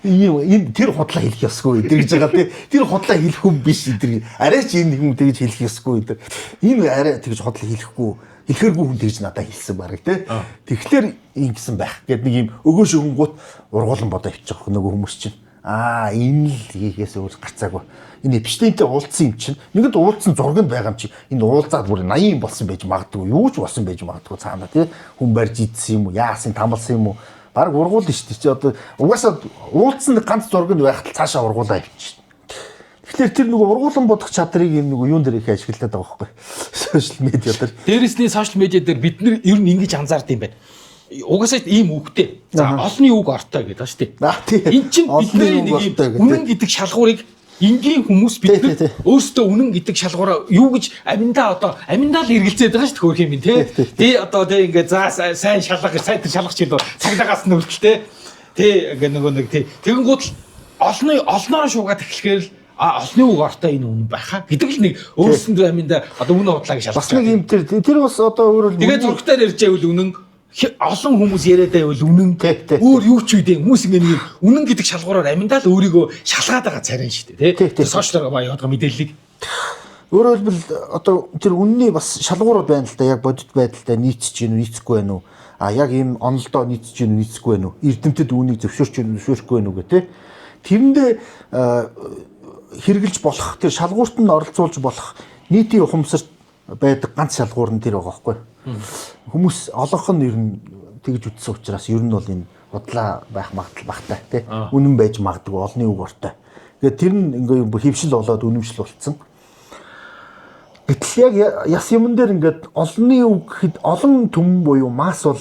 Энэ тэр худлаа хэлэх ёсгүй эдэр гэж байгаа тий. Тэр худлаа хэлэх хүн биш эдэр. Арай ч энэ хүн тэгж хэлэх ёсгүй эдэр. Энэ арай тэгж худлаа хэлэхгүй хэлэхэргүй хүн тэгж надад хэлсэн баг тий. Тэгэхээр ингэсэн байх гэд нэг юм өгөөш өгөнгүүт ургуулсан бодоо явчих нөгөө хүмүүс чинь. Энэ л хийхээс өөр гарцаагүй. Энэ Эпштейнтэй уулзсан юм чинь нэгэд уулзсан зураг нь байгаа юм чи энэ уулзаад бүр 80 болсон байж магадгүй юу ч болсон байж магадгүй цаана тий хүн барьж идсэн юм уу яасан тамалсан юм уу баг ургуулна шүү дээ чи одоо угаасаа уулзсан ганц зураг нь байхад цаашаа ургуулаа явчих. Тэгэхээр тэр нөгөө ургуулсан бодох чадрыг юм нөгөө юун дээр их ашиглаад байгаа байхгүй сошиал медиа дээр. Дээрсний сошиал медиа дээр бид нар ер нь ингэж анзаард юм байна. Угаасаа ийм үгтэй. За олонний үг ортой гэдэг ба шүү дээ. Энд чинь бидний нэг үнэн гэдэг шалгуурыг энгийн хүмүүс бид нар өөрсдөө үнэн гэдэг шалгуураа юу гэж аминдаа л эргэлзээд байгаа шүү дээ хөрх юм тий. Тий одоо тий ингээ за сайн шалгах сайн тэр шалгах чинь цагдаагаас нь хүртэл тий ингээ нөгөө нэг тий тэгэнгүүт л олноо шуугаад эхлэхээр л олны үг ортой энэ үнэн байхаа гэдэг л нэг өөрсөндөө аминдаа одоо үнэн худлааг шалгах. Бас нэг юм тэр бас одоо өөрөө тэгээд зургатаар ярьж байвал үнэн олон хүмүүс яриад байвал үнэн өөр юу ч үдээ хүмүүс ингэ нэг үнэн гэдэг шалгуураар аминдаа л өөрийгөө шалгаад байгаа царин шүү дээ тий. Тэр сошиал байгаа мэдээллийг өөрөөр хэлбэл одоо тэр үнний бас шалгуурууд байна л да яг бодит байдалтай нийцэж гин нийцэхгүй байна уу яг ийм онолдоо нийцэж гин нийцэхгүй байна уу эрдэмтэд үүнийг зөвшөөрч гин зөвшөөрөхгүй байна уу гэх тий. Тэрэндээ хэрэгжилж болох тэр шалгуурт нь оролцуулж болох нийтийн ухамсарт байдаг ганц шалгуур нь тэр байгаа байхгүй. Хүмүүс олонх нь ер нь тэгж үтсэн учраас ер нь бол энэ бодлаа байх магадлал багтай тий. Үнэн байж магадгүй олны үг ортой. Тэгээд тэр нь ингээ хөвшил болоод үнэмшил болцсон. Гэтэл яг яс юмн дээр ингээд олны үг гэхэд олон түмэн буюу масс бол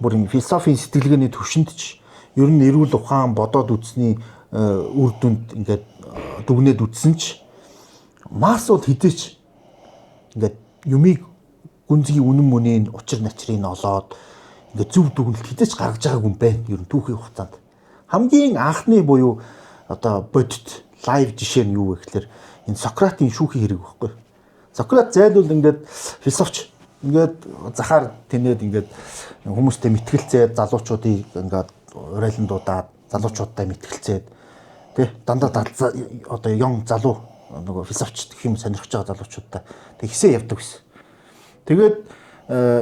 бүр энэ философийн сэтгэлгээний төвшөнд ч ер нь эрүүл ухаан бодоод үзсний үр дүнд ингээд дүгнээд үзсэн ч массууд хідээч ингээд юмыг гүнзгий үнэн мөнийн учир начрыг олоод ингээд зөв дүгнэлт хідээч гаргаж байгаагүй юм байна. Ер нь түүхийн хугацаанд хамгийн анхны буюу одоо бодит лайв жишээ нь юу вэ гэхээр энэ Сократын шүүхийн хэрэг байхгүй. Сократ зайлвал ингээд философч ингээд захаар тэнээд ингээд хүмүүстэй мэтгэлцээд залуучуудыг ингээд урайландуудаад залуучуудтай мэтгэлцээд тий дандаа одоо ён залуу нөгөө философч гэх юм сонирхож байгаа залуучуудтай тэг хисээ явдаг гэсэн. Тэгээд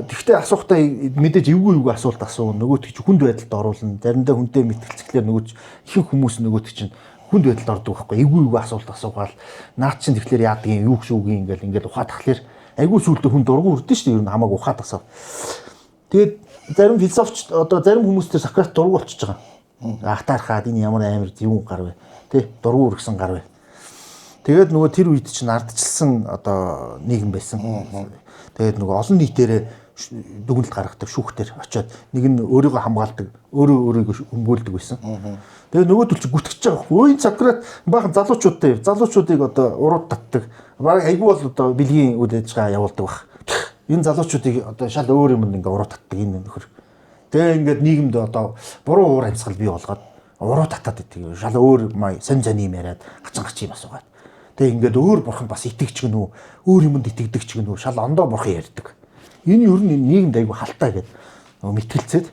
тэгтээ асуухтаа мэдээж эвгүй асуулт асуу нөгөөт чи хүнд байдалд оруулна заримдаа хүнтэй мэтгэлцэхлээр нөгөө ихэнх хүмүүс нөгөөт чинь хүнд байдалд ордог байхгүй эвгүй асуулт асуугаал наад чинь тэгэхээр яадаг юм юу гэшүүгийн ингээл ухаад тахлаар айгүй сүултээ хүн дургу үрдэн шүү дээ ер нь хамаагүй ухаад асаа. Тэгээд зарим философч одоо зарим хүмүүс тэр Сократ дургу болчихж байгаа. Ахтаархаад энэ ямар амар зөвүүн гар вэ тий дургу үргэсэн гар вэ. Тэгээд нөгөө тэр үед чинь ардчилсан одоо нийгэм байсан. Тэгээд нөгөө олон нийтээрээ дүгнэлт гаргадаг шүүхтэр очиод нэг нь өөрийгөө хамгаалдаг, өөрийгөө өмгөөлдөг байсан. Тэгээ нөгөөдөл чи гүтгэж байгаа байхгүй. Өөний Сократ баахан залуучуудыг одоо урууд татдаг. Бараг айгүй бол одоо бэлгийн үйл ажиллагаа явуулдаг баг. Энэ залуучуудыг одоо шал өөр юмд ингээ уруу татдаг энэ нөхөр. Тэгээ ингээд нийгэмд одоо буруу уур амьсгал бий болгоод уруу татаад идэг. Шал өөр май сонь юм яриад гацангач юм асуугаад. Тэгээ ингээд өөр бурхан бас итгэж гэнэ үү? Өөр юмд итгэдэг ч гэнэ үү? Шал ондоо бурхан ярьдаг. Энэ ер нь нийгэмд айгүй халтаа гэдэг мэтгэлцээд.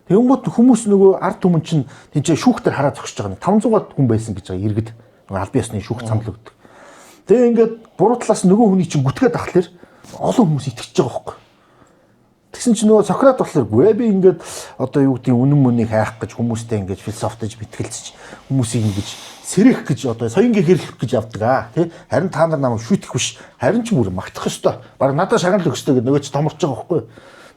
Тэгэнгүүт хүмүүс нөгөө ард түмэн чинь тийч шүүхтэр хараа зогсож байгаа нь 500-аад хүн байсан гэж байгаа иргэд албан ёсны шүүх цамлаг өгдөг. Тэгээ ингээд буруу талаас нөгөө хүний чинь гүтгээд ахлаар олон хүмүүс итгэж байгаа байхгүй. Тэгсэн чинь нөгөө Сократ болохоор гүй би ингээд одоо юу гэдэг үнэн мөнийг хайх гэж хүмүүстэй ингээд философтож битгэлцэж хүмүүсийг ингэж сэрэх гэж одоо соёнгийн хэрлэх гэж явдаг тий. Харин та нар намайг шүйтэх биш. Харин ч бүр магтах ёстой. Бараг надад шагнал өгөх ёстой гэдэг нөгөө ч томорч байгаа байхгүй.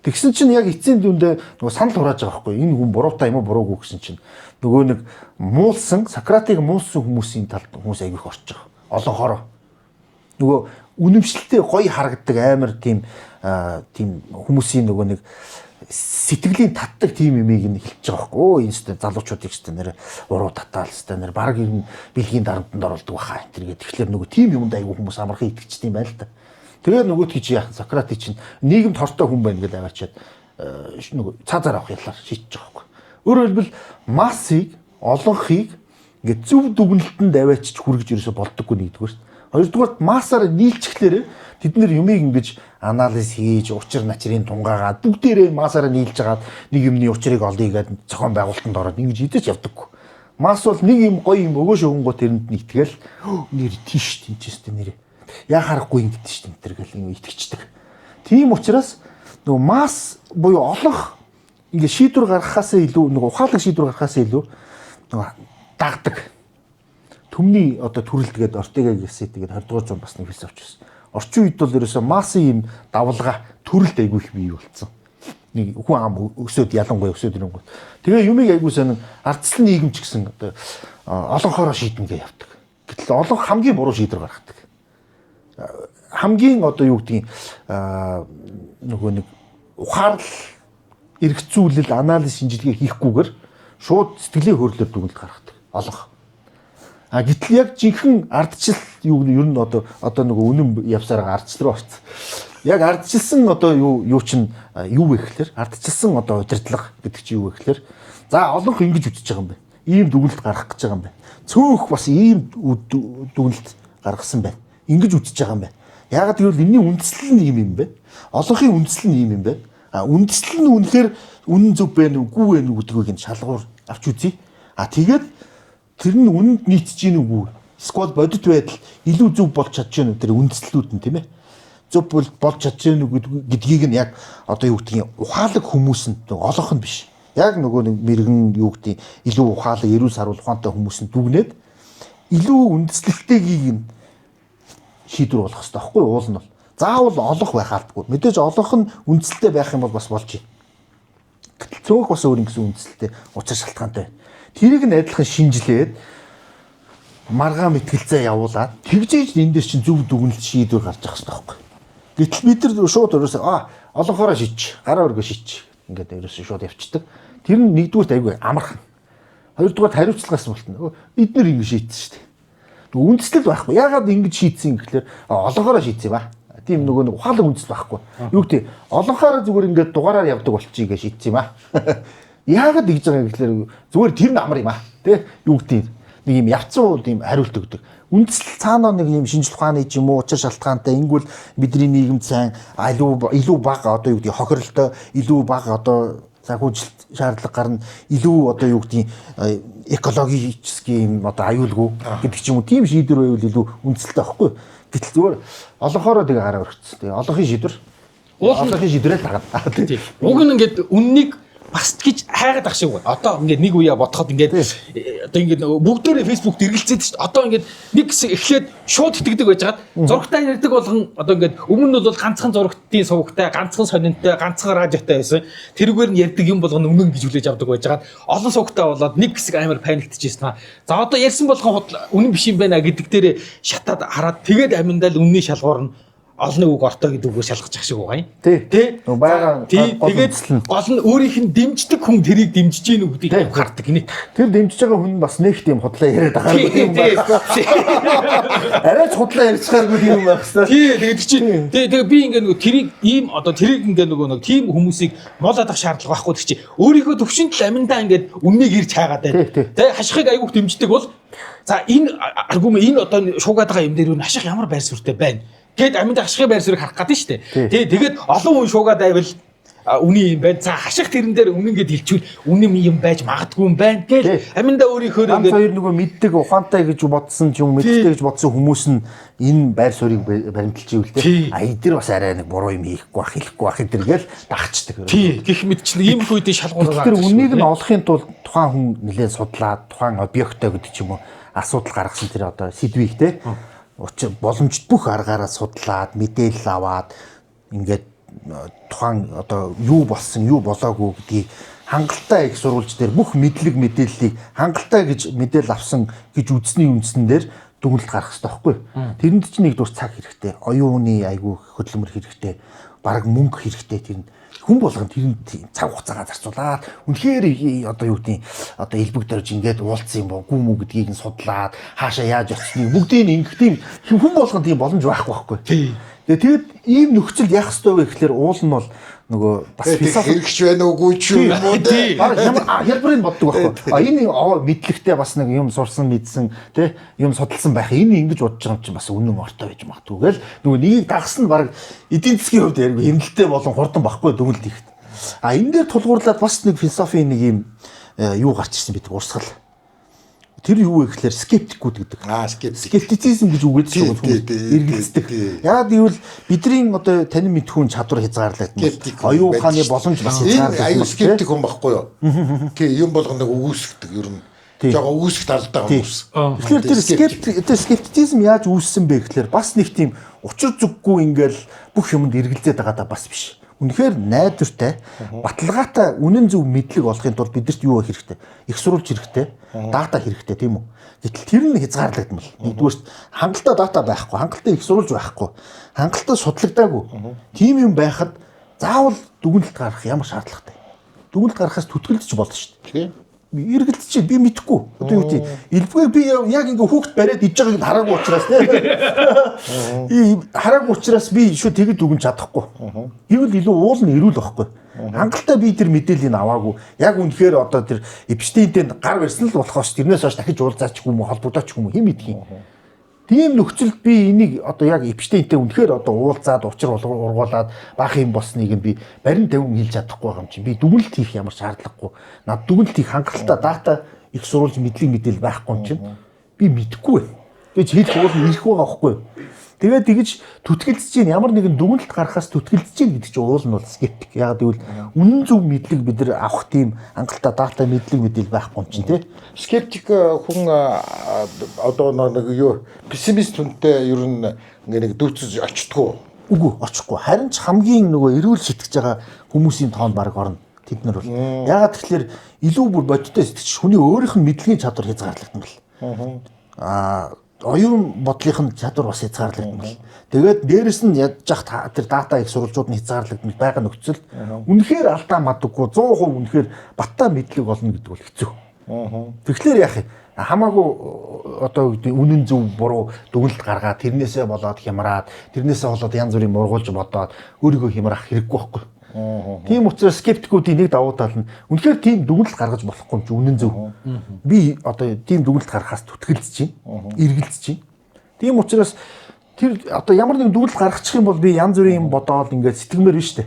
Тэгсэн чинь яг эцсийн дүндээ нөгөө санал хурааж байгаа байхгүй. Энэ хүн буруутай юм уу буруугүй гэсэн чинь нөгөө нэг муулсан Сократыг муулсан хүмүүсийн талд хүмүүс аяг их орж байгаа. Олон хороо. Нөгөө үнэмшилтэй гоё харагддаг амар тийм хүмүүсийн нөгөө нэг сэтгэлийн татдаг тийм юмыг нь хэлж байгаа байхгүй. Оо энэ сте залуучуудыг сте нэр уруу татаал сте нэр баг юм бэлгийн дарамтанд оролдог баха энэ төр гэдэг. Тэгэхээр нөгөө тийм юмд аягүй хүмүүс амархан итгэжтэй юм байна л да. Тэгээ нөгөөд гэж яахан Сократыг чинь нийгэмд хортой хүн байна гэдэг аваачаад нөгөө цаазаар авах ялаар шийдэж байгаа байхгүй. Өөрөөр хэлбэл массыг олонхийг ингээд зөв дүгнэлтэнд аваачиж хүргэж ерөөсө болдоггүй нэгдүгээр. Хоёрдугаар массаар нийлчихлээр тэд нэр юмыг ингэж анализ хийж учир начрын тунгаагаад бүгдээрээ массаар нийлж хагаад нэг юмны учрыг олъё гэдэг зохион байгуулалтанд ороод ингэж идэж явдаггүй. Масс бол нэг юм гоё юм өгөөш өгөнгөө тэрэнд нь итгэл нэр тийш тэнчээстэй нэр яа харахгүй ингэдэж шүү дээ тэр гэл юм итгэждэг. Тийм учраас нөгөө масс буюу олонх ингэ шийдвэр гаргахаас илүү нөгөө ухаалаг шийдвэр гаргахаас илүү нөгөө дагдаг. Төмний одоо төрөлдгээд Ортега Гассет тэгээд 20 дугаар зуун бас нэг философч байсан. Орчин үед бол ерөөсөө массын юм давлага төрөлд айгүй их бий болсон. Нэг хүн ам өсөөд ялангуяа өсөөд ирэнгүүт. Тэгээ юмыг айгүй сонин ардчлан нийгэмч гэсэн одоо олонхороо шийднэгээ явдаг. Гэтэл олон хамгийн буруу шийдвэр гаргадаг. Хамгийн одоо юу гэдгийг нөгөө нэг ухаарл эргэцүүлэл анализ шинжилгээ хийхгүйгээр шууд сэтгэлийн хөдлөлөөр дүгнэлт гаргадаг. Олонх. Гэтэл яг жинхэнэ ардчил юу ер нь одоо нөгөө үнэн явсараа ардчил руу орсон. Яг ардчилсан одоо юу чинь юу вэ гэхээр ардчилсан одоо удирдлага гэдэг чинь юу вэ гэхээр за олонх ингэж үтж байгаа юм байна. Ийм дүгнэлт гаргах гэж байгаа юм байна. Цөөх бас ийм дүгнэлт гаргасан байна. Ингэж үтж байгаа юм байна. Яагаад гэвэл энэний үндэслэл нь ийм юм байна. Олонхын үндэслэл нь ийм юм байна. Үндэслэл нь үнэхээр үнэн зөв байна уу, үгүй байна уу гэдгийг нь шалгуур авч үзье. Тэгээд тэр нь үнэнд нийцэж гин үгүй. Сквад бодит байдал илүү зөв болж чадж гин үү тэр үндэслэлүүд нь тийм ээ. Зөв болж чадж гин үү гэдгийг нь яг одоо юу гэдгийг ухаалаг хүмүүс нь олонх нь биш. Яг нөгөө нэг мэрэгэн юу гэдгийг илүү ухаалаг эрүүл сарвал ухаантай хүмүүс нь дүгнээд илүү үндэслэлтэйгийг нь шийдвэр болох хэрэгтэй байхгүй уул нь бол. Заавал олонх байх албагүй. Мэдээж олонх нь үндэслэлтэй байх юм бол бас болж байна. Гэтэл цөөх бас өөр ингэсэн үндэслэлтэй учир шалтгаантай байна. Тэрийг нь адилхан шинжилээд маргаан мэтгэлцээ явуулаад тэгжээж энэ дээр чинь зөв дүгнэлт шийдвэр гарч ах хэрэгтэй байхгүй. Гэтэл бид нар шууд өрөөсөө олонхороо шийдчих, гараа өргөө шийдчих. Ингээд өрөөсөө шууд явчихдаг. Тэр нь нэгдүгürt айгүй амархан. Хоёрдугаар хариуцлагаас болтно. Эднэр ингэ шийдсэн шүү дээ. Үндэслэл байхгүй. Яагаад ингэж шийдсэн гэхэлэр олонхороо шийдсэн ба. Тийм нөгөө нэг ухаалаг үндэслэл байхгүй. Юу гэдэг олонхороо зүгээр ингээд дугаараар явдаг болчихъя гэж шийдсэн юм аа. Яагаад ингэж байгаа гэхэлэр зүгээр тэр нь амар юм аа. Тэ юу гэдэг нэг юм явцсан тийм хариулт өгдөг. Үндэслэл цаанаа нэг юм шинжлэх ухааны ч юм уу учир шалтгаантай ингэвэл бидний нийгэмд сайн илүү бага одоо юу гэдэг хохирлолтой илүү бага одоо санхүүжилт шаардлага гарна илүү одоо юу гэдэг экологический юм одоо аюулгүй гэдэг ч юм уу тийм шийдвэр байвал илүү үндэслэлтэй байхгүй. Гэтэл зүгээр олонхороо тэгээ гараа өргөцсөн. Тэгээ олонхын шийдвэр олонхын шийдвэрээ дагаад. Уг нь ингээд үннийг бас гэж хайгаад ах шиг байна. Одоо ингээд нэг үе бодоход ингээд одоо ингээд бүгдээрээ фэйсбүүкт эргэлзээд шүү дээ. Одоо ингээд нэг хэсэг эхлээд шууд итгэдэг байжгаад зурагтаа ярьдаг болгон одоо ингээд өмнө нь бол ганцхан зурагтын сувагтай, ганцхан сонинтой, ганцхан радиотой байсан. Тэрүүгээр нь ярьдаг юм болгоно үнэн гэж хүлээж авдаг байжгаад олон сувагтай болоод нэг хэсэг амар паниктчихсэн. За одоо ярьсан болгон үнэн биш юм байна гэдэг дээрээ шатаад хараад тэгээд аминдал үнний шалгуур нь олны үг ортой гэдэг үгээс шалгаж ах шиг байгаа юм. Тий. Бага тэгээд гол нь өөрийнх нь дэмждэг хүн тэрийг дэмжиж гин үгдийг хардаг гинэ. Тэр дэмжиж байгаа хүн бас нэг тийм худлаа яриад байгаа юм байна. Арай ч худлаа ярьчихааргүй юм байх хэвээр. Тэгээд чинь тэгээд би ингээ нөгөө тэрийг ийм одоо тэрийг ингээ нөгөө нэг тийм хүмүүсийг моолоод авах шаардлага байхгүй тэр чинь өөрийнхөө төвшөнд л аминдаа ингээд үннийг ирж хаагаад байна. Тэгээд хашхыг айгуух дэмждэг бол за энэ аргумент энэ одоо шуугаад байгаа юм дээр юу хаших ямар байр суурьтай байна. Тэгэд аминд хашхын байр суурийг харах гэдэг нь шүү дээ. Тэгээд олон хүн шуугаад байвал үний юм байна. За хаших тэрэн дээр үнэн гэд хэлчихвэл үнэн юм байж магадгүй юм байна. Тэгэл аминдаа өөрийнхөө ингээд хоёр нөгөө мэддэг ухаантай гэж бодсон ч юм мэддэг гэж бодсон хүмүүс нь энэ байр суурийг баримталж ивэл те. Эдгээр бас арай нэг буруу юм хийхгүй байх, хэлэхгүй байх эдгээр гэл дагчдаг. Тий. Гэх мэт чинь ийм үедээ шалгуур гаргаж. Тэр үннийг нь олохын тулд тухайн хүн нэлээд судлаад тухайн объекттой гэдэг ч юм уу асуудал гаргасан тэр одоо сэдвийг те. Боломжит бүх аргаараа судлаад мэдээлэл аваад ингээд тухайн одоо юу болсон юу болоогүй гэдгийг хангалттай их сурвалж дээр бүх мэдлэг мэдээллийг хангалттай гэж мэдээлэл авсан гэж үзсний үндсэн дээр дүгнэлт гаргах хэрэгтэй байхгүй. Тэрэнд чинь нэг дуус цаг хэрэгтэй. Оюуны айгүй хөдөлмөр хэрэгтэй. Бараг мөнгө хэрэгтэй. Тэр хүн болгонд тэр цаг хугацаагаа зарцуулаад үнэхээр одоо юу гэдэг одоо элбэг дөрж ингээд уулцсан юм бoo мүү гэдгийг нь судлаад хаашаа яаж очсныг бүгдийг нь ингээд тийм хүн болгонд тийм боломж байхгүй байхгүй. Тэгээд ийм нөхцөл яах ёстой вэ гэхэлэр уул нь бол нөгөө бас хэрэгч байна уугүй ч юм уу те. Ямар хялбарыг боддог байхгүй. Энэ мэдлэгтэй бас нэг юм сурсан мэдсэн те юм судалсан байх. Энэ ингэж бодож байгаа юм чинь бас үнэн ортой байж магадгүй гэл нөгөө нэгийг дагс нь баг эдийн засгийн хувьд яриг хэмнэлттэй болон хурдан багхгүй дүгнэлт ихт. Энэ дээр тулгуурлаад бас нэг философийн нэг юм юу гарч ирсэн байдаг урсгал. Тэр юу вэ гэхээр скептикүүд гэдэг. Скептицизм гэж үгээд шүү дээ. Эргэлздэг. Яагаад гэвэл бидний одоо танин мэдхүүн чадвар хязгаарлагдана. Оюун ухааны боломж бас хязгаарлагдана. Аюу скептик хүн байхгүй юу? Тий, юм болгоныг үгүйсгдэг ер нь. Жага үгүйсгэх талтай хүмүүс. Тэгэхээр тэр скептицизм яаж үүссэн бэ гэхээр бас нэг тийм учир зүггүй ингээл бүх юмд эргэлзээд байгаа да бас биш. Үнэхээр найдвартай, баталгаатай, үнэн зөв мэдлэг олохын тулд бидэрт юу хэрэгтэй? Их сурвалж хэрэгтэй, дата хэрэгтэй тийм үү? Гэтэл тэр нь хязгаарлагдмал. Нэгдүгээрт хангалттай дата байхгүй, хангалттай их сурвалж байхгүй, хангалттай судлагдаагүй. Тийм юм байхад заавал дүгнэлт гаргах ямар шаардлагатай? Дүгнэлт гаргахаас түтгэлдэж болно шүү дээ. Эргэлдэж чи би мэдэхгүй. Одоо юу гэдэг элбэгээр би яг ингээ хүүхд бариад иж байгааг хараагүй учраас тийм. Хараагүй учраас би шүү тэгэд дүгнж чадахгүй. Гэвэл илүү уул нь ирүүл واخгүй. Хангалттай би тэр мэдээллийг аваагүй. Яг үнэхээр одоо тэр Эпштейнтэй гар барьсан л болохоос тэрнээс хойш дахиж уулзаач юм уу холбогдооч юм уу хэн мэдхий. Тийм нөхцөлд би энийг одоо яг Эпштейнтэй үнэхээр одоо уулзаад учир ургуулад баах юм болсныг нь би барин тавин хэлж чадахгүй байгаа юм чинь. Би дүгнэлт хийх ямар шаардлагагүй. Над дүгнэлт хийх хангалттай дата их сурвалж мэдлэг мэдээлэл байхгүй юм чинь. Би мэдэхгүй. Тэгэж хэлэх уул нь ирэх байгаа байхгүй юу? Тэгээд тэгэж түтгэлдэж чинь ямар нэгэн дүгнэлт гарахаас түтгэлдэж чинь гэдэг чинь уул нь бол скептик. Яг гэвэл үнэн зөв мэдлэг бид нар авах тийм хангалттай дата мэдлэг мэдээлэл байхгүй юм чинь тий. Скептик хүн одоо нэг юу пессимист хүнтэй ер нь ингээ нэг дүүцэж очтгоо. Үгүй очихгүй. Харин ч хамгийн нөгөө эрүүл сэтгэж байгаа хүмүүсийн тоонд баг орно. Тэд нар бол ягаад тэгэхээр илүү бүр бодиттой сэтгэж хүний өөрийнх нь мэдлэгийн чадвар хязгаарлагдана. Оюун бодлынх нь чадвар бас хязгаарлагдана. Тэгээд дээрэс нь ядж явах тэр дата их сурвалжууд нь хязгаарлагдмал байгаа нөхцөлд үнэхээр алдаа мадаггүй 100% үнэхээр баттай мэдлэг олно гэдэг бол хэцүү. Тэгэхээр яах юм? Хамаагүй одоо үнэн зөв буруу дүгнэлт гаргаад тэрнээсээ болоод хямраад тэрнээсээ болоод янз бүрийн мургуулж бодоод өөрийгөө хямрах хэрэггүй байхгүй. Тийм учраас скептикуудын нэг давуу тал нь үнэхээр тийм дүгнэлт гаргаж болохгүй юм чи үнэн зөв. Би одоо тийм дүгнэлт гаргахаас түтгэлдэж чинь, эргэлдэж чинь. Тийм учраас тэр одоо ямар нэгэн дүгнэлт гаргачих юм бол би янз бүрийн юм бодоод ингээд сэтгэмээр биш үү.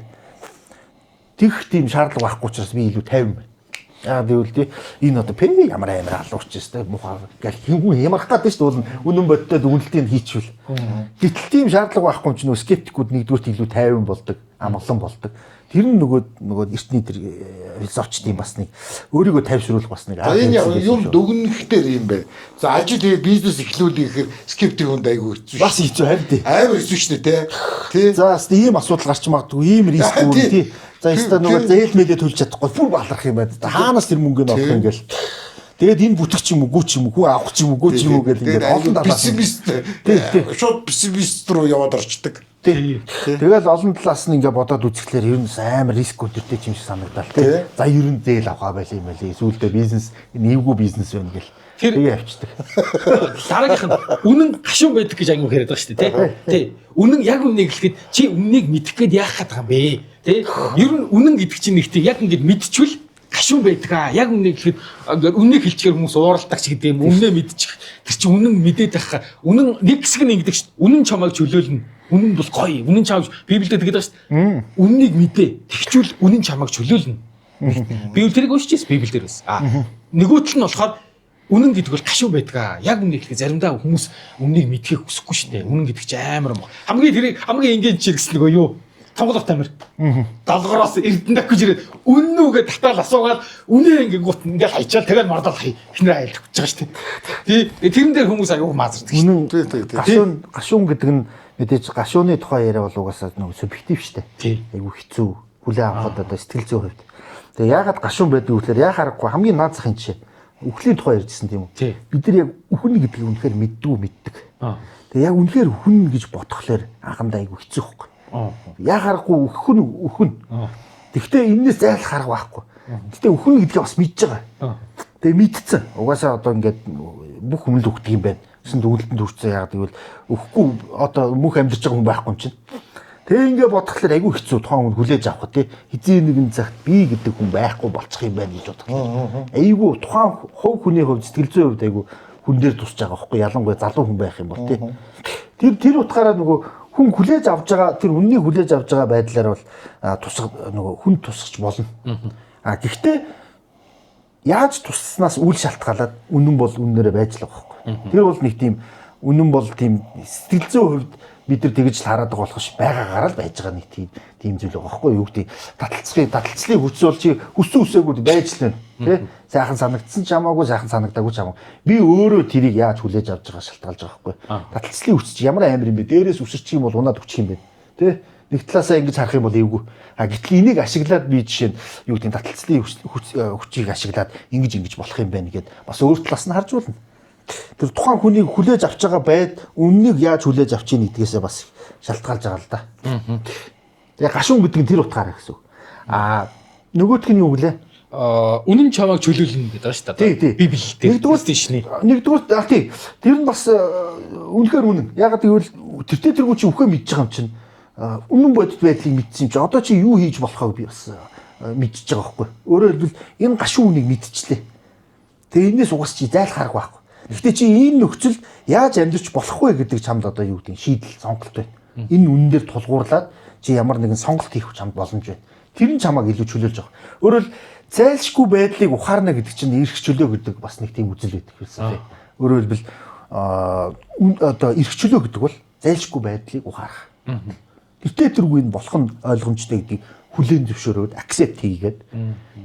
Тэгэх тийм шаардлага байхгүй учраас би илүү тайван байна. Яг гэвэл тий энэ одоо ямар амар алуурч өстэй мухаа гэл хүн ямарх гэдэг шүү дээ үнэн бодтой дүгнэлтийг хийчихвэл. Гэтэл тийм шаардлага байхгүй юм чи нөө скептикүүд нэгдүгürt илүү тайван болдог, амгалан болдог. Тэр нь нөгөө эртний тэр философчдын бас нэг өөрийгөө тайвшруулах бас нэг энэ юм дүгнэхтэр юм байна. За ажил тэгээ бизнес эхлүүлэх гэхээр скептик хүнд айгүй хэцүү. Бас хэцүү харин тий. Амар хэцүү шнэ тий. За ийм асуудал гарч магадгүй ийм риск үүр тий. За яста нөгөө зээл мэдээ төлж чадахгүй бүр баларх юм байна. Хаанаас тэр мөнгөний авах юм гээл. Тэгээд энэ бүтэх ч юм уу, гүү ч юм уу, хүү авах ч юм уу, гүү ч юм уу гэдэг ингээд олон талаас пессимист. Шууд пессимист руу яваад орчдөг. тий. Тэгэл олон талаас нь ингээ бодоод үзэхлээр ер нь амар риск өдөртэй юм шиг санагдал тий. За ер нь зээл авах байл юм байлээ. Сүүлдээ бизнес нэвгүй бизнес байна гэл. Тэгээ авчдаг. Дараагийнх нь үнэн гашуун байдаг гэж ангуу яриад байгаа шүү дээ тий. Үнэн яг үннийг хэлэхэд чи үннийг мэдэх гээд яах гэдэг юм бэ? Тий. Ер нь үнэн гэдэг чинь нэгтэй яг ингэж мэдчихвэл гашуун байдаг аа. Яг үннийг хэлэхэд ингээд үннийг хэлчихээр хүмүүс ууралдаг ч гэдэг юм. Үннээ мэдчих. Тэр чинь үнэн мэдээд байх. Үнэн нэг хэсэг нь ингэдэг шүү дээ. Үнэн чамайг чөлөөлнө. Үнэн бол гоё. Үнэн чамайг Библиэд тэгээд байгаа шүү дээ. Үннийг мэдээ. Тэгчүүл үнэн чамайг чөлөөлнө. Библи тэрийг уншижээс Библи дээр бас. Нөгөөтөл нь болохоор үнэн гэдэг бол гашуун байдаг аа. Яг үннийг хэлэхэд заримдаа хүмүүс үннийг мэдхийг хүсэхгүй шүү дээ. Үнэн гэдэг чинь амар юм. Хамгийн энгийн чирэгс нөгөө юу? Сонголт амир. Далгороос эрдэнэ гэж ирээд үннүүгээ татаал асуугаад үнээ ингээд ингээд хайчаал тэгэл мордол хинээр айлах гэж байгаа шүү дээ. Тий. Тэрэн дээр хүмүүс аюу маазардаг шүү дээ. Гашуун гэдэг нь мэдээж гашууны тухай яриа бол угаасаа нэг субъектив шүү дээ. Айгу хэцүү хүлээн авахд одоо сэтгэл зүйн хувьд. Тэгээ яагаад гашуун байдаг вэ гэхээр яхаарахгүй хамгийн наад захын жишээ. Үхлийн тухай ярьжсэн тийм үү? Бид нар яг үхэн гэдгийг үнэхээр мэддэг. Тэгээ яг үнэхээр үхэн гэж бодхолоор анхандаа айгу хэцүү байхгүй. Яхаарахгүй үхэн. Тэгвэл энэс зайлах арга байхгүй. Гэтэ үхэн гэдгийг бас мэдж байгаа. Тэгээ мэдсэн. Угаасаа одоо ингээд бүх хүн л үхдэг юм байна. Гэсэн дүгэлтэнд хүрсэн яагаад гэвэл үхэхгүй одоо мөнх амьдарч байгаа хүн байхгүй юм чинь. Тэгээ ингээд бодхолоор айгүй хэцүү тухайн хүн хүлээж авах тий. Хизээ нэгэн цагт би гэдэг хүн байхгүй болчих юм байна гэж бодох. Айгүй тухайн хувь хүний хувьд сэтгэл зүйн хувьд айгүй хүн дээр тусч байгаа байхгүй. Ялангуяа залуу хүн байх юм бол тий. Тэр утгаараа нөгөө хүн хүлээж авж байгаа тэр үннийг хүлээж авж байгаа байдлаар бол тусах нөгөө хүн тусахч болно. Гэхдээ яаж тусснаас үл шалтгаалаад үнэн бол үннээрээ байж л байгаа байхгүй. Тэр бол нэг тийм үнэн бол тийм сэтгэл зүйн хувьд бид нар тэгж л хараад байгаа болохш байгаагаар л байж байгаа нэг тийм зүйл байгаа байхгүй юу гэдэг таталцлын хүч бол чи хүссэн үсээгүй байж л байна тий сайхан санагдсан ч хамаагүй сайхан санагдаагүй ч хамаагүй би өөрөө тэрийг яаж хүлээж авч байгаа шалтгаалж байгаа байхгүй таталцлын хүч чи ямар амар юм бэ дээрээс үсэрч юм бол унаад өччих юм бэ тий нэг талаасаа ингэж харах юм бол эвгүй гэтэл энийг ашиглаад би жишээ нь юу гэдэг таталцлын хүчийг ашиглаад ингэж болох юм байна гэд бас өөр талаас нь харж болно. Тэр тухайн хүнийг хүлээж авч байгаа байд үннийг яаж хүлээж авч ийн гэдгээсээ бас шалтгаалж байгаа л да. Тэгээ гашуун гэдэг нь тэр утгаараа гэсэн үг. Нөгөөх нь юу гэлээ? Үнэн чамайг чөлөөлнө гэдэг байна шүү дээ. Библи дээр. Нэгдүгээр тий. Тэр нь бас үнэхээр үнэн. Ягаад гэвэл тэртээ тэргүй чи үхээ мэдж байгаа юм чинь үнэн бодит байдлыг мэдсэн юм чи одоо чи юу хийж болохоо би бас мэдчихэж байгаа байхгүй. Өөрөөр хэлбэл энэ гашуун үнийг мэдчихлээ. Тэгээ энэс угаас чи зайлах арга байхгүй. Гэхдээ чи энэ нөхцөлд яаж амьдарч болох вэ гэдэг чамд одоо юу гэдэг шийдэл сонголт байна. Энэ үнэн дээр тулгуурлаад чи ямар нэгэн сонголт хийх чамд боломж байна. Тэр нь чамайг илүү чөлөөлж байгаа. Өөрөөр зайлшгүй байдлыг ухаарна гэдэг чинь эрх чөлөө гэдэг бас нэг тийм үзэл байдаг гэсэн. Өөрөөр хэлбэл одоо эрх чөлөө гэдэг бол зайлшгүй байдлыг ухаарах. Тэртээ тэргүй нь болох нь ойлгомжтой гэдгийг хүлээн зөвшөөрөөд accept хийгээд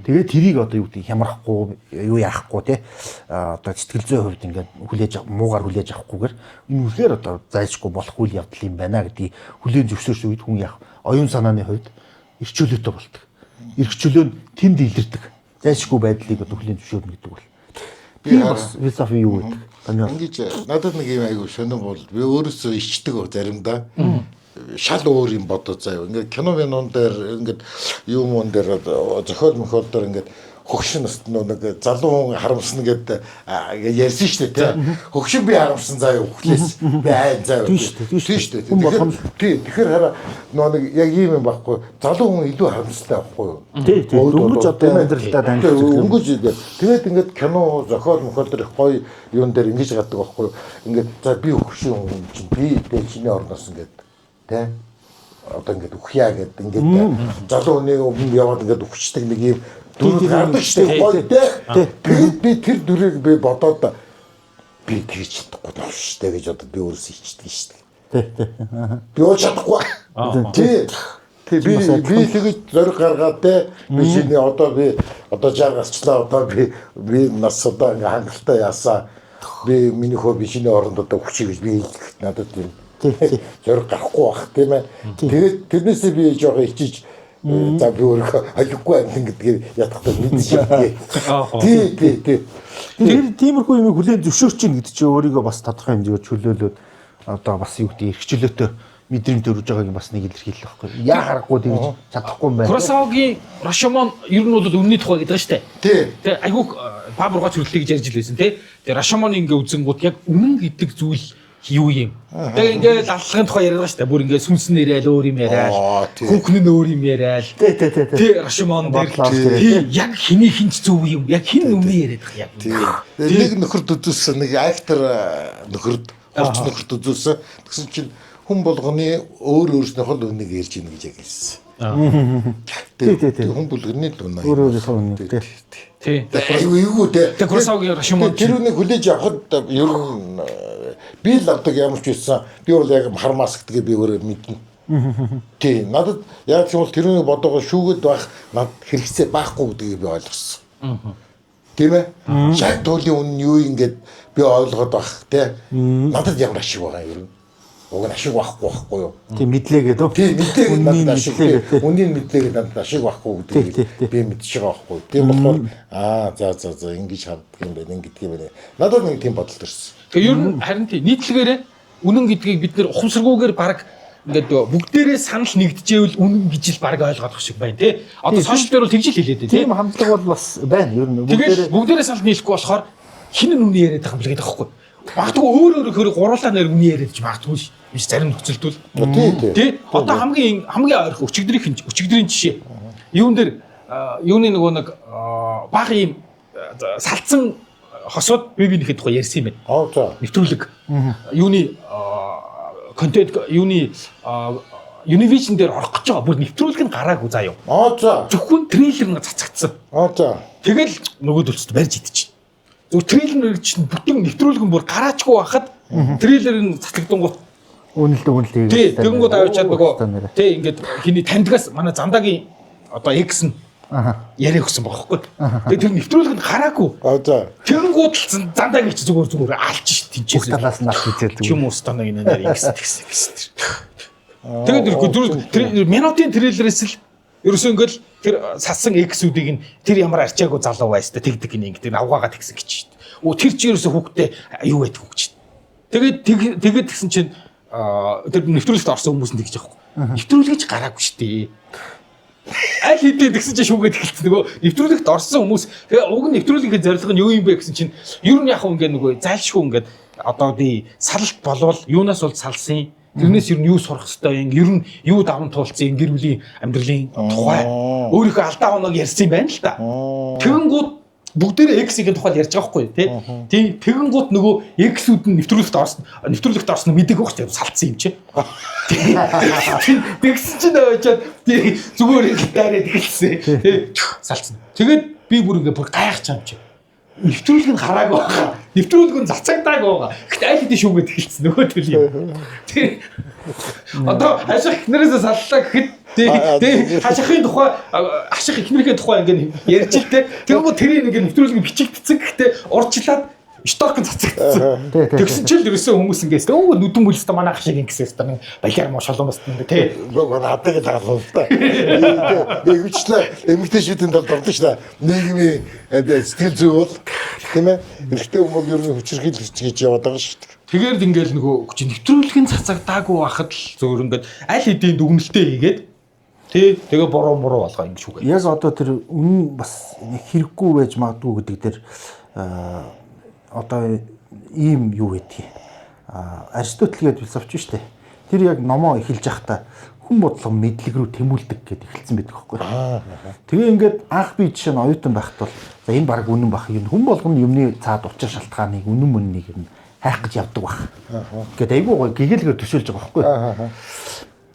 тэгээд тэрийг одоо юу гэдэг хямрахгүй юу яахгүй те одоо сэтгэл зүйн хувьд ингээд муугаар хүлээж авахгүйгээр энэ үнэхээр одоо зайлшгүй болох үйл явдал юм байна гэдгийг хүлээн зөвшөөрсөн үед хүн яах оюун санааны хувьд эрх чөлөөтэй болдог. Эрх чөлөө нь тэнд илэрдэг. Зайлшгүй байдлыг одоо хүлээн зөвшөөрнө гэдэг бол би бас философи юу гэдэг. Ингэж надад нэг юм айгу сонирн бол би өөрөөсөө ичдэг заримдаа шал өөр юм бодоо заяа. Ингээд кино дээр ингээд юм уун дээр зохиол мөхөл дээр ингээд хөгшин нэг залуу хүн харамсна гэдэг ярьсан шүү дээ тий. Хөгшин би харамсан заяа өглөөс би айн заяа. Тийм шүү дээ. Тэгэхээр хараа нэг яг ийм юм байхгүй. Залуу хүн илүү харамстай байхгүй юу? Тий. Дөнгөж одоо амьдралдаа танилцдаг. Дөнгөж тэгээд ингээд кино зохиол мөхөл дээр гоё юун дээр ингэж гадаг байхгүй юу? Ингээд за би хөгшин хүн чинь би чиний орноос ингээд тэ одоо ингээд үхьяа гэдэг ингээд залуу хүний өмнө яваад ингээд үхчихдэг нэг юм дүр гардаг шүү дээ. Би тэр дүрийг би бодоод би тэгж чадахгүй байна шүү дээ гэж одоо би өөрөөсөө ичдэг шүү дээ. Би ууж чадахгүй. Тий би тэгж зориг гаргаад те би шинэ одоо жаргалчлаа одоо би нас одоо ингээд хангалттай яасаа би миний хөө би шинэ оронд одоо хүчий гэж би надад тийм зориг гарахгүй бах тийм ээ. Тэгээд тэрнээсээ би жоохон ичиж за би өөрөө аюугүй амтан гэдгийг ядахтаа мэдчихээ. Тий. Тэр тиймэрхүү юм хүлээн зөвшөөрч ийн гэдэг чинь өөрийгөө бас тодорхой хэмжээгээр чөлөөлөөд одоо бас юу гэдэг эрх чөлөөтэй мэдрэмж төрж байгааг бас нэг илэрхийлэх байхгүй. Яа харахгүй тэгж чадахгүй юм байна. Куросавагийн Рашомон ер нь бол үнний тухай гэдэг шүү дээ. Тий. Тэгээ айгүй Баабургач хүрлээ гэж ярьж илсэн тий. Тэгээ Рашомон ингээ үзэнгууд яг үнэн гэдэг зүйл юу юм. Тэгээ ингээ аллагын тухай яриад байгаа шүү дээ. Бүр ингээ сүнсэн нэрэл өөр юм яриад. Хүүхэн нь өөр юм яриад. Тий Рашомон дээр яг хиний хинч зөв юм. Яг хин үнэн яриад байгаа яг. Нэг нөхөрд үзүүлсэн нэг актер нөхөрд орч нөхөрд үзүүлсэн. Тэгсэн чинь хүн болгоны өөр өөрснийхөө л үнийг ярьж ийн гэж яг хэлсэн. Тий. Хүн болгоны л үнэ. Өөр өөрийнхөө үнийг тий. Эйгүү тий. Тэгээ Куросавагийн Рашомон тэр үнийг хүлээж авахд ер нь би л авдаг ямар ч байсан. Би бол яг хармаас гэдгээ би өөрөө мэднэ. Тий. Надад яг ч юм бол тэр үнийг бодоогоо шүүгээд байх над хэрэгцээ байхгүй гэдгийг би ойлгосон. Тийм ээ. Яг туулийн үнэн юу ингээд би ойлгоод байх тий. Надад ямар ашиг байгаа юм. Уг нь ашиг байхгүй юу? Тийм мэдлээгээд үү? Тийм мэдлээгээд надад ашиг. Үнийн мэдлээгээд надад ашиг байхгүй гэдгийг би мэдчихэж байгаа байхгүй. Тийм болохоор за ингэж харддаг юм байна, ингэдэг юм байна. Надад нэг тийм бодол төрсөн. Тэгээ ер нь харин тийм нийтлэгээрээ үнэн гэдгийг бид нэр ухамсаргүйгээр баг ингээд бүгдээрээ санал нэгдэжээвэл үнэн гэж л баг ойлгоод байх шиг байна тий. Одоо сошиал дээр бол тэгж л хэлээд дээ тий. Тийм хандлага бол бас байна. Ер нь бүгдээрээ санал нийлэхгүй болохоор хин нь үнэн яриад байгаа юм л гэдэг байхгүй. Магадгүй өөр хөр гуруулаа нэр үнэн яриад ч магадгүй ш. Биш зарим нөхцөлдөл. Тий. Одоо хамгийн ойрхон өчигдрийн жишээ. Юун дээр юуны нөгөө нэг баг юм салцсан хосууд бибинийхээ тухай ярьсан юм байна. За. Нэвтрүүлэг. Юуны контент юуны Univision дээр орох гэж байгаа. Бүр нэвтрүүлэг нь гараагүй заа юу. За. Зөвхөн трейлер нь цацагдсан. За. Тэгэл нөгөөдөлцөд барьж идчих. Зөв трейлер чинь бүтэн нэвтрүүлэг нь бүр гараачгүй байхад трейлер нь цацагдангууд үнэлт хийгээд. Тий, тэгэнгүүт авчиад нөгөө тий ингээд хиний таньдгаас манай Зандагийн одоо X нь яриа өгсөн байхгүй. Тэгээ тэр нэвтрүүлэг нь гараагүй. За. Тэгэнгүүт л Зандагийн ч зүгээр алж ш тэнчээс. Талаас нь алж үзээд зүгээр. Юм уустанаг энэ нэр X. Тэгээд тэр минутын трейлерээс л ерөөсөө ингээд тэр сасан X-үүдийг нь тэр ямар арчаагүй залуу байс та тэгдэг гин ингээд авгаагаад тэгсэн гэж шүү дээ. Оо тэр чи ерөөсөө хүүхдээ юу байдаг хүүг чинь. Тэгээд тэгсэн чинь тэр нэвтрүүлэгт орсон хүмүүс нь тэгж яахгүй. Нэвтрүүлгэж гараагүй шүү дээ. Аль хэдийн тэгсэн чинь шүүгээд эхэлсэн нөгөө нэвтрүүлэгт орсон хүмүүс тэгээ уг нь нэвтрүүлгийн зорилго нь юу юм бэ гэсэн чинь ер нь яг ингээд нөгөө зайлшгүй ингээд одоо би салалт болвол юунаас бол салсан тэрнээс ер нь юу сурах хэвээр ер нь юу даван туулсан гэр бүлийн амьдралын тухай өөрийнхөө алдаа оноог ярьсан юм байна л да. Тэгэнгүүт бүгдээрээ X-ийн тухайд ярьж байгаа хгүй тий. Тэгэнгүүт нөгөө X-үүд нь нэвтрүүлэгт орсон мэдээг өгч салцсан юм чи. Тэгсэн чинь очиад зүгээр дайраад эхэлсэн тий. Салцсан. Тэгээд би бүр ингээ бүр гайхаж юм чи. Нэвтрүүлэг нь хараагүй байгаа. Нэвтрүүлэг нь зацагдаагүй байгаа. Гэхдээ аль хэдийн шүүгээд эхэлсэн нөгөө төлөв юм. Тий. Одоо хаших эхнэрээс саллаа гэхэд тий хашихын тухай хаших эхнэрийн тухай ингээ ярьж л тий. Тэгвэл тэрийг ингээ нэвтрүүлэг бичигдсэн гэхдээ урьдчилаад шторк цацагдсан. Тэгсэн чинь л ерөөсөө хүмүүс ингээс өө нүдэн бүлстэй манай ах шиг ингэсэн юм балиар мо шоломост юм тий. Нөгөө хатаг таалаа л та. Эгвчлээ эмгтэшүүдийн талд ордог ш та. Нийгмийн сэтгэл зүй бол тийм ээ. Эрэгтэй хүмүүс ер нь хүчирхийлж хийж яваад байгаа ш. Тэгээд ингээл нөгөө нэвтрүүлгийн цацагдаагүй байхад л зөөр ингээд аль хэдийн дүгнэлтээ хийгээд тий тэгээ буруу болгоо ингэ шүүгээ. Яг одоо тэр үнэн бас хэрэггүй байж магадгүй гэдэг дээр одоо ийм юу гэдгийг Аристотель гэдэг философч шүү дээ. Тэр яг номоо эхэлж байхдаа хүн бодлого мэдлэг рүү тэмүүлдэг гэдээ эхэлсэн байдаг байхгүй. Тэгээ ингээд анх би жишээ нь оюутан байхад бол за энэ баг үнэн бах юм. Хүн болгоно юмны цаад учир шалтгааныг үнэн мөннийг нь хайх гэж явдаг бах. Ингээд айгүй гоо гэгээлгээр төсөөлж байгаа байхгүй.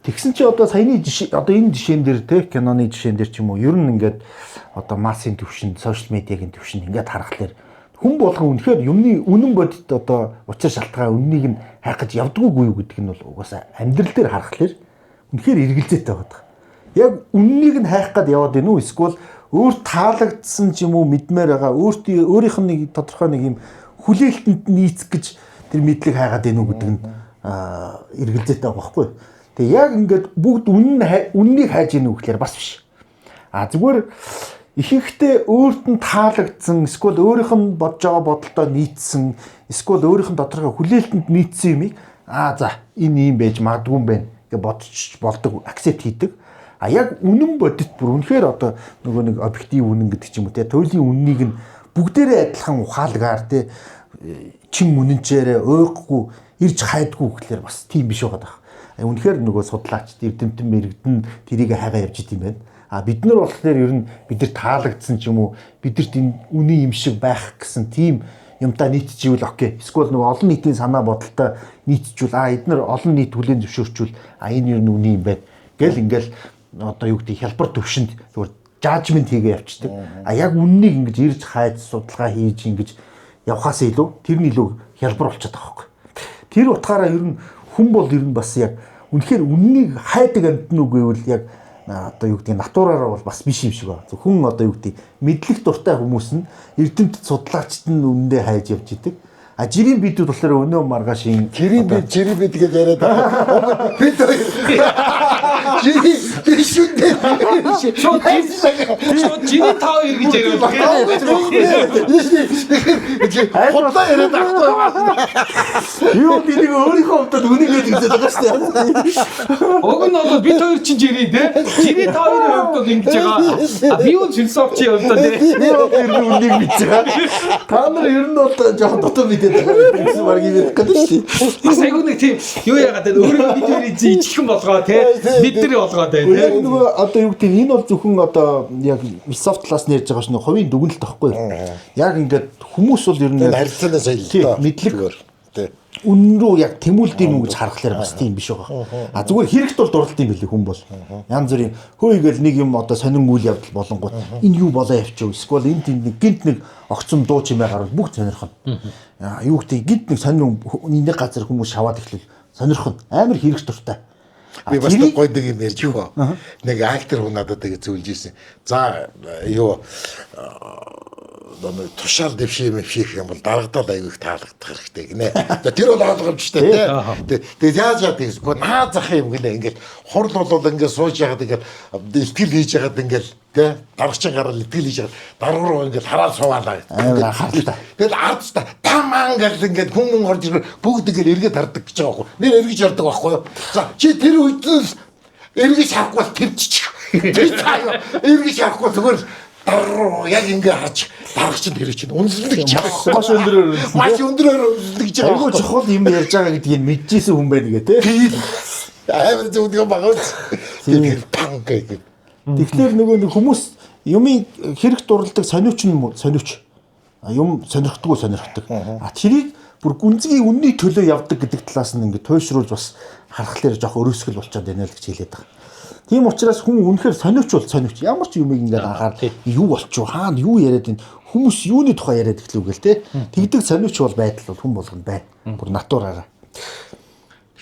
Тэгсэн чи одоо саяны жишээ одоо энэ жишээн дээр те киноны жишээн дээр ч юм уу ер нь ингээд одоо массын төвшин, сошиал медиагийн төвшин ингээд харахаар хүн болгон үнэхээр юмны үнэн бодит одоо учир шалтгаан үннийг нь хайх гэж явдггүй юу гэдэг нь бол угаасаа амьдрал дээр харахаар үнэхээр эргэлзээтэй байдаг. Яг үннийг нь хайх гээд яваад байна уу эсвэл өөр таалагдсан ч юм уу мэдмээр байгаа өөрийнх нь нэг тодорхой нэг юм хүлээлтэнд нийцэх гэж тэр мэдлэг хайгаад байна уу гэдэг нь эргэлзээтэй байгаа байхгүй. Тэгээ яг ингээд бүгд үннийг хайж ийн үү гэхээр бас биш. Зүгээр ихэнхдээ өөрт нь таалагдсан эсвэл өөрийнх нь бодож байгаа бодолтой нийцсэн эсвэл өөрийнх нь тодорхой хүлээлтэнд нийцсэн юмыг за энэ юм байж магадгүй юм байна гэж бодож болдог, акцепт хийдэг. А яг үнэн бодит бүр үнэхээр одоо нөгөө нэг объектив үнэн гэдэг ч юм уу те туйлын үннийг нь бүгдээрээ адилхан ухаалгаар те чин үнэнчээрээ уйхгүй ирж хайдгүй гэхлээр бас тийм биш байгаа даа. Үнэхээр нөгөө судлаач эрдэмтэн мэрэгдэн тэрийг хайгаа явж идэм байна. А бид нар болохоор ер нь бид нар таалагдсан ч юм уу бидэрт энэ үнэн юм шиг байх гэсэн тийм юмтай нийтживэл окей. Эсвэл нөгөө олон нийтийн санаа бодолтой нийтжүүл эдгээр олон нийт хүлээн зөвшөөрчүүл энэ ер нь үнэн юм байна. Гэл ингээл одоо юу гэдэг хялбар төвшөнд зүгээр жажмент хийгээ явцдаг. Яг үннийг ингэж ирж хайж судалгаа хийж ингэж явхаас илүү тэр нь илүү хялбар болчиход байгаа байхгүй. Тэр утгаараа ер нь хүн бол ер нь бас яг үнэхээр үннийг хайдаг амьтан уу гэвэл яг одоо юу гэдэг натураараа бол бас биш юм шиг байна. Хүн одоо юу гэдэг мэдлэг дуртай хүмүүс нь эрдэмтэд судлаачд нь үнэндээ хайж явж идэг. Жирийн бидүүд болохоор өнөө маргаашийн жирийн бид гэж яриад байгаа. Бид жирийн бишүндээ жирийн тав ир гэж яриад байгаа. Хотлоо яриад байгаа. Юу нэг өөрийнхөө хувьд үнийг хэлж байгаа шүү дээ. Уг нь бол бид хоёр чинь жирийн те. Жирийн тав ирийн хувьд ингэж байгаа. Би үн философч юм да те. Би өөр үнийг мэдж байгаа. Та нар ер нь бол жоохон дотор мэдээд гэсэн баг юм гэдэг шүү дээ. Бас айгүй нэг тийм юу яагаад вэ? Өөрөө бид хоёрын жижигхэн болгоо те. Бидний болгоод байна те. Нөгөө одоо юу гэдэг энэ бол зөвхөн одоо яг Microsoft талаас нь ярьж байгаа ш нь хувийн дүгнэлт байхгүй юу? Яг ингээд хүмүүс бол ер нь харилцаанаас аялал мэдлэг үнэн рүү яг тэмүүлдэм үү гэж харахаар бас тийм биш байгаа. Зүгээр хэрэгт бол дурлалт юм билий хүн бол. Янз бүрийн хөөйгөл нэг юм одоо сонин үйл явдал болонгууд энэ юу болоо явчих вэ? Эсвэл энэ тийм нэг гинт нэг огцом дуу чимээ гарвал бүгд сонирхно. Юу гэдэг гинт нэг сонин нэг газар хүмүүс шаваад эхлэв. Сонирхно. Амар хэрэгт дуртай. Би бас гоё нэг юм ярьж байгаа. Нэг актер хүн надад ингэ зөвлөж ирсэн. За юу тушаал дэвших юм бол дарагдаад аягүй их таалагдах хэрэгтэй гинэ. Тэр бол ойлгомжтой тий. Тэгээд яаж яадаг вэ? Наа зах юм гинэ. Ингээд хурл бол ингээд сууж яагаад ингээд итгэл хийж яагаад ингээд тий. Дарагчин гараад итгэл хийж яагаад дарга руу ингээд хараад суугаалаа. Тэгээд ардста тамаа ингээд хүн орж ирэх бүгд ингээд эргээд хардаг гэж байгаа байхгүй. Нэр эргэж ярддаг байхгүй юу? За чи тэр үед эргэж харахгүй бол тэрчих. Тэр цаа эргэж харахгүй зүгээр яг ингэ харж дарагч тэр чинь үнэлдэг ч маш өндрөөр үнэлдэг ч айгуу чухал юм ярьж байгаа гэдгийг мэдчихсэн хүн байна гэ тэ. Амар зөвдөг байгаа. Тэр панк гэх. Тэгэхээр нөгөө нэг хүмүүс юмын хэрэг дурладаг сониуч юм сонирхдаг. Тэрийг бүр гүнзгий үнний төлөө явдаг гэдэг талаас нь ингэ туйшруулж бас харахаар жоох өрөөсгөл болчиход байна л гэж хэлээд байгаа. Тийм учраас хүн үнэхээр сониуч ямар ч юмыг ингээд анхаар юу болчих вэ? Хаана юу яриад байна? Хүмүүс юуны тухай яриад эхлэв гээл те. Тэгдэг сониуч бол байдал бол хүн болгоно байна. Бүр натураараа.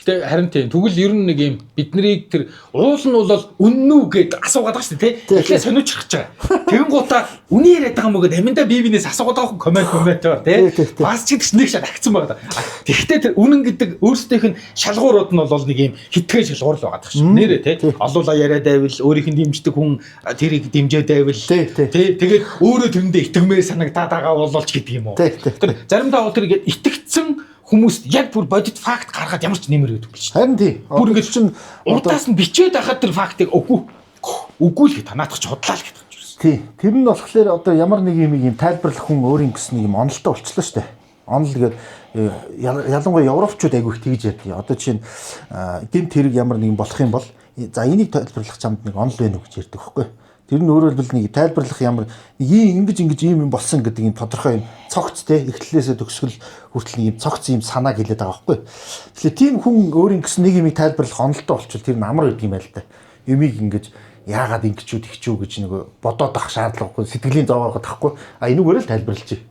Гэтэ харин тийм тэгвэл ер нь нэг юм биднийг тэр уул нь бол үнэн үү гэд асуугаад байгаа шүү дээ тий. Тэгэхээр сониучрах гэж байгаа. Тэгэн гутаа үнэн яриад байгаа юм уу гэд аминдаа бивнээс асуугаад байгаа комментоор тий. Бас ч гэдэг нэг шал агцсан байгаа. Тэгтээ тэр үнэн гэдэг өөрсдийнх нь шалгуурууд нь бол нэг юм хитгэн шалгуур л байгаа дах шүү. Нэрээ тий. Олуула яриад байвал өөрийнх нь дэмждэг хүн тэрийг дэмжээд байвал тий. Тэгээд өөрөө тэрэндээ итгэмээр санагдаад байгаа бололч гэдэг юм уу. Тэр заримдаа бол тэр ингээд итгэцэн хүмүүст яг бүр бодит факт гаргаад ямар ч нэмэр өгдөг биш. Харин тий. Бүр ингэж чинь урдаас нь бичээд байхад тэр фактыг үгүй л гэж танаадах ч худлаа л гэдэг юм шиг. Тий. Тэр нь болохоор одоо ямар нэг юм тайлбарлах хүн өөрийн гэсэн нэг юм онолтой болчихлоо шүү дээ. Онол гэдэг ялангуяа европчууд айгүй их тэгж ярьдаг. Одоо чинь гэмт хэрэг ямар нэг юм болох юм бол за энийг тайлбарлах чамд нэг онол байна уу гэж ярьдаг байхгүй. Тэр нь өөрөөр хэлбэл нэг тайлбарлах ямар ингэж ийм юм болсон гэдэг юм тодорхой юм цогц те эхлэлээсээ төгсгөл хүртэл нэг юм цогц юм санааг хэлээд байгаа байхгүй. Тэгэхээр тийм хүн өөрийн гэсэн нэг юм тайлбарлах онолтой болчихвол тэр нь амар байдаг юм байл та. Юмыг ингэж яагаад ингэчүү тэгчүү гэж нэг бодоод ах шаардлагагүй сэтгэлийн зовоогоод тахгүй. Энүүгээр л тайлбарлаж.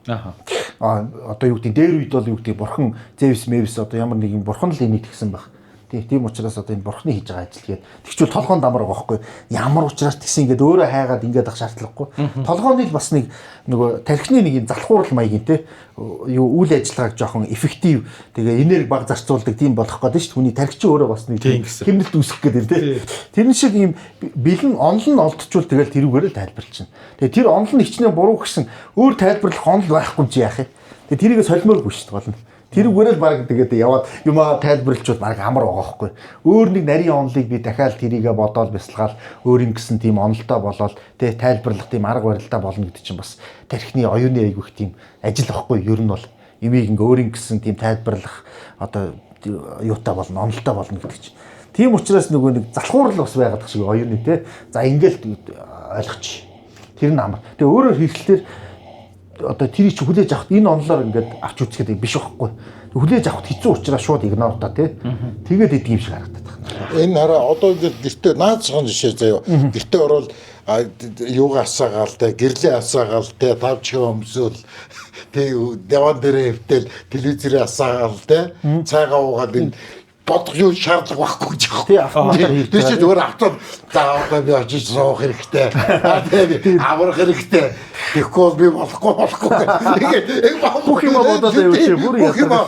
Одоо юу гэдэг дээр үед бол юу гэдэг бурхан Зевс Мэвс одоо ямар нэг юм бурхан л энийг тэгсэн баг. Тийм учраас одоо энэ бурхны хийж байгаа ажил гээд тэгчүүл толгоон дамар байгаа байхгүй ямар учраас тэгсэн ингээд өөрөө хайгаад ингээд ах шаардлагагүй толгооны л бас нэг нөгөө тархины нэг юм залхуурал маягийн те юу үйл ажиллагааг жоохон эффектив тэгээ энерги баг зарцуулдаг тийм болох гэдэг шүү дээ хүний тархичи өөрөө бас нэг хэмнэлт үүсгэх гэдэг те тэрэн шиг юм бэлэн онол нь олдчихвол тэгэл тэрүүгээр л тайлбарлчихна тэгээ тэр онол нь хичнээн буруу гэсэн өөр тайлбарлах онол байхгүй юм чи яах вэ тэгээ тэрийг солимооргүй шүү дээ болно тэрүүгээрээ л баг тэгээд яваад юмаа тайлбарлалчуд баг амар байгаа байхгүй. Өөр нэг нарийн онолыг би дахиад тэрийгэ бодоод бясалгаал өөрийн гэсэн тийм онолтой болоод тэг тайлбарлах тийм арга барилтаа болно гэдэг чинь бас тархины оюуны айгүйх тийм ажил байхгүй. Ер нь бол имийг ингээ өөрийн гэсэн тийм тайлбарлах одоо юутай болно, онолтой болно гэдэг чинь. Тийм учраас нөгөө нэг залхуурал бас байгаад шиг оюуны те. За ингээл ойлгочих. Тэр нь амар. Тэгээ өөрөөр хэлэхдээ одоо тэрийг чи хүлээж авахд энэ онлоор ингээд авч үзэхэд биш байхгүй. Хүлээж авахд хэцүү учраас шууд игнор та тий. Тэгээд идэг юм шиг харагдаад байна. Энэ хараа одоо ингээд гэртээ наад зан жишээ заяа. Гэртээ орвол юугаа асаагаал те, гэрлээ асаагаал те, тавч өмсөөл тэг деван дээрээ хөвтөл телевизээр асаагаал те, цайгаа уугаад энэ бодох юу шаардлага байхгүй гэж байна. Тий автоматар хийх. Тэр чинь зүгээр автомат заавал би очиж суух хэрэгтэй. Тэгээд аврах хэрэгтэй. Тэгэхгүй би болохгүй. Тэгээд бүх юм бодоод явж чи бүр яа.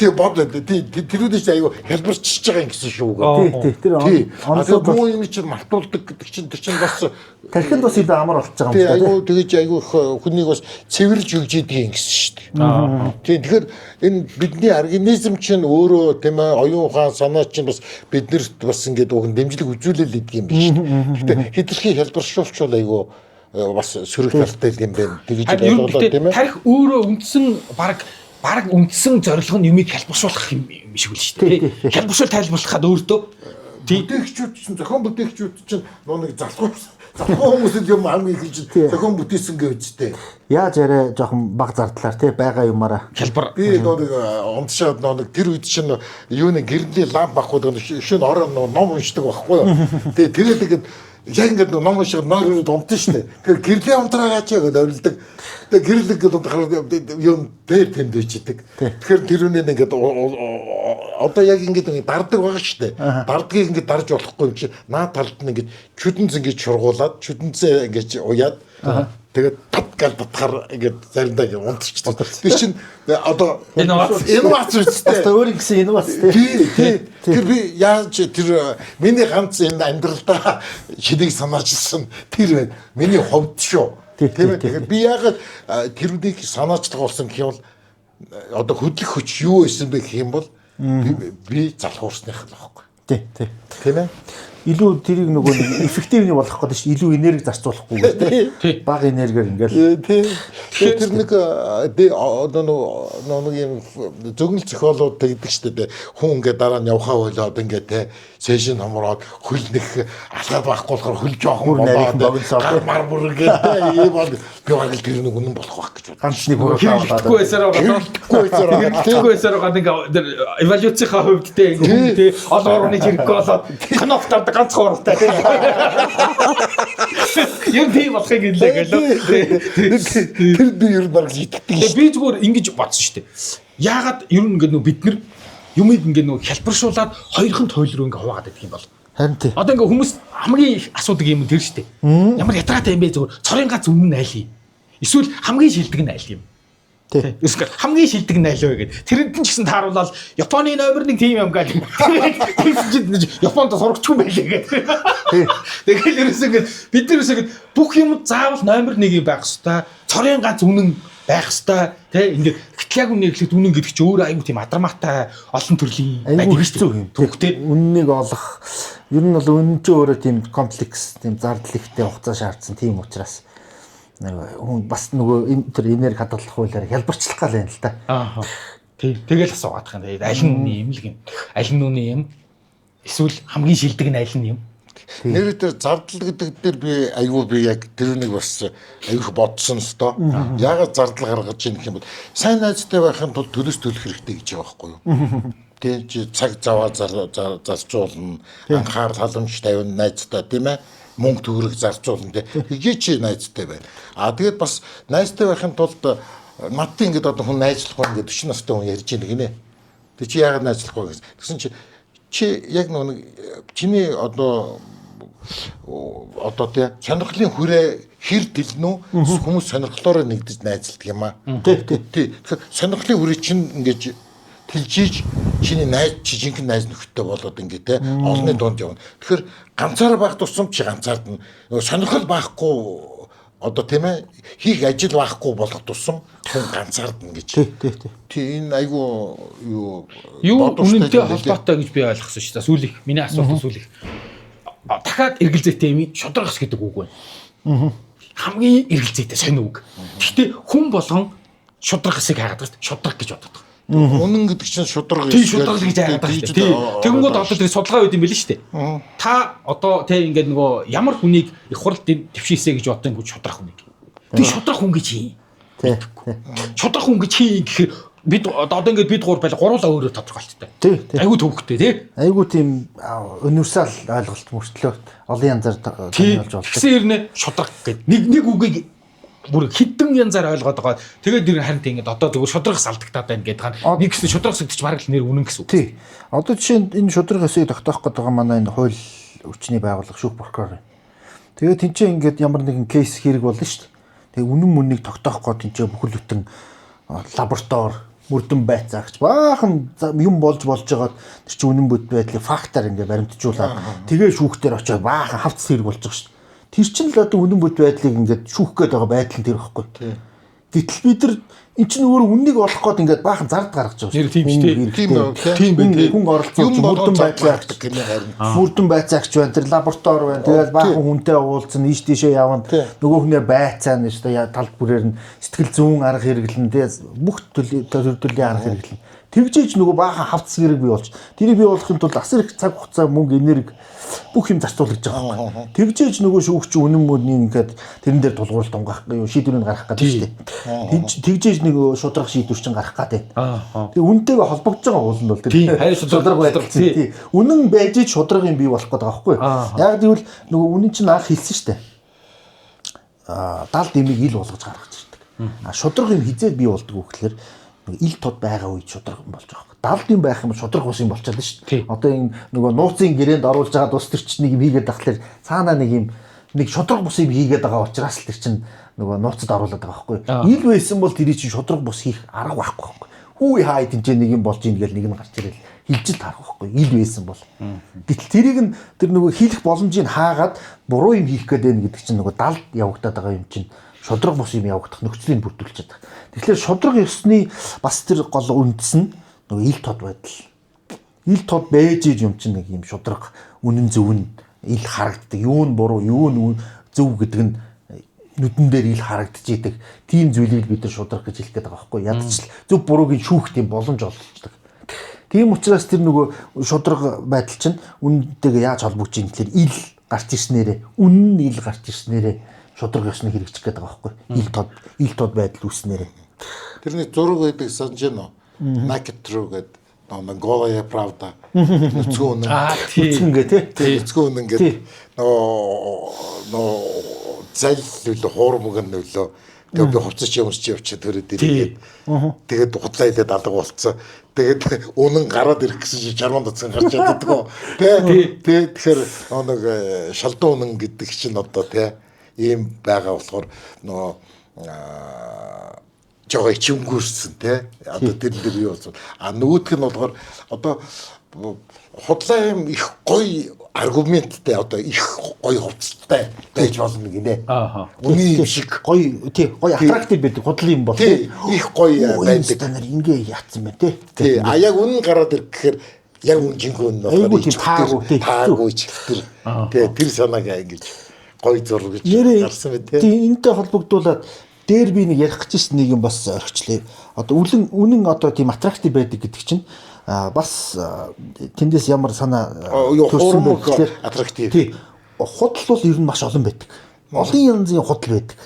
Тийм бодоо. Тэрүүдээс айгүй хэлбэрчиж байгаа юм гэсэн шүү. Тий. Тэр онцлог буу юм чинь мартуулдаг гэдэг чинь тэр чинь бас тархинд бас илүү амар болчихж байгаа юм шиг. Айгүй тэгэж айгүй хүнийг бас цэвэрлж өгч идэг юм гэсэн шүү дээ. Тийм тэгэхээр энэ бидний организм чинь өөрөө тийм ээ оюун ухаан санаа чинь бас биднэрт бас ингээд уг дэмжлэг үзүүлэл идэг юм биш үү. Гэхдээ хэдэрхий хэлбэршүүлч бол айгүй бас сөрөг талтай юм байна. Тэгэж бодлоо тийм ээ. Тарих өөрөө үндсэн баг үндсэн зорилго нь юмыг хэлбэршүүлэх юм шиг үл шүү дээ. Хэлбэршүүл тайлбарлахад өөртөө бүтээгчүүд чинь зохион бүтээгчүүд чинь нэг залхуу хүмүүсд юм хамгийн их чинь зохион бүтээсэн гэвчтэй. Яаж арай жоохон баг зардлаар тий байгаа юмараа хэлбэр би нэг унтшаад нэг тэр үед чинь юу нэг гэрний ламп багууд шөнө ороо ном уншдаг байхгүй юу. Тэгээд яг ингээд ном уншаад нойроод унтсан шүү дээ. Тэр гэрлийн унтраагаа ч яг орилдог. Тэгээд гэрэл ингээд унтрахаар юм дээр тэмдэж идэг. Тэгэхээр тэрүүнээ ингээд одоо яг ингээд дардаг байгаа шүү дээ. Дардгийг ингээд дарж болохгүй юм чи наад талд нь ингээд чүдэнц ингээд шургуулад чүдэнцээ ингээд уяад тэгээд тат гал батхаар ингээд заримдаа ингээд унтчихсан. Тэр чинь одоо инновац үстэй. Өөрийн гэсэн инновац тий. Тэр би яаж тэр миний ганц энэ амьдралдаа шинийг санаачилсан тэр байна. Миний хувьд шүү. Тийм ээ. Тэгэхээр би яагаад тэрүүдийг санаачлах болсон гэх юм бол одоо хөдлөх хүч юу байсан бэ гэх юм бол би залхуурсных л байхгүй. Тий. Тийм ээ. Илүү тэрийг нөгөө эффективний болгох гэдэг чинь илүү энерги зарцуулахгүй гэдэг. Бага энергиэр ингээл. Тэр нэг одоо нэг юм зөгнөл зохиолууд тэгдэг шүү дээ. Хүн ингээд дараа нь явхаа болоод ингээд те сешн хамраад хөл нэг алхаад байхгүй болохоор хөл жоохон болоод мар бүргээд ийм бол би баг л тэр нэг үнэн болох байх гэж бодлоо. Ганцны бүрээ Тэгвэсээр ингээд эволюцийнхаа хувьд те ингээд те олон орны хэрэггүй болоод кноптаар ганц хууралтай те. Юм тийм болохыг хэлээ гэлээ. Тэр би ер нь баг итгэдэг шүү. Би зүгээр ингэж бодсон шүү дээ. Яагаад ер нь ингээд бид нар юмыг ингээд хэлбэршүүлээд хоёрхан тойл руу ингээд хуваагаад байдаг юм бол. Харин тий. Одоо ингээд хүмүүс хамгийн их асуудаг юм тэр шүү дээ. Ямар ятраатай юм бэ зүгээр цорын гац өмнө нь айл юм. Эсвэл хамгийн шилдэг нь айл юм. Тий. Эсвэл хамгийн шилдэг нь айл вэ гэдэг. Тэрэнд нь ч гэсэн тааруулаад Японы номер 1 тим юм гэдэг. Японд сурагч юм байлээ гэдэг. Тэгэл ерөөсөө ингээд бид нар ерөөсөө бүх юм заавал номер 1 байх хэвээр. Цорын гац үнэн байх хэвээр тий ингээд гэтэл яг үнэ ихлэхэд үнэн гэдэг чинь өөр аюу тийм адармаатай олон төрлийн аюу хэцүү юм. Түүхтэй үннийг олох ер нь бол үнэн чинь өөрөө тийм комплекс тийм зардал ихтэй хугацаа шаардсан тийм учраас хүн бас нөгөө тэр энерги хадгалах хуулиар хялбарчлах гал юм л та. Тий тэгэл асуугаад байгаа юм. Аль нь үнэн юм л гин. Аль нь үнэн юм? Эсвэл хамгийн шилдэг нь аль нь юм? Нэр дээр зардал гэдэг дээр би яг тэр нэг бас аюух бодсон л доо. Яагаад зардал гаргаж ийн гэх юм бол сайн найзтай байхын тулд төлөөс төлөх хэрэгтэй гэж байгаа байхгүй юу? Тэг чи цаг заваа зарцуулна, анхаарал халамж тавина найзтай тийм ээ. Мөнгө төгрөг зарцуулна тийм. Хий чи найзтай байна. Тэгээд бас найзтай байхын тулд надтай ингээд одоо хүн найзлах байна гэдэг 40 настай хүн ярьж байгаа гинэ. Тэг чи яагаад найзлах вэ гэсэн чи яг нэг чиний одоо тий сонирхлын хүрээ хэр дэлнэ үү хүмүүс сонирхлоороо нэгдэж найзалдаг юм аа. Тий. Сонирхлын хүрээ чинь ингэж тэлжиж чиний найз чи жинхэнэ найз нөхөдтэй болоод ингэ тий олонний дунд явна. Тэгэхээр ганцаараа байх тусам чи ганцаард нь сонирхол байхгүй одоо тийм ээ хийх ажил байхгүй болох тусам хүн ганцаардна гэж. Тий. Тийм энэ айгу юу үнэнтэй холбоотой гэж би ойлгосон шүү дээ. Сүүлих миний асуулт сүүлих. Дахиад эргэлзээтэй юм шударгас гэдэг үг байна. Хамгийн эргэлзээтэй сонь үг. Гэхдээ хүн болгон шударгасыг хайгаад байгаа шүү дээ. Шудраг гэж боддог. Үнэн гэдэг чинь шудраг тий шудраг гэж хайгаад байгаа шүү дээ. Тэгэнгүүт одоо тэр судалгаа үйд юм байл шүү дээ. Та одоо тий ингээд нөгөө ямар хүнийг их хурл дэвшээсэ гэж бодсон гэж шудрах хүнийг. Тэг шудрах хүн гэж хий. Тий. Шудрах хүн гэж хий гэхээр бид одоо ингээд бид гур байл гуруулаа өөрөө тодорхойлттой. Тий. Айгу төвхтэй тий. Айгуу тийм универсал ойлголт мөртлөө олон янзаар томьёолж болдог. Тэгсэн хэрнээ шудраг гэдэг. Нэг үгийг бүр хитэн янзаар ойлгоод байгаа. Тэгээд нэр харин тийм ингээд одоо зөвхөн шудрагс алдагтаад байна гэдэг хань. Нэг гэсэн шудрагс гэдэг чинь бараг л нэр үнэн гэсэн үг. Тий. Одоо жишээ нь энэ шудрагсыг тогтоох гэдэг манай энэ хууль хүчний байгууллага шүүх прокурор. Тэгээд тэнцээ ингээд ямар нэгэн кейс хэрэг болно шүү дээ. Тэгээд үнэн мөннийг тогтоох гээд тэнцээ бүхэл бүтэн лаборатори мөрдөн байцаагч баахан юм болж байгаад тэр чинь үнэн бод байдлыг фактаар ингээд баримтжуулаад тэгээ шүүхтэр очиод баахан хавц хэрэг болж байгаа шүү дээ. Тэр чинь л одоо үнэн бод байдлыг ингээд шүүх гээд байгаа байдал нь тэр байхгүй. Гэтэл бид нар эн чинь өөрөө үннийг олох гээд ингээд баахан зард гаргаж байгаа шүү. Тийм байх. Хүн оролцож мөрдөн байцаагч мөрдөн байцаагч байна. Тэр лаборатори байна. Тэгээд баахан хүнтэй уулзсан ийш тийшээ явна. Нөгөө хүнээ байцаана шүү дээ. Талд бүрээр нь сэтгэл зүүн арга хэрэглэн тэгээд бүх төрлийн арга хэрэглэн. Тэгжээж нөгөө баахан хавц хэрэг бий болж. Тэрийг бий болгохын тулд асар их цаг хугацаа мөнгө энерги бүх юм зарцуулж байгаа байхгүй. Тэгжээж нөгөө шүүгч үнэн мөдний ингээд тэрэн дээр тулгуурлалт унгаах юу шийдвэрийг гаргах гэдэг шүү дээ. Тэгжээж нөгөө шудрах шийдвэр чинь гарах гэдэг. Тэгээ үнэтэйгээ холбогдож байгаа уул нь бол тэр шудраг байдал тий. Үнэн байж шудрагын бий болох гэдэг байгаа байхгүй. Яг гэвэл нөгөө үнэн чинь анх хэлсэн шүү дээ. Далд имийг ил болгож гаргаж ирдэг. Шудраг юм хизээд бий болдог вэ гэхээр ил тод байгаа үед шудраг юм болж байгаа. Далд юм байх юм шудраг ус юм болчихлоо шүү дээ. Одоо энэ нөгөө нууцын гэрээнд оруулж байгаа ус төр чинь нэг юм хийгээд тахлаар цаанаа нэг шудраг бус юм хийгээд байгаа учраас л тэр чинь нөгөө нууцад оруулаад байгаа байхгүй. Ил байсан бол тэр чинь шудраг бус хийх арга байхгүй байхгүй. Хүү хаа тэнцээ нэг юм болж ийн гэл нэг нь гарч ирэл хилжил таарах байхгүй. Ил байсан бол. Гэтэл тэрийг нь тэр нөгөө хийх боломжийг хаагаад буруу юм хийх гээд байна гэдэг чинь нөгөө далд явагдаад байгаа юм чинь шудраг бус юм явагдах нөхцөлийг бүрдүүлчихэж байгаа. Тэгэхээр шудраг ёсны бас тэр гол үндэс нь нөгөө ил тод байдал. Ил тод байж юм чинь нэг юм шудраг үнэн зөв нь ил харагддаг. Юу нь буруу, юу нь зөв гэдэг нь нүдэн дээр ил харагдаж идэг. Тийм зүйлийг бид нар шудраг гэж хэлэх гээд байгаа байхгүй. Ядч зөв буруугийн шүүх тийм боломж олгочдаг. Тийм учраас тэр нөгөө шудраг байдал чинь үнэнтэйгээ яаж холбогдож юм гэхээр ил гарч ирснээрээ, үнэн ил гарч ирснээрээ шудраг ёсны хэрэгжих гээд байгаа байхгүй. Ил тод байдал үүснээрээ. Тэрний зураг байдаг санаж байна уу? Naked True гэдэг Голая правда. Нүцгэн үнэн. Нүцгэн гэ тий. Нүцгэн үнэн гэдэг нөө зал нөлөө хуурмаг нөлөө. Тэгээ би хувцас юмс чи явчих төрөд ирээд. Тэгээд худлаа идээд алга болцсон. Тэгээд үнэн гараад ирэх гэсэн чи жарман дацсан гарч чаддаг. Тэ. Тэгэхээр нэг шалдуу үнэн гэдэг чинь одоо тэ ийм байгаа болохоор нөө жоо ичимгүүрсэн те одоо тэр юу болсон нөгөөх нь болохоор одоо худлаа юм их гоё аргументтэй одоо их гоё хувцастай байж болно гинэ. Үний юм шиг гоё тий гоё аттрактив байдаг худал юм бол тий их гоё байдаг. Ингээ яатсан байна тий. Тий яг үнэн гараад ирэх гэхээр яг үнжингүй нь болохоор таагүй чихтэр тий тэр санааг ингэж гоё зураг гэж гарсан мэт тий. Энтэй холбогдуулаад дээр би нэг ярих гэжсэн нэг юм бас орхичлээ. Одоо үнэн одоо тийм аттрактив байдаг гэдэг чинь бас тэндээс ямар санаа төрсөн бэ гэхээр аттрактив. Тий. Худал бол ер нь маш олон байдаг. Олон янзын худал байдаг.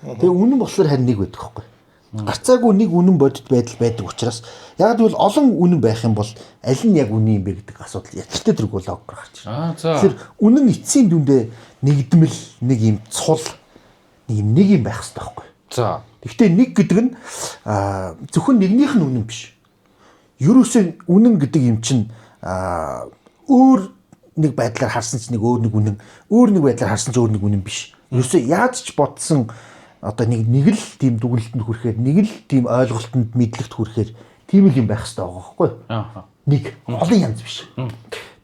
Тэгээ үнэн болохоор харин нэг байдаг байхгүй. Гарцаагүй нэг үнэн бодит байдал байдаг учраас яг л олон үнэн байх юм бол аль нь яг үнэн юм бэ гэдэг асуудал ячтай тэрг бол гарч ирнэ. Тэгэхээр үнэн эцсийн дүндээ нэгдмэл нэг юм цул нэг юм байх хэрэгтэй байхгүй. За. Гэхдээ нэг гэдэг нь зөвхөн нэгнийх нь үнэн биш. Ерөөсөө үнэн гэдэг юм чинь өөр нэг байдлаар харсан ч нэг өөр нэг үнэн, өөр нэг байдлаар харсан ч өөр нэг үнэн биш. Ерөөсөө яаж ч бодсон одоо нэг л тийм дүгнэлтэнд хүрэхээр, нэг л тийм ойлголтод мэдлэгт хүрэхээр тийм л юм байх хэрэгтэй байгаа байхгүй. Нэг олон янз биш.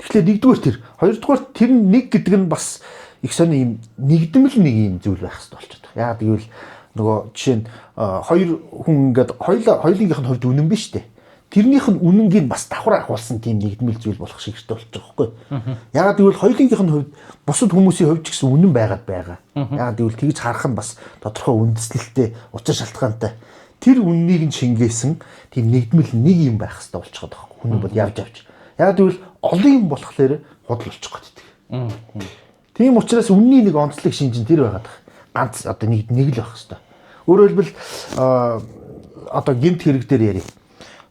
Тэгэхээр нэгдүгээр тэр, хоёрдугаар тэр нэг гэдэг нь бас их сони юм нэгдмэл нэг юм зүйл байх хэрэгтэй болчиход байгаа. Яагаад гэвэл нөгөө жишээ нь хоёр хүн ингээд хоёулынх нь хувьд үнэн биш үү? Тэрнийх нь үнэнгийг бас давхар ахуулсан тийм нэгдмэл зүйл болох шигтэй болж байгаа байхгүй. Ягаад гэвэл хоёулынх нь хувьд бусад хүмүүсийн хувьд ч гэсэн үнэн байгаад байгаа. Ягаад гэвэл тэгж харах нь бас тодорхой үндэслэлтэй учир шалтгаантай. Тэр үннийг нь шингээсэн тийм нэгдмэл нэг юм байх хэрэгтэй болчиход байгаа. Хүн бол явж. Ягаад гэвэл олон юм болохоор худал болчих гээд. Тийм учраас үнний нэг онцлог шинжин тэр байгаад байгаа. Ганц одоо нэг л байх хэрэгтэй. Өөрөөр хэлбэл одоо гэмт хэрэг дээр ярив.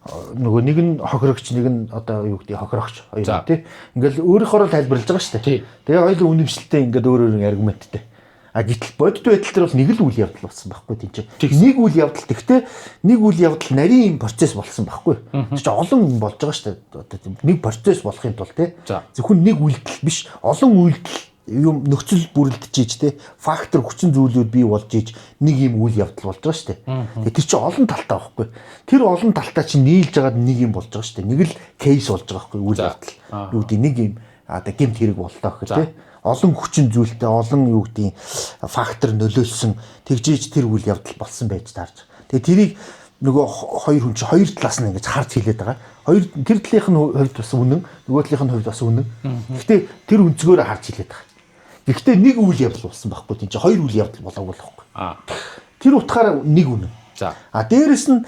Нөгөө нэг нь хохирогч, нэг нь одоо юу гэдэг хохирогч хоёр тий. Ингээл өөрийнхөө тайлбарлаж байгаа шүү дээ. Тэгээ хоёул үнэмшилтэй ингээд өөр аргументтэй. Гэтэл бодит байдал дээр бол нэг л үйл явдал болсон байхгүй тийм. Нэг үйл явдал гэхдээ нэг үйл явдал нарийн юм процесс болсон байхгүй. Чи олон болж байгаа шүү дээ. Одоо нэг процесс болохын тулд тий. Зөвхөн нэг үйлдэл биш, олон үйлдэл юм нөхцөл бүрэлдэж ийж те фактор хүчин зүйлүүд бий болж ийж нэг юм үйл явдал болж байгаа шүү дээ. Тэгээ тэр чинь олон талтай байхгүй. Тэр олон талтай чинь нийлж байгаад нэг юм болж байгаа шүү дээ. Нэг л кейс болж байгаа байхгүй үйл явдал. Юу гэдэг нэг юм одоо гэмт хэрэг боллоо гэх те. Олон хүчин зүйлтэй олон юу гэдэг фактор нөлөөлсөн тэгжээж тэр үйл явдал болсон байж таарч. Тэгээ тэрийг нөгөө хоёр хүн чинь хоёр талаас нь ингэж харж хэлээд байгаа. Хоёр тэр талынх нь хувьд бас үнэн, нөгөө талынх нь хувьд бас үнэн. Гэхдээ тэр өнцгөөрөө харж хэлээд байгаа. Гэхдээ нэг үйл явдал болсон байхгүй тийм чи хоёр үйл явдал болоогүй л байхгүй. Тэр утгаараа нэг үнэн. Дээрэс нь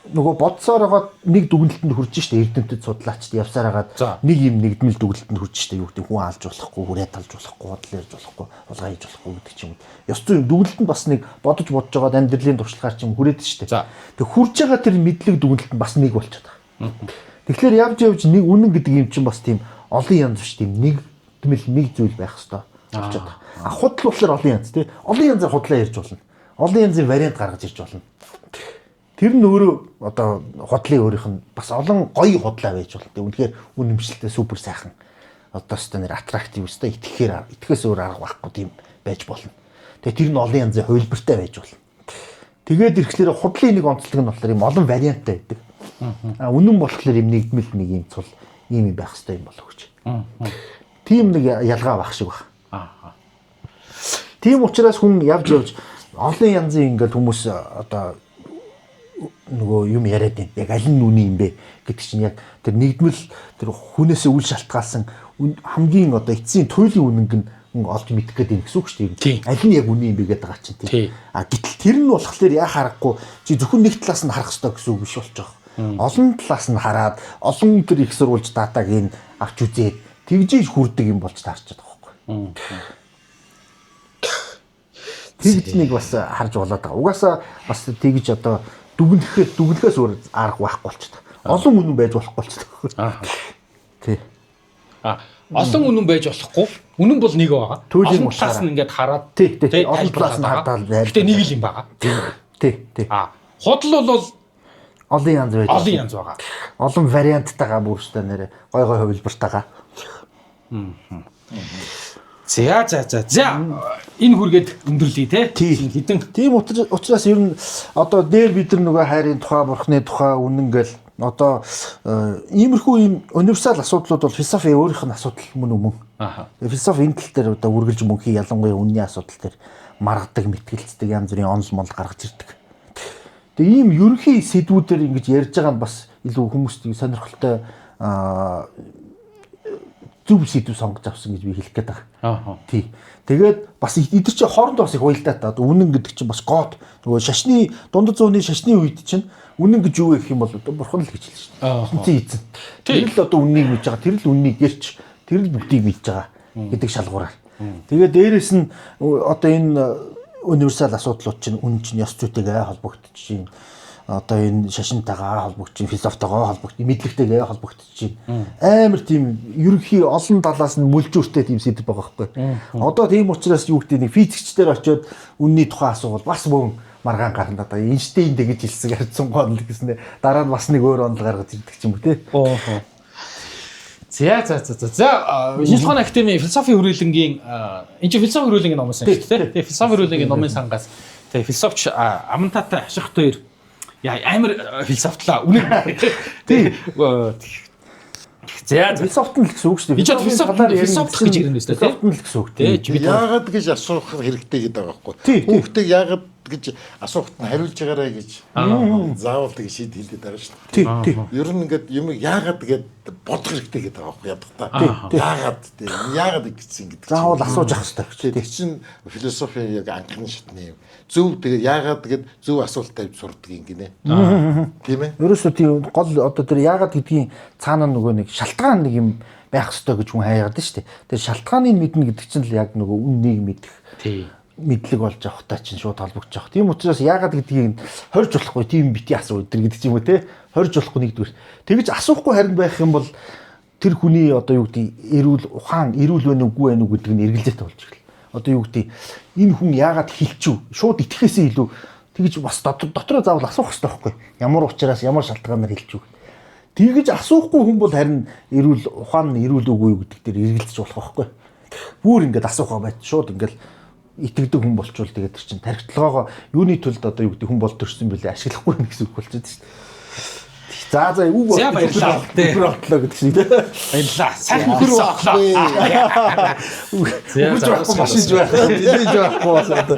нөгөө бодсоор байгаа нэг дүгнэлтэнд хүрч штэ эрдэмтэд судлаачд явсаар хагаад нэг юм нэгдмэл дүгнэлтэнд хүрч штэ юу гэдэг хүн алж болохгүй, хүрээд алж болохгүй, бодлоо ярьж болохгүй, улгаа хийж болохгүй гэдэг ч юм. Ёс зүйн дүгнэлтэнд бас нэг бодож байгаа амьдралын туршлагаар ч юм хүрээд штэ. Тэг хурж байгаа тэр мэдлэг дүгнэлт нь бас нэг болчиход байгаа. Тэгэхээр явж нэг үнэн гэдэг юм чинь бас тийм олон янз биш тийм нэгдмэл нэг зүйл байх хэрэгтэй болчиход байгаа. Худал болохоор олон янз тий. Олон янзаар худлаа ярьж болно. Олон янзын вариант гаргаж ирж болно. Тэр нь өөрөө одоо худлын өөрийнх нь бас олон гоё худлаа байж болно. Үнэхээр үнэмшилтэй супер сайхан одоо өстой нэр аттрактив өстой итгэхээс өөр арга байхгүй тийм байж болно. Тэгээ тэр нь олон янзын хувилбартай байж болно. Тэгээд ирэхлээр худлын нэг онцлог нь болохоор юм олон варианттай байдаг. Үнэн болохоор юм нэгдмэл нэг юм цул юм байх хэрэгтэй юм болов гэж. Тийм нэг ялгаа байх шиг байна. Тийм учраас хүн явж олон янзын ингээд хүмүүс одоо нөгөө юм яриад байна. Яг аль нь үний юм бэ гэдэг чинь яг тэр нэгдмэл тэр хүнээсээ үл шалтгаалсан хамгийн одоо эцсийн туйлын үнэнг нь олж мэдэх гэдэг юм гэсэн үг шүү дээ. Аль нь яг үний юм бэ гэдэг байгаа чинь тийм. Гэтэл тэр нь болохоор яа харахгүй чи зөвхөн нэг талаас нь харах хэрэгтэй гэсэн үг биш болж байгаа. Олон талаас нь хараад олон тэр их сурвалж датаг энэ авч үзээд тэгжиж хүрдэг юм болж таарч байгаа байхгүй. Тэгж нэг бас харж болоод байгаа. Угаасаа бас тэгж одоо дүгнэхээс өөр арга байхгүй болчихдог. Олон үнэн байж болохгүй болчихдог. Тий. Олон үнэн байж болохгүй. Үнэн бол нэг байгаа. Олон талаас нь ингээд хараад тий. Олон талаас нь хадаад байл. Гэтэ нэг л юм байгаа. Тий. Худал бол олон янз байж. Олон янз байгаа. Олон варианттайгаа бүрстэй нэрэ гой хувилбартайгаа. За энэ хүргээд өндөрлөе те. Хитэн. Тийм учраас ер нь одоо дээр бид нар нөгөө хайрын тухай, бурхны тухай үнэн гэл одоо иймэрхүү ийм универсал асуудлууд бол философи өөрийнх нь асуудал мөн. Философи энэ тал дээр одоо үргэлж мөнхийн ялангуяа үнний асуудал дээр маргадаг, мэтгэлцдэг янз бүрийн онол мол гаргаж ирдэг. Тэгээ ийм ерөнхий сэдвүүдээр ингэж ярьж байгаа нь бас илүү хүмүүст сонирхолтой зүв сэдв сонгож авсан гэж би хэлэх гээд байгаа. Тий. Тэгээд бас эдгээр чинь хоорондоо бас их уялдаатай. Одоо үнэн гэдэг чинь бас гоод нөгөө шашны дундад зууны шашны үед чинь үнэн гэж юу гэх юм бол бурхан л гэж хэлсэн шүү дээ. Эзэн эзэн. Тэр л одоо үннийг мэдж байгаа. Тэр л үннийг гэрч тэр л бүгдийг мэдж байгаа гэдэг шалгуураар. Тэгээд дээрэс нь одоо энэ универсал асуудлууд чинь үнэн чинь ёс зүйтэйгээ холбогдчих чинь одоо энэ шашинтайгаа холбогдчих, философитойгоо холбогдчих, мэдлэгтэйгээ холбогдчих. Амар тийм ерөнхий олон талаас нь мүлжүүртэй тийм сэдв байгаа байхгүй. Одоо тийм учраас юу гэдэг нэг физикчдэр очиод үнний тухай асуувал бас мөн маргаан гарна. Одоо Эйнштейн тэгж хэлсэн харьцан гонол гэснээр дараа нь бас нэг өөр онол гаргаж ирдэг ч юм уу те. За Шинжлэх академийн философи хүрээлэнгийн энэ философи хүрээлэнгийн номоос шүү дээ. Тэгээ философи хүрээлэнгийн номын сангаас тэгээ философч Амантатай Ашигт хоёр яа амар философтлаа үнэн. За Философт нь л гэсэн үг шүү дээ. Би ч философт гэж ярина гэсэн тийм. Философт нь л гэсэн үг тийм. Яагаад гэж асуух хэрэгтэй гэдэг байгаа байхгүй. Хүүхдээ яагаад гэж асуухт нь хариулж байгаарэ гэж заавал тэг шийд хэлээд байгаа шүү дээ. Тийм. Ер нь ингээд юм яагаад гэд бодох хэрэгтэй гэдэг байгаа байхгүй ядахта. Яагаад тийм яагаад гэсэн гэдэг. Заавал асууж ах хэрэгтэй. Тэр чинь философи яг анхны шатны юм. Зөв тэгээ яагаад гэд зөв асуулт тавьж сурдаг юм гинэ. Тийм ээ. Ерөөсөө тийм гол одоо тэр яагаад гэдгийн цаана нөгөө нэг шалтгаан нэг юм байх ёстой гэж хүн хаяад нь шүү дээ. Тэр шалтгааныг мэднэ гэдэг чинь л яг нөгөө үннийг мэдэх. Тийм. Мэдлэг болж авахтай чинь шууд холбогдож авах. Тийм учраас яагаад гэдгийг хорж болохгүй тийм бити асуу өдр гэдэг юм уу те. Хорж болохгүй нэгдүгээр. Тэгэж асуухгүй харин байх юм бол тэр хүний одоо юу гэдэг эрүүл ухаан эрүүл байна уугүй байна уу гэдэг нь эргэлзээтэй болж ирэл. Одоо юу гэдэг энэ хүн яагаад хэлчихв? Шууд итгэхээсээ илүү тэгэж бас дотроо заавал асуух хэрэгтэй байхгүй. Ямар учраас ямар шалтгаанаар хэлчихв? Тэгэж асуухгүй хүн бол харин эрүүл ухаан нь эрүүл уугүй юу гэдэг дээр эргэлзэж болох байхгүй. Бүр ингэж асуухаа байт шууд ингэж итгэдэг хүн болчвол тэгээд тэр чинь тархитлагоогоо юуны төлд одоо юу гэдэг хүн бол төрсөн бэлээ ашиглахгүй байх гэсэн үг болчиход шүү дээ. За үг бол баярлалаа гэдэг шиг тийм. Баярлалаа. Сайхан Хөр хөрөө байхгүй. Үгүй машинж байх. Дилиж байхгүй бас одоо.